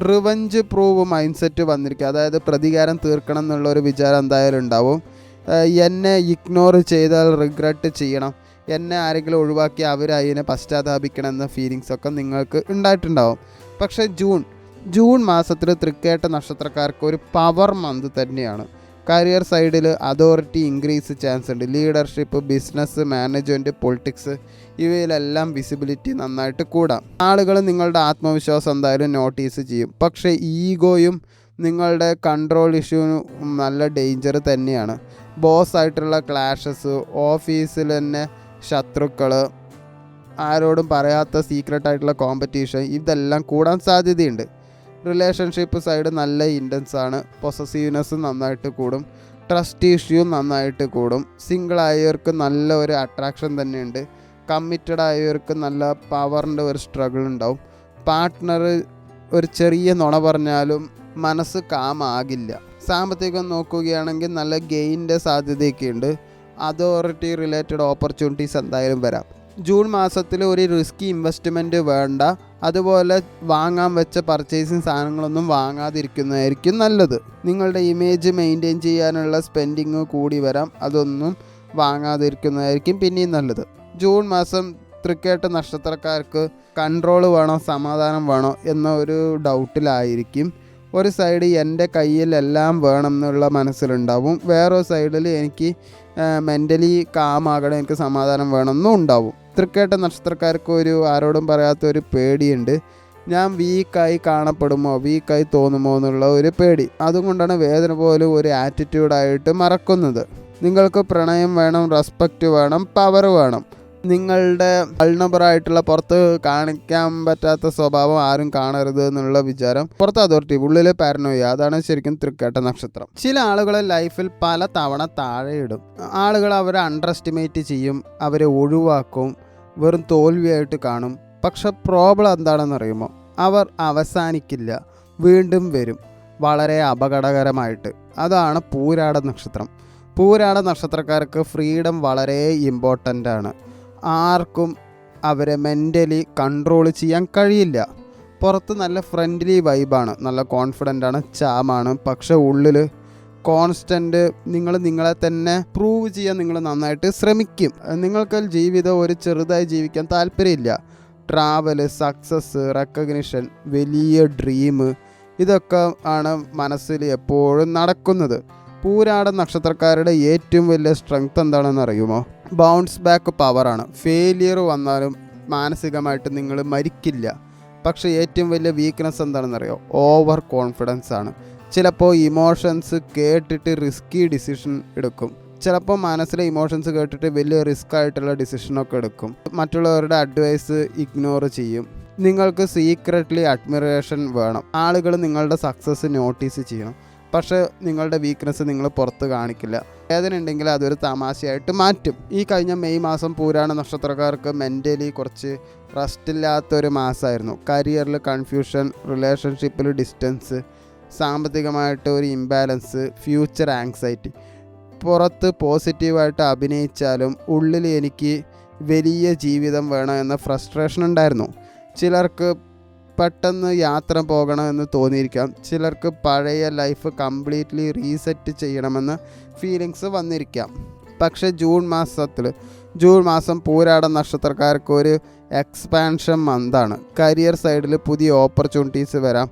റിവഞ്ച് പ്രൂവ് മൈൻഡ് സെറ്റ് വന്നിരിക്കുക, അതായത് പ്രതികാരം തീർക്കണം എന്നുള്ളൊരു വിചാരം എന്തായാലും ഉണ്ടാവും. എന്നെ ഇഗ്നോർ ചെയ്താൽ റിഗ്രറ്റ് ചെയ്യണം, എന്നെ ആരെങ്കിലും ഒഴിവാക്കി അവരതിനെ പശ്ചാത്താപിക്കണം എന്ന ഫീലിങ്സൊക്കെ നിങ്ങൾക്ക് ഉണ്ടായിട്ടുണ്ടാവും. പക്ഷേ ജൂൺ മാസത്തിൽ തൃക്കേട്ട നക്ഷത്രക്കാർക്ക് ഒരു പവർ മന്ത് തന്നെയാണ്. കരിയർ സൈഡിൽ അതോറിറ്റി ഇൻക്രീസ് ചാൻസ് ഉണ്ട്. ലീഡർഷിപ്പ്, ബിസിനസ്, മാനേജ്മെൻറ്റ്, പൊളിറ്റിക്സ് ഇവയിലെല്ലാം വിസിബിലിറ്റി നന്നായിട്ട് കൂടാം. ആളുകൾ നിങ്ങളുടെ ആത്മവിശ്വാസം എന്തായാലും നോട്ടീസ് ചെയ്യും. പക്ഷേ ഈഗോയും നിങ്ങളുടെ കൺട്രോൾ ഇഷ്യൂവും നല്ല ഡേഞ്ചർ തന്നെയാണ്. ബോസായിട്ടുള്ള ക്ലാഷസ്, ഓഫീസിൽ തന്നെ ശത്രുക്കൾ, ആരോടും പറയാത്ത സീക്രട്ടായിട്ടുള്ള കോമ്പറ്റീഷൻ, ഇതെല്ലാം കൂടാൻ സാധ്യതയുണ്ട്. റിലേഷൻഷിപ്പ് സൈഡ് നല്ല ഇൻറ്റൻസ് ആണ്. പൊസസീവ്നെസ് നന്നായിട്ട് കൂടും, ട്രസ്റ്റ് ഇഷ്യൂ നന്നായിട്ട് കൂടും. സിംഗിൾ ആയവർക്ക് നല്ല ഒരു അട്രാക്ഷൻ തന്നെയുണ്ട്. കമ്മിറ്റഡ് ആയവർക്ക് നല്ല പവറിൻ്റെ ഒരു സ്ട്രഗിൾ ഉണ്ടാവും. പാർട്ട്ണർ ഒരു ചെറിയ നുണ പറഞ്ഞാലും മനസ്സ് കാമാകില്ല. സാമ്പത്തികം നോക്കുകയാണെങ്കിൽ നല്ല ഗെയിൻ്റെ സാധ്യതയൊക്കെ ഉണ്ട്. അതോറിറ്റി റിലേറ്റഡ് ഓപ്പർച്യൂണിറ്റീസ് എന്തായാലും വരാം. ജൂൺ മാസത്തിൽ ഒരു റിസ്കി ഇൻവെസ്റ്റ്മെൻറ്റ് വേണ്ട. അതുപോലെ വാങ്ങാൻ വെച്ച പർച്ചേസിങ് സാധനങ്ങളൊന്നും വാങ്ങാതിരിക്കുന്നതായിരിക്കും നല്ലത്. നിങ്ങളുടെ ഇമേജ് മെയിൻറ്റെയിൻ ചെയ്യാനുള്ള സ്പെൻഡിങ് കൂടി വരാം, അതൊന്നും വാങ്ങാതിരിക്കുന്നതായിരിക്കും പിന്നെയും നല്ലത്. ജൂൺ മാസം തൃക്കേട്ട നക്ഷത്രക്കാർക്ക് കൺട്രോൾ വേണോ സമാധാനം വേണോ എന്ന ഒരു ഡൗട്ടിലായിരിക്കും. ഒരു സൈഡ് എൻ്റെ കയ്യിൽ എല്ലാം വേണം എന്നുള്ള മനസ്സിലുണ്ടാവും, വേറൊരു സൈഡിൽ എനിക്ക് മെൻ്റലി കാമാകണം, എനിക്ക് സമാധാനം വേണമെന്നും ഉണ്ടാവും. തൃക്കേട്ട നക്ഷത്രക്കാർക്ക് ഒരു ആരോടും പറയാത്തൊരു പേടിയുണ്ട്. ഞാൻ വീക്കായി കാണപ്പെടുമോ, വീക്കായി തോന്നുമോ എന്നുള്ള ഒരു പേടി. അതുകൊണ്ടാണ് വേദന പോലും ഒരു ആറ്റിറ്റ്യൂഡായിട്ട് മറക്കുന്നത്. നിങ്ങൾക്ക് പ്രണയം വേണം, റെസ്പെക്റ്റ് വേണം, പവർ വേണം. നിങ്ങളുടെ വൾണറബിളായിട്ടുള്ള പുറത്ത് കാണിക്കാൻ പറ്റാത്ത സ്വഭാവം ആരും കാണരുത് എന്നുള്ള വിചാരം, പുറത്ത് അതോറിറ്റി, ഉള്ളിൽ പാരനോയ, അതാണ് ശരിക്കും തൃക്കേട്ട നക്ഷത്രം. ചില ആളുകളെ ലൈഫിൽ പല തവണ താഴെയിടും. ആളുകൾ അവരെ അണ്ടർ എസ്റ്റിമേറ്റ് ചെയ്യും, അവരെ ഒഴിവാക്കും, വെറും തോൽവിയായിട്ട് കാണും. പക്ഷെ പ്രോബ്ലം എന്താണെന്നറിയുമോ? അവർ അവസാനിക്കില്ല, വീണ്ടും വരും, വളരെ അപകടകരമായിട്ട്. അതാണ് പൂരാട നക്ഷത്രം. പൂരാട നക്ഷത്രക്കാർക്ക് ഫ്രീഡം വളരെ ഇമ്പോർട്ടൻ്റ് ആണ്. ആർക്കും അവരെ മെൻ്റലി കൺട്രോൾ ചെയ്യാൻ കഴിയില്ല. പുറത്ത് നല്ല ഫ്രണ്ട്ലി വൈബാണ്, നല്ല കോൺഫിഡൻ്റ് ആണ്, ചാമാണ്. പക്ഷെ ഉള്ളിൽ കോൺസ്റ്റൻറ്റ് നിങ്ങളെ തന്നെ പ്രൂവ് ചെയ്യാൻ നിങ്ങൾ നന്നായിട്ട് ശ്രമിക്കും. നിങ്ങൾക്ക് ജീവിതം ഒരു ചെറുതായി ജീവിക്കാൻ താല്പര്യമില്ല. ട്രാവല്, സക്സസ്, റെക്കഗ്നിഷൻ, വലിയ ഡ്രീം, ഇതൊക്കെ ആണ് മനസ്സിൽ എപ്പോഴും നടക്കുന്നത്. പൂരാട നക്ഷത്രക്കാരുടെ ഏറ്റവും വലിയ സ്ട്രെങ്ത് എന്താണെന്ന് അറിയുമോ? ബൗൺസ് ബാക്ക് പവറാണ്. ഫെയിലിയർ വന്നാലും മാനസികമായിട്ട് നിങ്ങൾ മരിക്കില്ല. പക്ഷേ ഏറ്റവും വലിയ വീക്ക്നെസ് എന്താണെന്നറിയോ? ഓവർ കോൺഫിഡൻസ് ആണ്. ചിലപ്പോൾ ഇമോഷൻസ് കേട്ടിട്ട് റിസ്കി ഡിസിഷൻ എടുക്കും. ചിലപ്പോൾ മനസ്സിലെ ഇമോഷൻസ് കേട്ടിട്ട് വലിയ റിസ്ക് ആയിട്ടുള്ള ഡിസിഷനൊക്കെ എടുക്കും. മറ്റുള്ളവരുടെ അഡ്വൈസ് ഇഗ്നോർ ചെയ്യും. നിങ്ങൾക്ക് സീക്രട്ട്ലി അഡ്മിറേഷൻ വേണം. ആളുകൾ നിങ്ങളുടെ സക്സസ് നോട്ടീസ് ചെയ്യണം. പക്ഷേ നിങ്ങളുടെ വീക്ക്നെസ് നിങ്ങൾ പുറത്ത് കാണിക്കില്ല. വേദന ഉണ്ടെങ്കിൽ അതൊരു തമാശയായിട്ട് മാറ്റും. ഈ കഴിഞ്ഞ മെയ് മാസം പൂരാട നക്ഷത്രക്കാർക്ക് മെൻ്റലി കുറച്ച് റെസ്റ്റ് ഇല്ലാത്തൊരു മാസമായിരുന്നു. കരിയറിൽ കൺഫ്യൂഷൻ, റിലേഷൻഷിപ്പിൽ ഡിസ്റ്റൻസ്, സാമ്പത്തികമായിട്ട് ഒരു ഇംബാലൻസ്, ഫ്യൂച്ചർ ആങ്സൈറ്റി. പുറത്ത് പോസിറ്റീവായിട്ട് അഭിനയിച്ചാലും ഉള്ളിൽ എനിക്ക് വലിയ ജീവിതം വേണം എന്ന ഫ്രസ്ട്രേഷൻ ഉണ്ടായിരുന്നു. ചിലർക്ക് പെട്ടെന്ന് യാത്ര പോകണമെന്ന് തോന്നിയിരിക്കാം. ചിലർക്ക് പഴയ ലൈഫ് കംപ്ലീറ്റ്ലി റീസെറ്റ് ചെയ്യണമെന്ന് ഫീലിങ്സ് വന്നിരിക്കാം. പക്ഷേ ജൂൺ മാസം പൂരാട നക്ഷത്രക്കാർക്ക് ഒരു എക്സ്പാൻഷൻ മന്താണ്. കരിയർ സൈഡിൽ പുതിയ ഓപ്പർച്യൂണിറ്റീസ് വരാം.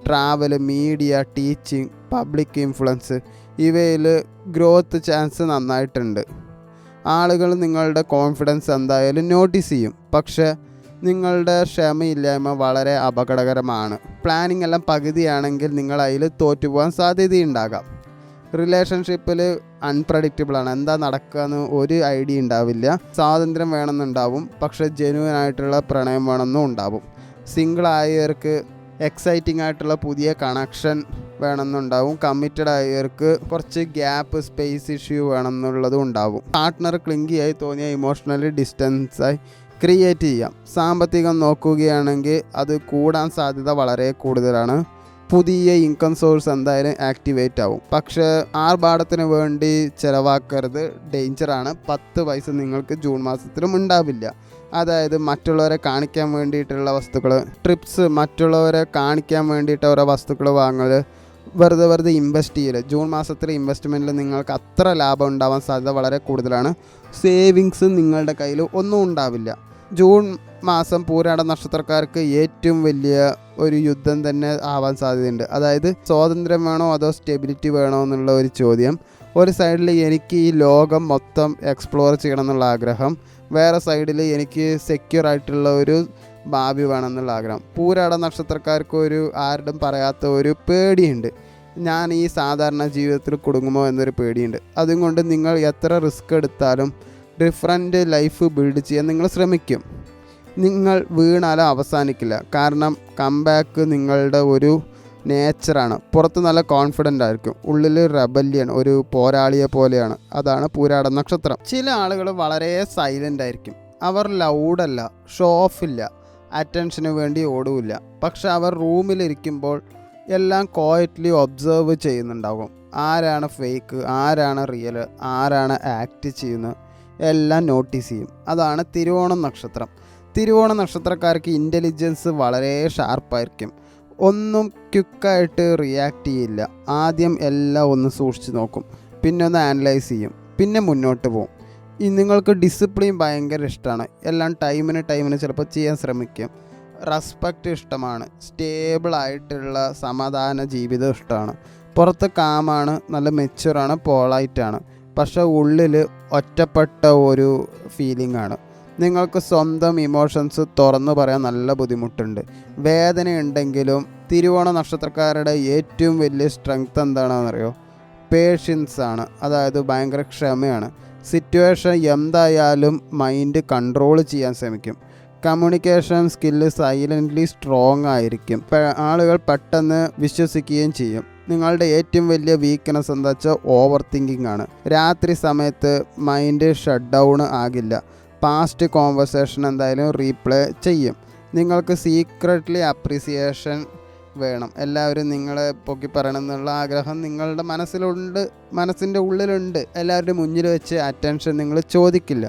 Travel, media, teaching, public influence ഇവയിൽ ഗ്രോത്ത് ചാൻസ് നന്നായിട്ടുണ്ട്. ആളുകൾ നിങ്ങളുടെ കോൺഫിഡൻസ് എന്തായാലും നോട്ടീസ് ചെയ്യും. പക്ഷേ നിങ്ങളുടെ ക്ഷമയില്ലായ്മ വളരെ അപകടകരമാണ്. പ്ലാനിങ് എല്ലാം പകുതിയാണെങ്കിൽ നിങ്ങൾ അതിൽ തോറ്റുപോകാൻ സാധ്യതയുണ്ടാകാം. റിലേഷൻഷിപ്പിൽ അൺപ്രഡിക്റ്റബിളാണ്. എന്താ നടക്കുകയെന്ന് ഒരു ഐഡിയ ഉണ്ടാവില്ല. സ്വാതന്ത്ര്യം വേണമെന്നുണ്ടാവും, പക്ഷേ ജെന്യുവൻ ആയിട്ടുള്ള പ്രണയം വേണമെന്നും ഉണ്ടാവും. സിംഗിൾ ആയവർക്ക് എക്സൈറ്റിംഗ് ആയിട്ടുള്ള പുതിയ കണക്ഷൻ വേണമെന്നുണ്ടാവും. കമ്മിറ്റഡ് ആയവർക്ക് കുറച്ച് ഗ്യാപ്പ് സ്പേസ് ഇഷ്യൂ വേണമെന്നുള്ളതും ഉണ്ടാവും. പാർട്ട്ണർ ക്ലിങ്കിയായി തോന്നിയ ഇമോഷണലി ഡിസ്റ്റൻസായി ക്രിയേറ്റ് ചെയ്യാം. സാമ്പത്തികം നോക്കുകയാണെങ്കിൽ അത് കൂടാൻ സാധ്യത വളരെ കൂടുതലാണ്. പുതിയ ഇൻകം സോഴ്സ് എന്തായാലും ആക്ടിവേറ്റ് ആവും. പക്ഷേ ആർഭാടത്തിന് വേണ്ടി ചിലവാക്കരുത്, ഡേഞ്ചറാണ്. 10 പൈസ നിങ്ങൾക്ക് ജൂൺ മാസത്തിലും ഉണ്ടാവില്ല. അതായത് മറ്റുള്ളവരെ കാണിക്കാൻ വേണ്ടിയിട്ടുള്ള വസ്തുക്കൾ, ട്രിപ്സ്, മറ്റുള്ളവരെ കാണിക്കാൻ വേണ്ടിയിട്ട് ഓരോ വസ്തുക്കൾ വാങ്ങൽ, വെറുതെ ഇൻവെസ്റ്റ് ചെയ്യൽ. ജൂൺ മാസത്തിലെ ഇൻവെസ്റ്റ്മെൻറ്റിൽ നിങ്ങൾക്ക് അത്ര ലാഭം ഉണ്ടാവാൻ സാധ്യത വളരെ കൂടുതലാണ്. സേവിങ്സ് നിങ്ങളുടെ കയ്യിൽ ഒന്നും ഉണ്ടാവില്ല. ജൂൺ മാസം പൂരാട നക്ഷത്രക്കാർക്ക് ഏറ്റവും വലിയ ഒരു യുദ്ധം തന്നെ ആവാൻ സാധ്യതയുണ്ട്. അതായത് സ്വാതന്ത്ര്യം വേണോ അതോ സ്റ്റെബിലിറ്റി വേണോ എന്നുള്ള ഒരു ചോദ്യം. ഒരു സൈഡിൽ എനിക്ക് ഈ ലോകം മൊത്തം എക്സ്പ്ലോർ ചെയ്യണം എന്നുള്ള ആഗ്രഹം, വേറെ സൈഡിൽ എനിക്ക് സെക്യൂർ ആയിട്ടുള്ള ഒരു ഭാവി വേണമെന്നുള്ള ആഗ്രഹം. പൂരാട നക്ഷത്രക്കാർക്ക് ഒരു ആരോടും പറയാത്ത ഒരു പേടിയുണ്ട്. ഞാൻ ഈ സാധാരണ ജീവിതത്തിൽ കുടുങ്ങുമോ എന്നൊരു പേടിയുണ്ട്. അതുകൊണ്ട് നിങ്ങൾ എത്ര റിസ്ക് എടുത്താലും ഡിഫറൻറ്റ് ലൈഫ് ബിൽഡ് ചെയ്യാൻ നിങ്ങൾ ശ്രമിക്കും. നിങ്ങൾ വീണാലും അവസാനിക്കില്ല. കാരണം കംബാക്ക് നിങ്ങളുടെ ഒരു നേച്ചറാണ്. പുറത്ത് നല്ല കോൺഫിഡൻ്റ് ആയിരിക്കും, ഉള്ളിൽ റെബല്യൻ, ഒരു പോരാളിയെ പോലെയാണ്. അതാണ് പൂരാട നക്ഷത്രം. ചില ആളുകൾ വളരെ സൈലൻ്റ് ആയിരിക്കും. അവർ ലൗഡല്ല, ഷോ ഓഫ് ഇല്ല, അറ്റൻഷന് വേണ്ടി ഓടില്ല. പക്ഷെ അവർ റൂമിലിരിക്കുമ്പോൾ എല്ലാം ക്വയറ്റ്ലി ഒബ്സർവ് ചെയ്യുന്നുണ്ടാകും. ആരാണ് ഫേക്ക്, ആരാണ് റിയൽ, ആരാണ് ആക്ട് ചെയ്യുന്നത് എല്ലാം നോട്ടീസ് ചെയ്യും. അതാണ് തിരുവോണം നക്ഷത്രം. തിരുവോണം നക്ഷത്രക്കാർക്ക് ഇൻ്റലിജൻസ് വളരെ ഷാർപ്പായിരിക്കും. ഒന്നും ക്വിക്കായിട്ട് റിയാക്ട് ചെയ്യില്ല. ആദ്യം എല്ലാം ഒന്ന് സൂക്ഷിച്ച് നോക്കും, പിന്നെ ഒന്ന് ആനലൈസ് ചെയ്യും, പിന്നെ മുന്നോട്ട് പോകും. നിങ്ങൾക്ക് ഡിസിപ്ലിൻ ഭയങ്കര ഇഷ്ടമാണ്. എല്ലാം ടൈമിന് ചിലപ്പോൾ ചെയ്യാൻ ശ്രമിക്കും. റെസ്പെക്റ്റ് ഇഷ്ടമാണ്. സ്റ്റേബിളായിട്ടുള്ള സമാധാന ജീവിതം ഇഷ്ടമാണ്. പുറത്ത് കാമാണ്, നല്ല മെച്യൂറാണ്, പോളൈറ്റാണ്. പക്ഷേ ഉള്ളിൽ ഒറ്റപ്പെട്ട ഒരു ഫീലിംഗ് ആണ്. നിങ്ങൾക്ക് സ്വന്തം ഇമോഷൻസ് തുറന്നു പറയാൻ നല്ല ബുദ്ധിമുട്ടുണ്ട്. വേദനയുണ്ടെങ്കിലും തിരുവോണ നക്ഷത്രക്കാരുടെ ഏറ്റവും വലിയ സ്ട്രെങ്ത് എന്താണെന്നറിയോ? പേഷ്യൻസ് ആണ്. അതായത് ഭയങ്കര ക്ഷമയാണ്. സിറ്റുവേഷൻ എന്തായാലും മൈൻഡ് കൺട്രോൾ ചെയ്യാൻ ശ്രമിക്കും. കമ്മ്യൂണിക്കേഷൻ സ്കില്ല് സൈലൻ്റ്ലി സ്ട്രോങ് ആയിരിക്കും. ആളുകൾ പെട്ടെന്ന് വിശ്വസിക്കുകയും ചെയ്യും. നിങ്ങളുടെ ഏറ്റവും വലിയ വീക്ക്നെസ് എന്താ വെച്ചാൽ ഓവർ തിങ്കിങ് ആണ്. രാത്രി സമയത്ത് മൈൻഡ് ഷട്ട് ഡൗൺ ആകില്ല. പാസ്റ്റ് കോൺവെർസേഷൻ എന്തായാലും റീപ്ലേ ചെയ്യും. നിങ്ങൾക്ക് സീക്രട്ട്ലി അപ്രീസിയേഷൻ വേണം. എല്ലാവരും നിങ്ങളെ പൊക്കി പറയണം എന്നുള്ള ആഗ്രഹം നിങ്ങളുടെ മനസ്സിൻ്റെ ഉള്ളിലുണ്ട്. എല്ലാവരുടെയും മുന്നിൽ വെച്ച് അറ്റൻഷൻ നിങ്ങൾ ചോദിക്കില്ല.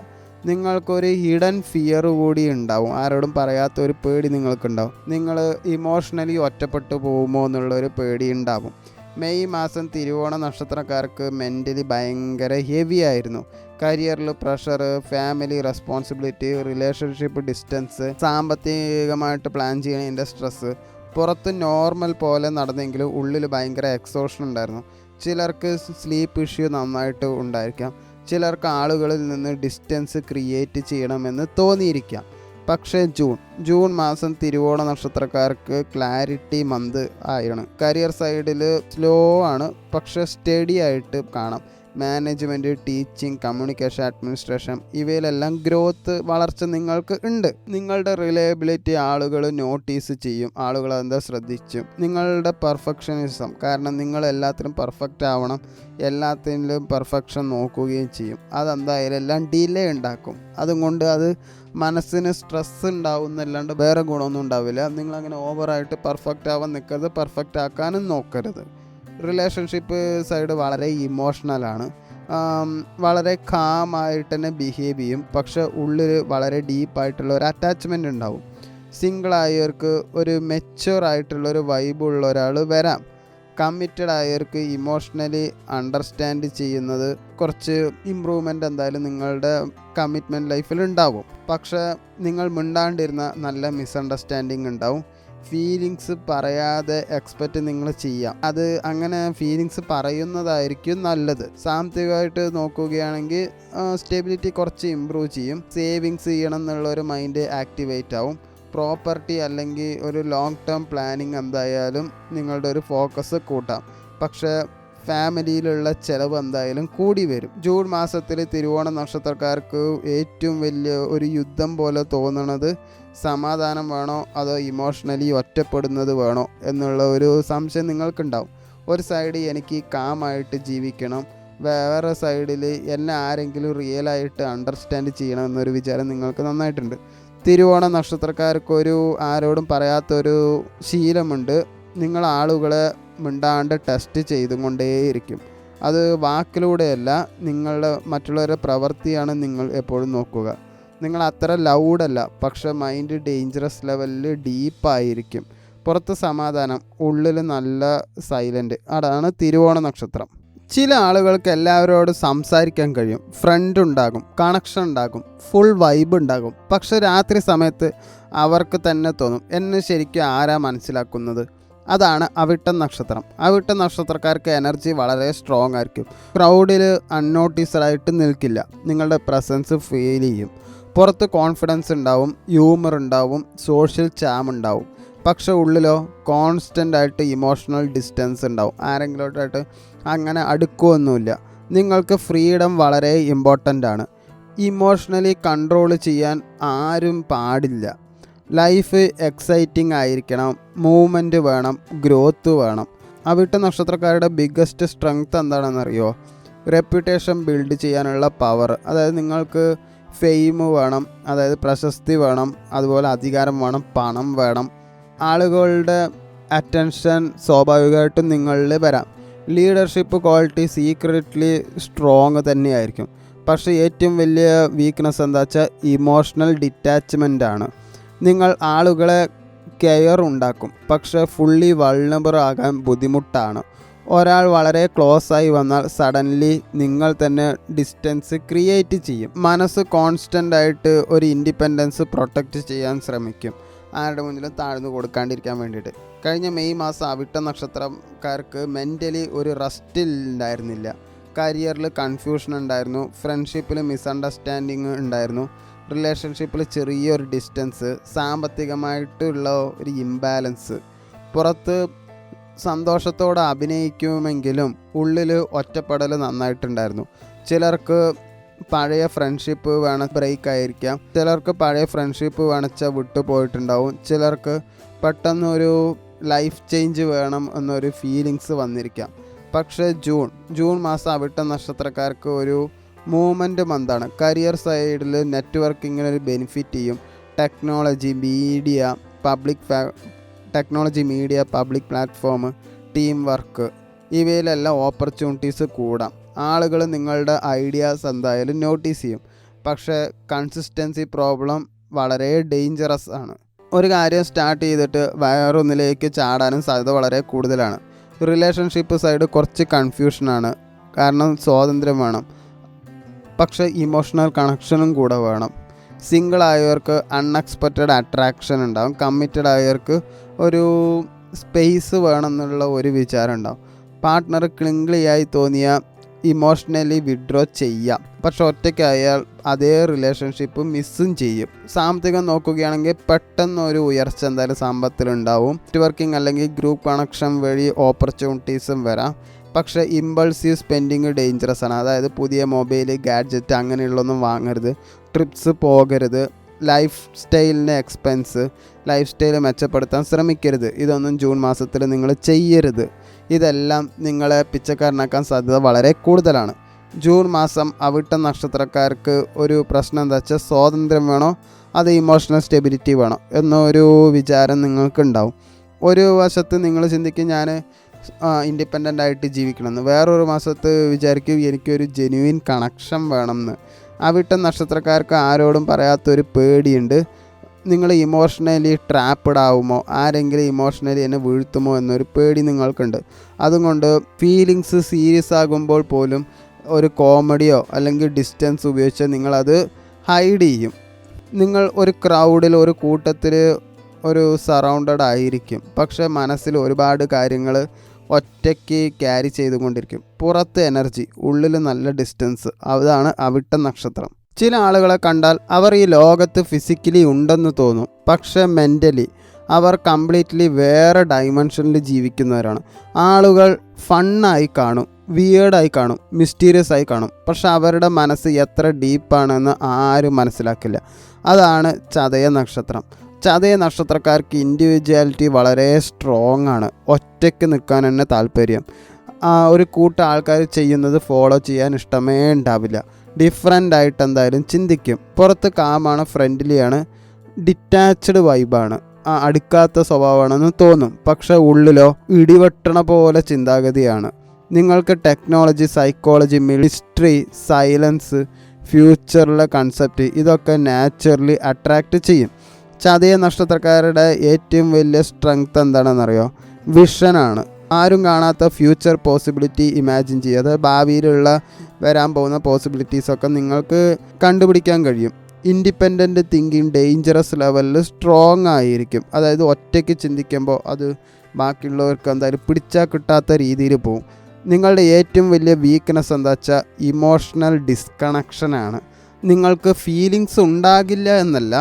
നിങ്ങൾക്കൊരു ഹിഡൻ ഫിയർ കൂടി ഉണ്ടാവും. ആരോടും പറയാത്ത ഒരു പേടി നിങ്ങൾക്കുണ്ടാവും. നിങ്ങൾ ഇമോഷണലി ഒറ്റപ്പെട്ടു പോകുമോ എന്നുള്ളൊരു പേടി ഉണ്ടാവും. മെയ് മാസം തിരുവോണ നക്ഷത്രക്കാർക്ക് മെൻ്റലി ഭയങ്കര ഹെവി ആയിരുന്നു. കരിയറിൽ pressure, family responsibility, relationship distance, സാമ്പത്തികമായിട്ട് പ്ലാൻ ചെയ്യുന്നതിൻ്റെ സ്ട്രെസ്സ്. പുറത്ത് നോർമൽ പോലെ നടന്നെങ്കിലും ഉള്ളിൽ ഭയങ്കര എക്സോഷൻ ഉണ്ടായിരുന്നു. ചിലർക്ക് സ്ലീപ്പ് ഇഷ്യൂ നന്നായിട്ട് ഉണ്ടായിരിക്കാം. ചിലർക്ക് ആളുകളിൽ നിന്ന് ഡിസ്റ്റൻസ് ക്രിയേറ്റ് ചെയ്യണമെന്ന് തോന്നിയിരിക്കാം. പക്ഷേ ജൂൺ മാസം തിരുവോണ നക്ഷത്രക്കാർക്ക് ക്ലാരിറ്റി മന്ത് ആയിരുന്നു. കരിയർ സൈഡിൽ സ്ലോ ആണ്, പക്ഷേ സ്റ്റഡി ആയിട്ട് കാണാം. മാനേജ്മെൻറ്റ്, ടീച്ചിങ്, കമ്മ്യൂണിക്കേഷൻ, അഡ്മിനിസ്ട്രേഷൻ ഇവയിലെല്ലാം ഗ്രോത്ത്, വളർച്ച നിങ്ങൾക്ക് ഉണ്ട്. നിങ്ങളുടെ റിലയബിലിറ്റി ആളുകൾ നോട്ടീസ് ചെയ്യും. ആളുകൾ എന്താ ശ്രദ്ധിച്ചു. നിങ്ങളുടെ പെർഫെക്ഷനിസം, കാരണം നിങ്ങൾ എല്ലാത്തിനും പെർഫെക്റ്റ് ആവണം, എല്ലാത്തിലും പെർഫെക്ഷൻ നോക്കുകയും ചെയ്യും. അതെന്തായാലും എല്ലാം ഡിലേ ഉണ്ടാക്കും. അതുകൊണ്ട് അത് മനസ്സിന് സ്ട്രെസ് ഉണ്ടാവുന്നല്ലാണ്ട് വേറെ ഗുണമൊന്നും ഉണ്ടാവില്ല. നിങ്ങളങ്ങനെ ഓവറായിട്ട് പെർഫെക്റ്റ് ആവാൻ നിൽക്കരുത്, പെർഫെക്റ്റ് ആക്കാനും നോക്കരുത്. റിലേഷൻഷിപ്പ് സൈഡ് വളരെ ഇമോഷണലാണ്. വളരെ കാമായിട്ട് തന്നെ ബിഹേവ് ചെയ്യും. പക്ഷെ ഉള്ളിൽ വളരെ ഡീപ്പായിട്ടുള്ള ഒരു അറ്റാച്ച്മെൻ്റ് ഉണ്ടാവും. സിംഗിളായവർക്ക് ഒരു മെച്യൂർ ആയിട്ടുള്ളൊരു വൈബുള്ള ഒരാൾ വരാം. കമ്മിറ്റഡ് ആയവർക്ക് ഇമോഷണലി അണ്ടർസ്റ്റാൻഡ് ചെയ്യുന്നത് കുറച്ച് ഇമ്പ്രൂവ്മെൻ്റ് എന്തായാലും നിങ്ങളുടെ കമ്മിറ്റ്മെൻറ്റ് ലൈഫിൽ ഉണ്ടാവും. പക്ഷേ നിങ്ങൾ മിണ്ടാണ്ടിരുന്ന നല്ല മിസ്അണ്ടർസ്റ്റാൻഡിങ് ഉണ്ടാവും. ഫീലിങ്സ് പറയാതെ എക്സ്പെക്റ്റ് നിങ്ങൾ ചെയ്യാം. അത് അങ്ങനെ ഫീലിങ്സ് പറയുന്നതായിരിക്കും നല്ലത്. സാമ്പത്തികമായിട്ട് നോക്കുകയാണെങ്കിൽ സ്റ്റെബിലിറ്റി കുറച്ച് ഇമ്പ്രൂവ് ചെയ്യും. സേവിങ്സ് ചെയ്യണം എന്നുള്ളൊരു മൈൻഡ് ആക്ടിവേറ്റ് ആവും. പ്രോപ്പർട്ടി അല്ലെങ്കിൽ ഒരു ലോങ് ടേം പ്ലാനിങ് എന്തായാലും നിങ്ങളുടെ ഒരു ഫോക്കസ് കൂട്ടാം. പക്ഷേ ഫാമിലിയിലുള്ള ചിലവ് എന്തായാലും കൂടി വരും. ജൂൺ മാസത്തിൽ തിരുവോണ നക്ഷത്രക്കാർക്ക് ഏറ്റവും വലിയ ഒരു യുദ്ധം പോലെ തോന്നുന്നത് സമാധാനം വേണോ അതോ ഇമോഷണലി ഒറ്റപ്പെടുന്നത് വേണോ എന്നുള്ള ഒരു സംശയം നിങ്ങൾക്കുണ്ടാവും. ഒരു സൈഡ് എനിക്ക് കാമായിട്ട് ജീവിക്കണം, വേറെ സൈഡിൽ എന്നെ ആരെങ്കിലും റിയലായിട്ട് അണ്ടർസ്റ്റാൻഡ് ചെയ്യണം എന്നൊരു വിചാരം നിങ്ങൾക്ക് നന്നായിട്ടുണ്ട്. തിരുവോണ നക്ഷത്രക്കാർക്കൊരു ആരോടും പറയാത്തൊരു ശീലമുണ്ട്. നിങ്ങൾ ആളുകളെ മിണ്ടാണ്ട് ടെസ്റ്റ് ചെയ്തുകൊണ്ടേയിരിക്കും. അത് വാക്കിലൂടെയല്ല, നിങ്ങളുടെ മറ്റുള്ളവരുടെ പ്രവൃത്തിയാണ് നിങ്ങൾ എപ്പോഴും നോക്കുക. നിങ്ങൾ അത്ര ലൗഡല്ല, പക്ഷെ മൈൻഡ് ഡേഞ്ചറസ് ലെവലിൽ ഡീപ്പായിരിക്കും. പുറത്ത് സമാധാനം, ഉള്ളിൽ നല്ല സൈലൻറ്റ്. അതാണ് തിരുവോണ നക്ഷത്രം. ചില ആളുകൾക്ക് എല്ലാവരോടും സംസാരിക്കാൻ കഴിയും, ഫ്രണ്ട് ഉണ്ടാകും, കണക്ഷൻ ഉണ്ടാകും, ഫുൾ വൈബ് ഉണ്ടാകും. പക്ഷെ രാത്രി സമയത്ത് അവർക്ക് തന്നെ തോന്നും, എന്നെ ശരിക്കും ആരാ മനസ്സിലാക്കുന്നത്. അതാണ് അവിട്ടം നക്ഷത്രം. അവിട്ടം നക്ഷത്രക്കാർക്ക് എനർജി വളരെ സ്ട്രോങ് ആയിരിക്കും. ക്രൗഡിൽ അൺനോട്ടീസ്ഡായിട്ട് നിൽക്കില്ല, നിങ്ങളുടെ പ്രസൻസ് ഫീൽ ചെയ്യും. പുറത്ത് കോൺഫിഡൻസ് ഉണ്ടാവും, ഹ്യൂമർ ഉണ്ടാവും, സോഷ്യൽ ചാം ഉണ്ടാവും. പക്ഷെ ഉള്ളിലോ കോൺസ്റ്റൻ്റ് ആയിട്ട് ഇമോഷണൽ ഡിസ്റ്റൻസ് ഉണ്ടാവും. ആരെങ്കിലോട്ടായിട്ട് അങ്ങനെ അടുക്കുകയൊന്നുമില്ല. നിങ്ങൾക്ക് ഫ്രീഡം വളരെ ഇമ്പോർട്ടൻ്റ് ആണ്. ഇമോഷണലി കൺട്രോൾ ചെയ്യാൻ ആരും പാടില്ല. ലൈഫ് എക്സൈറ്റിംഗ് ആയിരിക്കണം, മൂവ്മെൻറ്റ് വേണം, ഗ്രോത്ത് വേണം. അവിട്ട നക്ഷത്രക്കാരുടെ ബിഗ്ഗസ്റ്റ് സ്ട്രെങ്ത് എന്താണെന്നറിയോ? റെപ്യൂട്ടേഷൻ ബിൽഡ് ചെയ്യാനുള്ള പവർ. അതായത് നിങ്ങൾക്ക് ഫെയിം വേണം, അതായത് പ്രശസ്തി വേണം, അതുപോലെ അധികാരം വേണം, പണം വേണം. ആളുകളുടെ അറ്റൻഷൻ സ്വാഭാവികമായിട്ടും നിങ്ങളിൽ വരാം. ലീഡർഷിപ്പ് ക്വാളിറ്റി സീക്രറ്റ്ലി സ്ട്രോങ് തന്നെയായിരിക്കും. പക്ഷേ ഏറ്റവും വലിയ വീക്ക്നെസ് എന്താ വെച്ചാൽ ഇമോഷണൽ ഡിറ്റാച്ച്മെൻ്റ് ആണ്. നിങ്ങൾ ആളുകളെ കെയർ ഉണ്ടാക്കും, പക്ഷേ ഫുള്ളി വൾണറബിൾ ആകാൻ ബുദ്ധിമുട്ടാണ്. ഒരാൾ വളരെ ക്ലോസ് ആയി വന്നാൽ സഡൻലി നിങ്ങൾ തന്നെ ഡിസ്റ്റൻസ് ക്രിയേറ്റ് ചെയ്യും. മനസ്സ് കോൺസ്റ്റൻ്റ് ആയിട്ട് ഒരു ഇൻഡിപെൻഡൻസ് പ്രൊട്ടക്റ്റ് ചെയ്യാൻ ശ്രമിക്കും, ആരുടെ മുന്നിലും താഴ്ന്നു കൊടുക്കാണ്ടിരിക്കാൻ വേണ്ടിയിട്ട്. കഴിഞ്ഞ മെയ് മാസം അവിട്ട നക്ഷത്രക്കാർക്ക് മെൻ്റലി ഒരു റെസ്റ്റ് ഉണ്ടായിരുന്നില്ല. കരിയറിൽ കൺഫ്യൂഷൻ ഉണ്ടായിരുന്നു, ഫ്രണ്ട്ഷിപ്പിൽ മിസ്അണ്ടർസ്റ്റാൻഡിങ് ഉണ്ടായിരുന്നു, റിലേഷൻഷിപ്പിൽ ചെറിയൊരു ഡിസ്റ്റൻസ്, സാമ്പത്തികമായിട്ടുള്ള ഒരു ഇംബാലൻസ്. പുറത്ത് സന്തോഷത്തോടെ അഭിനയിക്കുമെങ്കിലും ഉള്ളിൽ ഒറ്റപ്പെടൽ നന്നായിട്ടുണ്ടായിരുന്നു. ചിലർക്ക് പഴയ ഫ്രണ്ട്ഷിപ്പ് ബ്രേക്ക് ആയിരിക്കാം, ചിലർക്ക് പഴയ ഫ്രണ്ട്ഷിപ്പ് വേണച്ചാൽ വിട്ടു പോയിട്ടുണ്ടാവും, ചിലർക്ക് പെട്ടെന്നൊരു ലൈഫ് ചേഞ്ച് വേണം എന്നൊരു ഫീലിങ്സ് വന്നിരിക്കാം. പക്ഷേ ജൂൺ മാസം അവിട്ട നക്ഷത്രക്കാർക്ക് ഒരു മൂവ്മെൻറ്റ് മന്താണ്. കരിയർ സൈഡിൽ നെറ്റ്വർക്കിങ്ങിനൊരു ബെനിഫിറ്റ് ചെയ്യും. Technology, media, public platform, team work, ഇവയിലെല്ലാം ഓപ്പർച്യൂണിറ്റീസ് കൂടാം. ആളുകൾ നിങ്ങളുടെ ഐഡിയാസ് എന്തായാലും നോട്ടീസ് ചെയ്യും. പക്ഷേ കൺസിസ്റ്റൻസി പ്രോബ്ലം വളരെ ഡേഞ്ചറസ് ആണ്. ഒരു കാര്യം സ്റ്റാർട്ട് ചെയ്തിട്ട് വേറൊന്നിലേക്ക് ചാടാനും സാധ്യത വളരെ കൂടുതലാണ്. റിലേഷൻഷിപ്പ് സൈഡ് കുറച്ച് കൺഫ്യൂഷനാണ്, കാരണം സ്വാതന്ത്ര്യം വേണം, പക്ഷേ ഇമോഷണൽ കണക്ഷനും കൂടെ വേണം. സിംഗിൾ ആയവർക്ക് അൺഎക്സ്പെക്റ്റഡ് അട്രാക്ഷൻ ഉണ്ടാകും. കമ്മിറ്റഡ് ആയവർക്ക് ഒരു സ്പേസ് വേണമെന്നുള്ള ഒരു വിചാരം ഉണ്ടാകും. പാർട്ട്ണർ ക്ലിംഗ്ലിയായി തോന്നിയാൽ ഇമോഷണലി വിഡ്രോ ചെയ്യാം, പക്ഷെ ഒറ്റയ്ക്കായാൽ അതേ റിലേഷൻഷിപ്പ് മിസ്സും ചെയ്യും. സാമ്പത്തികം നോക്കുകയാണെങ്കിൽ പെട്ടെന്ന് ഒരു ഉയർച്ച എന്തായാലും സമ്പത്തിലുണ്ടാവും. നെറ്റ്വർക്കിംഗ് അല്ലെങ്കിൽ ഗ്രൂപ്പ് കണക്ഷൻ വഴി ഓപ്പർച്യൂണിറ്റീസും വരാം. പക്ഷേ ഇമ്പൾസീവ് സ്പെൻഡിങ് ഡേഞ്ചറസ് ആണ്. അതായത് പുതിയ മൊബൈൽ, ഗാഡ്ജറ്റ് അങ്ങനെയുള്ളതൊന്നും വാങ്ങരുത്, ട്രിപ്സ് പോകരുത്, ലൈഫ് സ്റ്റൈൽ മെച്ചപ്പെടുത്താൻ ശ്രമിക്കരുത്. ഇതൊന്നും ജൂൺ മാസത്തിൽ നിങ്ങൾ ചെയ്യരുത്. ഇതെല്ലാം നിങ്ങളെ പിച്ചക്കാരനാക്കാൻ സാധ്യത വളരെ കൂടുതലാണ്. ജൂൺ മാസം അവിട്ട നക്ഷത്രക്കാർക്ക് ഒരു പ്രശ്നം എന്താ വെച്ചാൽ, സ്വാതന്ത്ര്യം വേണോ അത് ഇമോഷണൽ സ്റ്റെബിലിറ്റി വേണോ എന്നൊരു വിചാരം നിങ്ങൾക്കുണ്ടാവും. ഒരു വശത്ത് നിങ്ങൾ ചിന്തിക്കും ഞാൻ ഇൻഡിപെൻഡൻ്റ് ആയിട്ട് ജീവിക്കണമെന്ന്, വേറൊരു മാസത്ത് വിചാരിക്കും എനിക്കൊരു ജെന്യുവിൻ കണക്ഷൻ വേണമെന്ന്. അവിട്ട നക്ഷത്രക്കാർക്ക് ആരോടും പറയാത്തൊരു പേടിയുണ്ട്. നിങ്ങൾ ഇമോഷണലി ട്രാപ്പഡ് ആവുമോ, ആരെങ്കിലും ഇമോഷണലി എന്നെ വീഴ്ത്തുമോ എന്നൊരു പേടി നിങ്ങൾക്കുണ്ട്. അതുകൊണ്ട് ഫീലിങ്സ് സീരിയസ് ആകുമ്പോൾ പോലും ഒരു കോമഡിയോ അല്ലെങ്കിൽ ഡിസ്റ്റൻസ് ഉപയോഗിച്ച് നിങ്ങളത് ഹൈഡ് ചെയ്യും. നിങ്ങൾ ഒരു ക്രൗഡിൽ, ഒരു കൂട്ടത്തിൽ ഒരു സറൗണ്ടഡ് ആയിരിക്കും, പക്ഷേ മനസ്സിൽ ഒരുപാട് കാര്യങ്ങൾ ഒറ്റയ്ക്ക് ക്യാരി ചെയ്തുകൊണ്ടിരിക്കും. പുറത്ത് എനർജി, ഉള്ളിൽ നല്ല ഡിസ്റ്റൻസ്. അതാണ് അവിട്ട നക്ഷത്രം. ചില ആളുകളെ കണ്ടാൽ അവർ ഈ ലോകത്ത് ഫിസിക്കലി ഉണ്ടെന്ന് തോന്നും, പക്ഷേ മെൻ്റലി അവർ കംപ്ലീറ്റ്ലി വേറെ ഡൈമെൻഷനിൽ ജീവിക്കുന്നവരാണ്. ആളുകൾ ഫണ്ണായി കാണും, വിയേർഡായി കാണും, മിസ്റ്റീരിയസ് ആയി കാണും, പക്ഷെ അവരുടെ മനസ്സ് എത്ര ഡീപ്പാണെന്ന് ആരും മനസ്സിലാക്കില്ല. അതാണ് ചതയ നക്ഷത്രം. ചതയ നക്ഷത്രക്കാർക്ക് ഇൻഡിവിജ്വാലിറ്റി വളരെ സ്ട്രോങ് ആണ്. ഒറ്റയ്ക്ക് നിൽക്കാൻ തന്നെ താല്പര്യം. ഒരു കൂട്ടം ആൾക്കാർ ചെയ്യുന്നത് ഫോളോ ചെയ്യാൻ ഇഷ്ടമേ ഉണ്ടാവില്ല. ഡിഫറെൻ്റ് ആയിട്ട് എന്തായാലും ചിന്തിക്കും. പുറത്ത് കാമാണ്, ഫ്രണ്ട്ലിയാണ്, ഡിറ്റാച്ച്ഡ് വൈബാണ്, അടുക്കാത്ത സ്വഭാവമാണെന്ന് തോന്നും. പക്ഷേ ഉള്ളിലോ ഇടിവെട്ടണ പോലെ ചിന്താഗതിയാണ്. നിങ്ങൾക്ക് ടെക്നോളജി, സൈക്കോളജി, മിസ്റ്ററി, സൈലൻസ്, ഫ്യൂച്ചറിലെ കൺസെപ്റ്റ് ഇതൊക്കെ നാച്ചുറലി അട്രാക്റ്റ് ചെയ്യും. ചതയ നക്ഷത്രക്കാരുടെ ഏറ്റവും വലിയ സ്ട്രെങ്ത് എന്താണെന്നറിയോ? വിഷനാണ്. ആരും കാണാത്ത ഫ്യൂച്ചർ പോസിബിലിറ്റി ഇമാജിൻ ചെയ്യുക. അതായത് ഭാവിയിലുള്ള വരാൻ പോകുന്ന പോസിബിലിറ്റീസൊക്കെ നിങ്ങൾക്ക് കണ്ടുപിടിക്കാൻ കഴിയും. ഇൻഡിപെൻഡൻറ്റ് തിങ്കിങ് ഡേഞ്ചറസ് ലെവലിൽ സ്ട്രോങ് ആയിരിക്കും. അതായത് ഒറ്റയ്ക്ക് ചിന്തിക്കുമ്പോൾ അത് ബാക്കിയുള്ളവർക്ക് എന്തായാലും പിടിച്ചാൽ കിട്ടാത്ത രീതിയിൽ പോകും. നിങ്ങളുടെ ഏറ്റവും വലിയ വീക്ക്നെസ് എന്താ വെച്ചാൽ ഇമോഷണൽ ഡിസ്കണക്ഷനാണ്. നിങ്ങൾക്ക് ഫീലിങ്സ് ഉണ്ടാകില്ല എന്നല്ല,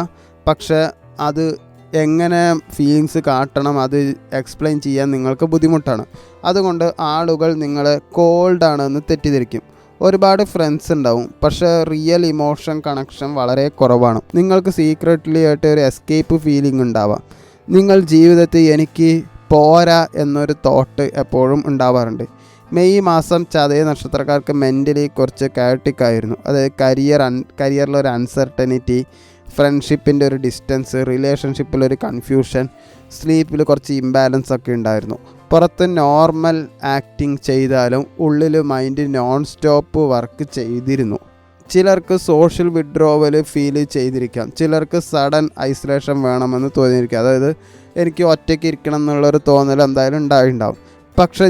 പക്ഷേ അത് എങ്ങനെ ഫീലിങ്സ് കാട്ടണം, അത് എക്സ്പ്ലെയിൻ ചെയ്യാൻ നിങ്ങൾക്ക് ബുദ്ധിമുട്ടാണ്. അതുകൊണ്ട് ആളുകൾ നിങ്ങളെ കോൾഡാണെന്ന് തെറ്റിദ്ധരിക്കും. ഒരുപാട് ഫ്രണ്ട്സ് ഉണ്ടാവും, പക്ഷേ റിയൽ ഇമോഷൻ കണക്ഷൻ വളരെ കുറവാണ്. നിങ്ങൾക്ക് സീക്രട്ട്ലി ആയിട്ട് ഒരു എസ്കേപ്പ് ഫീലിംഗ് ഉണ്ടാവാം. നിങ്ങൾ ജീവിതത്തിൽ എനിക്ക് പോരാ എന്നൊരു തോട്ട് എപ്പോഴും ഉണ്ടാവാറുണ്ട്. മെയ് മാസം ചതയ നക്ഷത്രക്കാർക്ക് മെൻ്റലി കുറച്ച് കാറ്റിക് ആയിരുന്നു. അതായത് കരിയറിലൊരു അൺസർട്ടനിറ്റി, ഫ്രണ്ട്ഷിപ്പിൻ്റെ ഒരു ഡിസ്റ്റൻസ്, റിലേഷൻഷിപ്പിലൊരു കൺഫ്യൂഷൻ, സ്ലീപ്പിൽ കുറച്ച് ഇംബാലൻസ് ഒക്കെ ഉണ്ടായിരുന്നു. പുറത്ത് നോർമൽ ആക്ടിങ് ചെയ്താലും ഉള്ളിൽ മൈൻഡ് നോൺ സ്റ്റോപ്പ് വർക്ക് ചെയ്തിരുന്നു. ചിലർക്ക് സോഷ്യൽ വിഡ്രോവൽ ഫീൽ ചെയ്തിരിക്കാം. ചിലർക്ക് സഡൻ ഐസൊലേഷൻ വേണമെന്ന് തോന്നിയിരിക്കാം. അതായത് എനിക്ക് ഒറ്റയ്ക്ക് ഇരിക്കണം എന്നുള്ളൊരു തോന്നൽ എന്തായാലും ഉണ്ടാവും. പക്ഷേ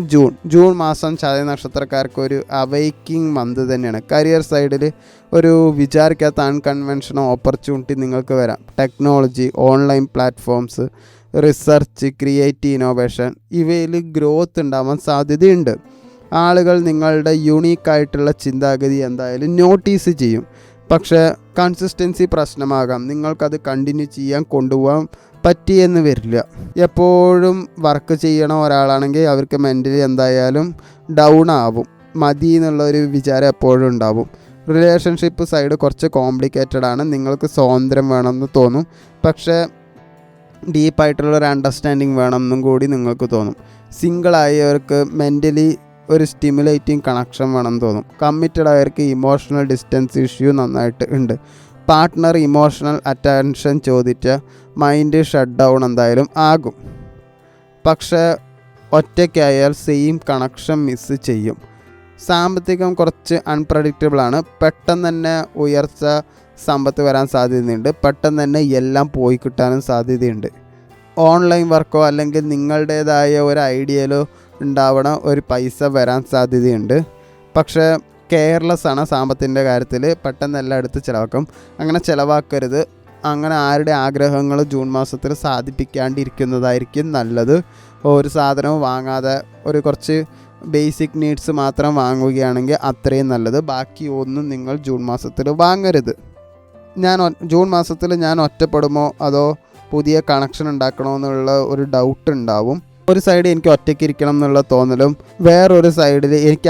ജൂൺ മാസം ചതയ നക്ഷത്രക്കാർക്ക് ഒരു അവൈക്കിംഗ് മന്ത് തന്നെയാണ്. കരിയർ സൈഡിൽ ഒരു വിചാരിക്കാത്ത അൺകൺവെൻഷണൽ ഓപ്പർച്യൂണിറ്റി നിങ്ങൾക്ക് വരാം. Technology, online platforms, research, creative innovation ഇവയിൽ ഗ്രോത്ത് ഉണ്ടാവാൻ സാധ്യതയുണ്ട്. ആളുകൾ നിങ്ങളുടെ യുണീക്കായിട്ടുള്ള ചിന്താഗതി എന്തായാലും നോട്ടീസ് ചെയ്യും. പക്ഷേ കൺസിസ്റ്റൻസി പ്രശ്നമാകാം. നിങ്ങൾക്കത് കണ്ടിന്യൂ ചെയ്യാൻ കൊണ്ടുപോകാൻ പറ്റിയെന്ന് വരില്ല. എപ്പോഴും വർക്ക് ചെയ്യണ ഒരാളാണെങ്കിൽ അവർക്ക് മെൻ്റലി എന്തായാലും ഡൗൺ ആവും. മതി എന്നുള്ളൊരു വിചാരം എപ്പോഴും ഉണ്ടാവും. റിലേഷൻഷിപ്പ് സൈഡ് കുറച്ച് കോംപ്ലിക്കേറ്റഡ് ആണ്. നിങ്ങൾക്ക് സ്വാതന്ത്ര്യം വേണമെന്ന് തോന്നും, പക്ഷേ ഡീപ്പായിട്ടുള്ളൊരു അണ്ടർസ്റ്റാൻഡിങ് വേണമെന്നും കൂടി നിങ്ങൾക്ക് തോന്നും. സിംഗിളായവർക്ക് മെൻ്റലി ഒരു സ്റ്റിമുലേറ്റിംഗ് കണക്ഷൻ വേണമെന്ന് തോന്നും. കമ്മിറ്റഡ് ആയവർക്ക് ഇമോഷണൽ ഡിസ്റ്റൻസ് ഇഷ്യൂ നന്നായിട്ട് ഉണ്ട്. പാർട്ട്ണർ ഇമോഷണൽ അറ്റൻഷൻ ചോദിച്ച മൈൻഡ് ഷട്ട് ഡൗൺ എന്തായാലും ആകും. പക്ഷേ ഒറ്റയ്ക്കായാൽ സെയിം കണക്ഷൻ മിസ് ചെയ്യും. സാമ്പത്തികം കുറച്ച് അൺപ്രഡിക്റ്റബിളാണ്. പെട്ടെന്ന് തന്നെ ഉയർച്ച സമ്പത്ത് വരാൻ സാധ്യതയുണ്ട്. പെട്ടെന്ന് തന്നെ എല്ലാം പോയി കിട്ടാനും സാധ്യതയുണ്ട്. ഓൺലൈൻ വർക്കോ അല്ലെങ്കിൽ നിങ്ങളുടേതായ ഒരു ഐഡിയയിലോ ഉണ്ടാവണ ഒരു പൈസ വരാൻ സാധ്യതയുണ്ട്. പക്ഷേ കെയർലെസ് ആണ് സാമ്പത്തിൻ്റെ കാര്യത്തിൽ. പെട്ടെന്ന് എല്ലാം എടുത്ത് ചിലവാക്കും. അങ്ങനെ ചിലവാക്കരുത്. അങ്ങനെ ആരുടെ ആഗ്രഹങ്ങൾ ജൂൺ മാസത്തിൽ സാധിപ്പിക്കാണ്ടിരിക്കുന്നതായിരിക്കും നല്ലത്. ഒരു സാധനവും വാങ്ങാതെ ഒരു കുറച്ച് ബേസിക് നീഡ്സ് മാത്രം വാങ്ങുകയാണെങ്കിൽ അത്രയും നല്ലത്. ബാക്കി ഒന്നും നിങ്ങൾ ജൂൺ മാസത്തിൽ വാങ്ങരുത്. ജൂൺ മാസത്തിൽ ഞാൻ ഒറ്റപ്പെടുമോ അതോ പുതിയ കണക്ഷൻ ഉണ്ടാക്കണോ എന്നുള്ള ഒരു ഡൗട്ട് ഉണ്ടാവും. ഒരു സൈഡ് എനിക്ക് ഒറ്റയ്ക്ക് ഇരിക്കണം എന്നുള്ള തോന്നലും, വേറൊരു സൈഡിൽ എനിക്ക്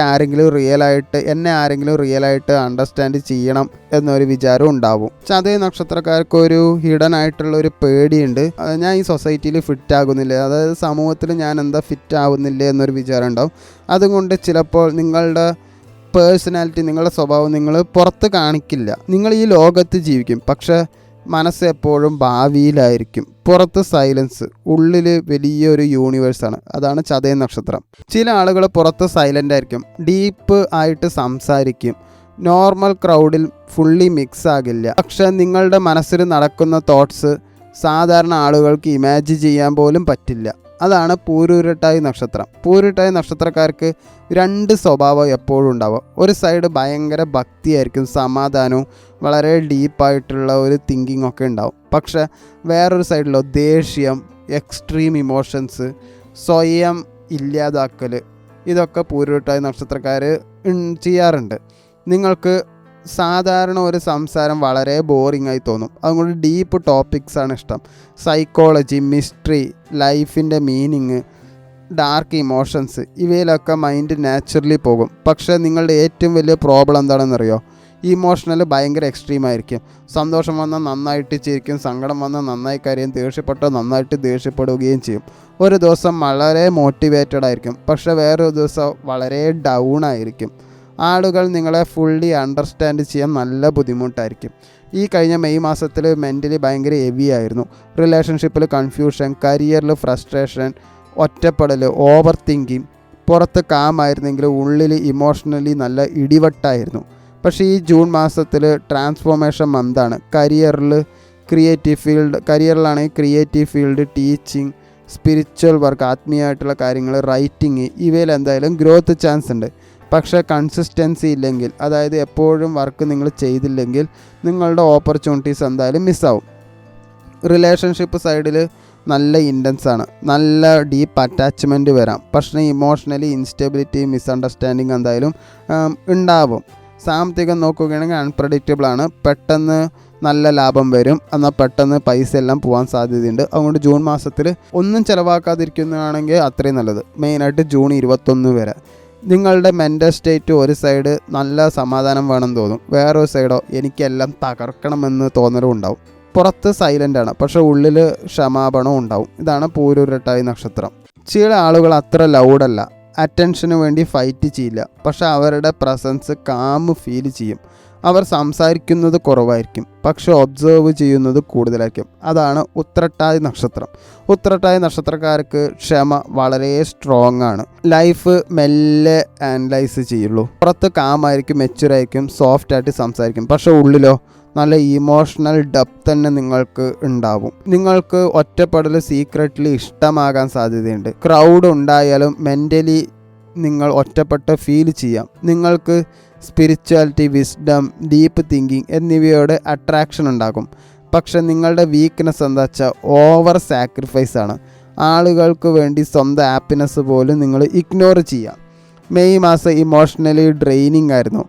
എന്നെ ആരെങ്കിലും റിയലായിട്ട് അണ്ടർസ്റ്റാൻഡ് ചെയ്യണം എന്നൊരു വിചാരം ഉണ്ടാവും. ചതയ നക്ഷത്രക്കാർക്ക് ഒരു ഹിഡൻ ആയിട്ടുള്ള ഒരു പേടിയുണ്ട്. ഞാൻ ഈ സൊസൈറ്റിയിൽ ഫിറ്റ് ആകുന്നില്ല, അതായത് സമൂഹത്തിൽ ഞാൻ എന്താ ഫിറ്റ് ആവുന്നില്ല എന്നൊരു വിചാരം ഉണ്ടാവും. അതുകൊണ്ട് ചിലപ്പോൾ നിങ്ങളുടെ പേഴ്സണാലിറ്റി, നിങ്ങളുടെ സ്വഭാവം നിങ്ങൾ പുറത്ത് കാണിക്കില്ല. നിങ്ങൾ ഈ ലോകത്ത് ജീവിക്കും, പക്ഷേ മനസ്സ് എപ്പോഴും ഭാവിയിലായിരിക്കും. പുറത്ത് സൈലൻസ്, ഉള്ളിൽ വലിയൊരു യൂണിവേഴ്സാണ്. അതാണ് ചതയ നക്ഷത്രം. ചില ആളുകൾ പുറത്ത് സൈലൻ്റ് ആയിരിക്കും, ഡീപ്പ് ആയിട്ട് സംസാരിക്കും, നോർമൽ ക്രൗഡിൽ ഫുള്ളി മിക്സ് ആകില്ല. പക്ഷെ നിങ്ങളുടെ മനസ്സിൽ നടക്കുന്ന തോട്ട്സ് സാധാരണ ആളുകൾക്ക് ഇമാജിൻ ചെയ്യാൻ പോലും പറ്റില്ല. അതാണ് പൂരുരുട്ടായി നക്ഷത്രം. പൂരുരുട്ടായി നക്ഷത്രക്കാർക്ക് രണ്ട് സ്വഭാവം എപ്പോഴും ഉണ്ടാവും. ഒരു സൈഡ് ഭയങ്കര ഭക്തിയായിരിക്കും, സമാധാനവും വളരെ ഡീപ്പായിട്ടുള്ള ഒരു തിങ്കിങ് ഒക്കെ ഉണ്ടാവും. പക്ഷെ വേറൊരു സൈഡിലോ ദേഷ്യം, എക്സ്ട്രീം ഇമോഷൻസ്, സ്വയം ഇല്ലാതാക്കൽ, ഇതൊക്കെ പൂരുരുട്ടായി നക്ഷത്രക്കാർ ചെയ്യാറുണ്ട്. നിങ്ങൾക്ക് സാധാരണ ഒരു സംസാരം വളരെ ബോറിംഗ് ആയി തോന്നും. അതുകൊണ്ട് ഡീപ്പ് ടോപ്പിക്സാണ് ഇഷ്ടം. സൈക്കോളജി, മിസ്റ്ററി, ലൈഫിൻ്റെ മീനിങ്, ഡാർക്ക് ഇമോഷൻസ് ഇവയിലൊക്കെ മൈൻഡ് നാച്ചുറലി പോകും. പക്ഷേ നിങ്ങളുടെ ഏറ്റവും വലിയ പ്രോബ്ലം എന്താണെന്നറിയോ? ഇമോഷണൽ ഭയങ്കര എക്സ്ട്രീം ആയിരിക്കും. സന്തോഷം വന്നാൽ നന്നായിട്ട് ചിരിക്കും, സങ്കടം വന്നാൽ നന്നായി കരയും, ദേഷ്യപ്പെട്ടാൽ നന്നായിട്ട് ദേഷ്യപ്പെടുകയും ചെയ്യും. ഒരു ദിവസം വളരെ മോട്ടിവേറ്റഡ് ആയിരിക്കും, പക്ഷേ വേറൊരു ദിവസം വളരെ ഡൗൺ ആയിരിക്കും. ആളുകൾ നിങ്ങളെ ഫുള്ളി അണ്ടർസ്റ്റാൻഡ് ചെയ്യാൻ നല്ല ബുദ്ധിമുട്ടായിരിക്കും. ഈ കഴിഞ്ഞ മെയ് മാസത്തിൽ മെൻ്റലി ഭയങ്കര ഹെവി ആയിരുന്നു. റിലേഷൻഷിപ്പിൽ കൺഫ്യൂഷൻ, കരിയറിൽ ഫ്രസ്ട്രേഷൻ, ഒറ്റപ്പെടൽ, ഓവർ തിങ്കിങ്. പുറത്ത് കാമായിരുന്നെങ്കിൽ ഉള്ളിൽ ഇമോഷണലി നല്ല ഇടിവട്ടായിരുന്നു. പക്ഷേ ഈ ജൂൺ മാസത്തിൽ ട്രാൻസ്ഫോർമേഷൻ മന്താണ്. കരിയറിലാണെങ്കിൽ creative field, teaching, spiritual work, ആത്മീയമായിട്ടുള്ള കാര്യങ്ങൾ, റൈറ്റിംഗ്, ഇവയിൽ എന്തായാലും ഗ്രോത്ത് ചാൻസ് ഉണ്ട്. പക്ഷേ കൺസിസ്റ്റൻസി ഇല്ലെങ്കിൽ, അതായത് എപ്പോഴും വർക്ക് നിങ്ങൾ ചെയ്തില്ലെങ്കിൽ നിങ്ങളുടെ ഓപ്പർച്യൂണിറ്റീസ് എന്തായാലും മിസ്സാവും. റിലേഷൻഷിപ്പ് സൈഡിൽ നല്ല ഇൻറ്റൻസ് ആണ്, നല്ല ഡീപ്പ് അറ്റാച്ച്മെൻറ്റ് വരാം. പക്ഷേ ഇമോഷണലി ഇൻസ്റ്റെബിലിറ്റി, മിസ്അണ്ടർസ്റ്റാൻഡിങ് എന്തായാലും ഉണ്ടാവും. സാമ്പത്തികം നോക്കുകയാണെങ്കിൽ അൺപ്രഡിക്റ്റബിൾ ആണ്. പെട്ടെന്ന് നല്ല ലാഭം വരും, എന്നാൽ പെട്ടെന്ന് പൈസ എല്ലാം പോകാൻ സാധ്യതയുണ്ട്. അതുകൊണ്ട് ജൂൺ മാസത്തിൽ ഒന്നും ചിലവാക്കാതിരിക്കുന്നതാണെങ്കിൽ അത്രയും നല്ലത്. മെയിനായിട്ട് ജൂൺ 21 വരെ. നിങ്ങളുടെ മെൻ്റൽ സ്റ്റേറ്റ് ഒരു സൈഡ് നല്ല സമാധാനം വേണം തോന്നും, വേറൊരു സൈഡോ എനിക്കെല്ലാം തകർക്കണമെന്ന് തോന്നലും ഉണ്ടാവും. പുറത്ത് സൈലൻ്റാണ്, പക്ഷേ ഉള്ളിൽ ക്ഷമാപണവും ഉണ്ടാവും. ഇതാണ് പൂരുരുട്ടായി നക്ഷത്രം. ചില ആളുകൾ അത്ര ലൗഡല്ല, അറ്റൻഷന് വേണ്ടി ഫൈറ്റ് ചെയ്യില്ല, പക്ഷേ അവരുടെ പ്രസൻസ് കാം ഫീൽ ചെയ്യും. അവർ സംസാരിക്കുന്നത് കുറവായിരിക്കും, പക്ഷെ ഒബ്സേർവ് ചെയ്യുന്നത് കൂടുതലായിരിക്കും. അതാണ് ഉത്രട്ടാതി നക്ഷത്രം. ഉത്രട്ടാതി നക്ഷത്രക്കാർക്ക് ക്ഷമ വളരെ സ്ട്രോങ് ആണ്. ലൈഫ് മെല്ലെ അനലൈസ് ചെയ്യുള്ളൂ. പുറത്ത് കാമായിരിക്കും, മെച്ചുറായിരിക്കും, സോഫ്റ്റായിട്ട് സംസാരിക്കും, പക്ഷെ ഉള്ളിലോ നല്ല ഇമോഷണൽ ഡെപ്ത് തന്നെ നിങ്ങൾക്ക് ഉണ്ടാവും. നിങ്ങൾക്ക് ഒറ്റപ്പെടൽ സീക്രറ്റ്ലി ഇഷ്ടമാകാൻ സാധ്യതയുണ്ട്. ക്രൗഡ് ഉണ്ടായാലും മെൻ്റലി നിങ്ങൾ ഒറ്റപ്പെട്ട് ഫീൽ ചെയ്യാം. നിങ്ങൾക്ക് സ്പിരിച്വാലിറ്റി, വിസ്ഡം, ഡീപ്പ് തിങ്കിങ് എന്നിവയോട് അട്രാക്ഷൻ ഉണ്ടാകും. പക്ഷെ നിങ്ങളുടെ വീക്ക്നെസ് എന്താ വെച്ചാൽ ഓവർ സാക്രിഫൈസ് ആണ്. ആളുകൾക്ക് വേണ്ടി സ്വന്തം ഹാപ്പിനെസ് പോലും നിങ്ങൾ ഇഗ്നോർ ചെയ്യാം. മെയ് മാസം ഇമോഷണലി ഡ്രെയിനിങ് ആയിരുന്നു.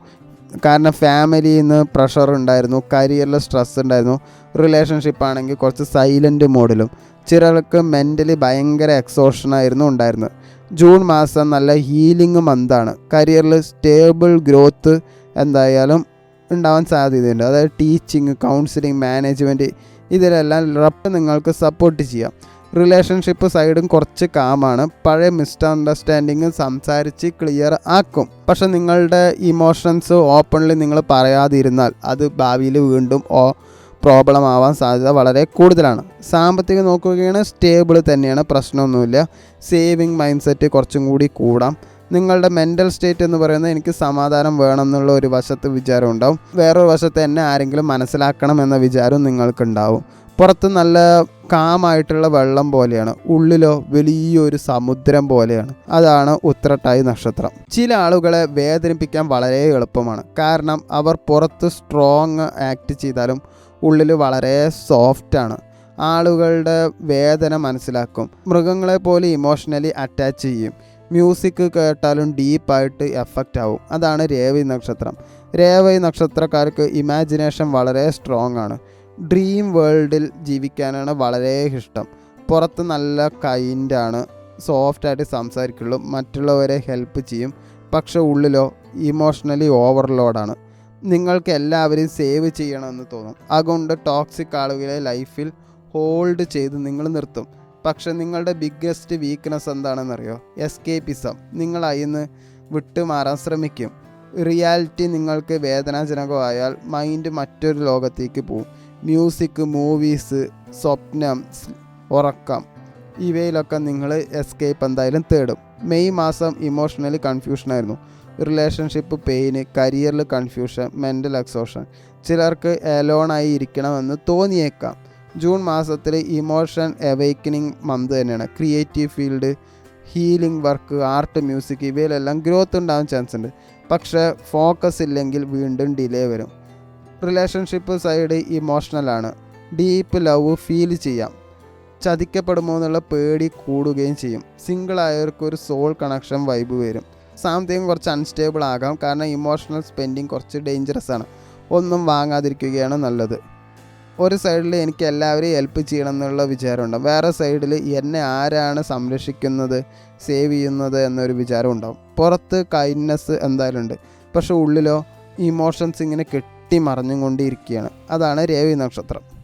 കാരണം ഫാമിലിയിൽ നിന്ന് പ്രഷർ ഉണ്ടായിരുന്നു, കരിയറിൽ സ്ട്രെസ് ഉണ്ടായിരുന്നു, റിലേഷൻഷിപ്പ് ആണെങ്കിൽ കുറച്ച് സൈലൻറ്റ് മോഡിലും. ചിലർക്ക് മെൻ്റലി ഭയങ്കര എക്സോഷനായിരുന്നു ഉണ്ടായിരുന്നത്. ജൂൺ മാസം നല്ല ഹീലിംഗ് മന്താണ്. കരിയറിൽ സ്റ്റേബിൾ ഗ്രോത്ത് എന്തായാലും ഉണ്ടാവാൻ സാധ്യതയുണ്ട്. അതായത് ടീച്ചിങ്, കൗൺസിലിംഗ്, മാനേജ്മെൻറ്റ്, ഇതിലെല്ലാം റപ്പ് നിങ്ങൾക്ക് സപ്പോർട്ട് ചെയ്യാം. റിലേഷൻഷിപ്പ് സൈഡും കുറച്ച് കാമാണ്. പഴയ മിസ്അണ്ടർസ്റ്റാൻഡിങ് സംസാരിച്ച് ക്ലിയർ ആക്കും. പക്ഷെ നിങ്ങളുടെ ഇമോഷൻസ് ഓപ്പൺലി നിങ്ങൾ പറയാതിരുന്നാൽ അത് ഭാവിയിൽ വീണ്ടും പ്രോബ്ലം ആവാൻ സാധ്യത വളരെ കൂടുതലാണ്. സാമ്പത്തികം നോക്കുകയാണെങ്കിൽ സ്റ്റേബിൾ തന്നെയാണ്, പ്രശ്നമൊന്നുമില്ല. സേവിങ് മൈൻഡ് സെറ്റ് കുറച്ചും കൂടി കൂടാം. നിങ്ങളുടെ മെൻ്റൽ സ്റ്റേറ്റ് എന്ന് പറയുന്നത് എനിക്ക് സമാധാനം വേണം എന്നുള്ള ഒരു വശത്ത് വിചാരം ഉണ്ടാവും, വേറൊരു വശത്ത് എന്നെ ആരെങ്കിലും മനസ്സിലാക്കണം എന്ന വിചാരവും നിങ്ങൾക്കുണ്ടാവും. പുറത്ത് നല്ല കാമായിട്ടുള്ള വെള്ളം പോലെയാണ്, ഉള്ളിലോ വലിയൊരു സമുദ്രം പോലെയാണ്. അതാണ് ഉത്രട്ടാതി നക്ഷത്രം. ചില ആളുകളെ വേദനിപ്പിക്കാൻ വളരെ എളുപ്പമാണ്. കാരണം അവർ പുറത്ത് സ്ട്രോങ് ആക്ട് ചെയ്താലും ഉള്ളിൽ വളരെ സോഫ്റ്റാണ്. ആളുകളുടെ വേദന മനസ്സിലാക്കും. മൃഗങ്ങളെ പോലെ ഇമോഷണലി അറ്റാച്ച് ചെയ്യും. മ്യൂസിക് കേട്ടാലും ഡീപ്പായിട്ട് എഫക്റ്റ് ആവും. അതാണ് രേവതി നക്ഷത്രം. രേവതി നക്ഷത്രക്കാർക്ക് ഇമാജിനേഷൻ വളരെ സ്ട്രോങ് ആണ്. ഡ്രീം വേൾഡിൽ ജീവിക്കാനാണ് വളരെ ഇഷ്ടം. പുറത്ത് നല്ല കൈൻഡാണ്, സോഫ്റ്റായിട്ട് സംസാരിക്കുള്ളൂ, മറ്റുള്ളവരെ ഹെൽപ്പ് ചെയ്യും. പക്ഷെ ഉള്ളിലോ ഇമോഷണലി ഓവർലോഡാണ്. നിങ്ങൾക്ക് എല്ലാവരെയും സേവ് ചെയ്യണമെന്ന് തോന്നും. അതുകൊണ്ട് ടോക്സിക് ആളുകളെ ലൈഫിൽ ഹോൾഡ് ചെയ്ത് നിങ്ങൾ നിർത്തും. പക്ഷെ നിങ്ങളുടെ ബിഗ്ഗസ്റ്റ് വീക്ക്നെസ് എന്താണെന്നറിയോ? എസ്കേപ്പിസം. നിങ്ങൾ അതിന്ന് വിട്ടുമാറാൻ ശ്രമിക്കും. റിയാലിറ്റി നിങ്ങൾക്ക് വേദനാജനകമായാൽ മൈൻഡ് മറ്റൊരു ലോകത്തേക്ക് പോകും. മ്യൂസിക്, മൂവീസ്, സ്വപ്നം, ഉറക്കം, ഇവയിലൊക്കെ നിങ്ങൾ എസ്കേപ്പ് എന്തായാലും തേടും. മെയ് മാസം ഇമോഷണലി കൺഫ്യൂഷനായിരുന്നു. റിലേഷൻഷിപ്പ് പെയിന്, കരിയറിൽ കൺഫ്യൂഷൻ, മെൻ്റൽ എക്സോഷൻ. ചിലർക്ക് എലോണായി ഇരിക്കണമെന്ന് തോന്നിയേക്കാം. ജൂൺ മാസത്തിൽ ഇമോഷൻ അവേക്കനിങ് മന്ത് തന്നെയാണ്. Creative field, healing work, art, music ഇവയിലെല്ലാം ഗ്രോത്ത് ഉണ്ടാകാൻ ചാൻസ് ഉണ്ട്. പക്ഷേ ഫോക്കസ് ഇല്ലെങ്കിൽ വീണ്ടും ഡിലേ വരും. റിലേഷൻഷിപ്പ് സൈഡ് ഇമോഷണലാണ്. ഡീപ്പ് ലവ് ഫീൽ ചെയ്യാം. ചതിക്കപ്പെടുമോ എന്നുള്ള പേടി കൂടുകയും ചെയ്യും. സിംഗിളായവർക്കൊരു സോൾ കണക്ഷൻ വൈബ് വരും. സാമ്പത്തികം കുറച്ച് അൺസ്റ്റേബിൾ ആകാം. കാരണം ഇമോഷണൽ സ്പെൻഡിങ് കുറച്ച് ഡേഞ്ചറസ് ആണ്. ഒന്നും വാങ്ങാതിരിക്കുകയാണ് നല്ലത്. ഒരു സൈഡിൽ എനിക്ക് എല്ലാവരെയും ഹെൽപ്പ് ചെയ്യണം എന്നുള്ള വിചാരമുണ്ടാവും, വേറെ സൈഡിൽ എന്നെ ആരാണ് സംരക്ഷിക്കുന്നത്, സേവ് ചെയ്യുന്നത് എന്നൊരു വിചാരം ഉണ്ടാവും. പുറത്ത് കൈൻഡ്നെസ് എന്തായാലും ഉണ്ട്, പക്ഷെ ഉള്ളിലോ ഇമോഷൻസ് ഇങ്ങനെ കെട്ടി മറിഞ്ഞുകൊണ്ടിരിക്കുകയാണ്. അതാണ് രേവതി നക്ഷത്രം.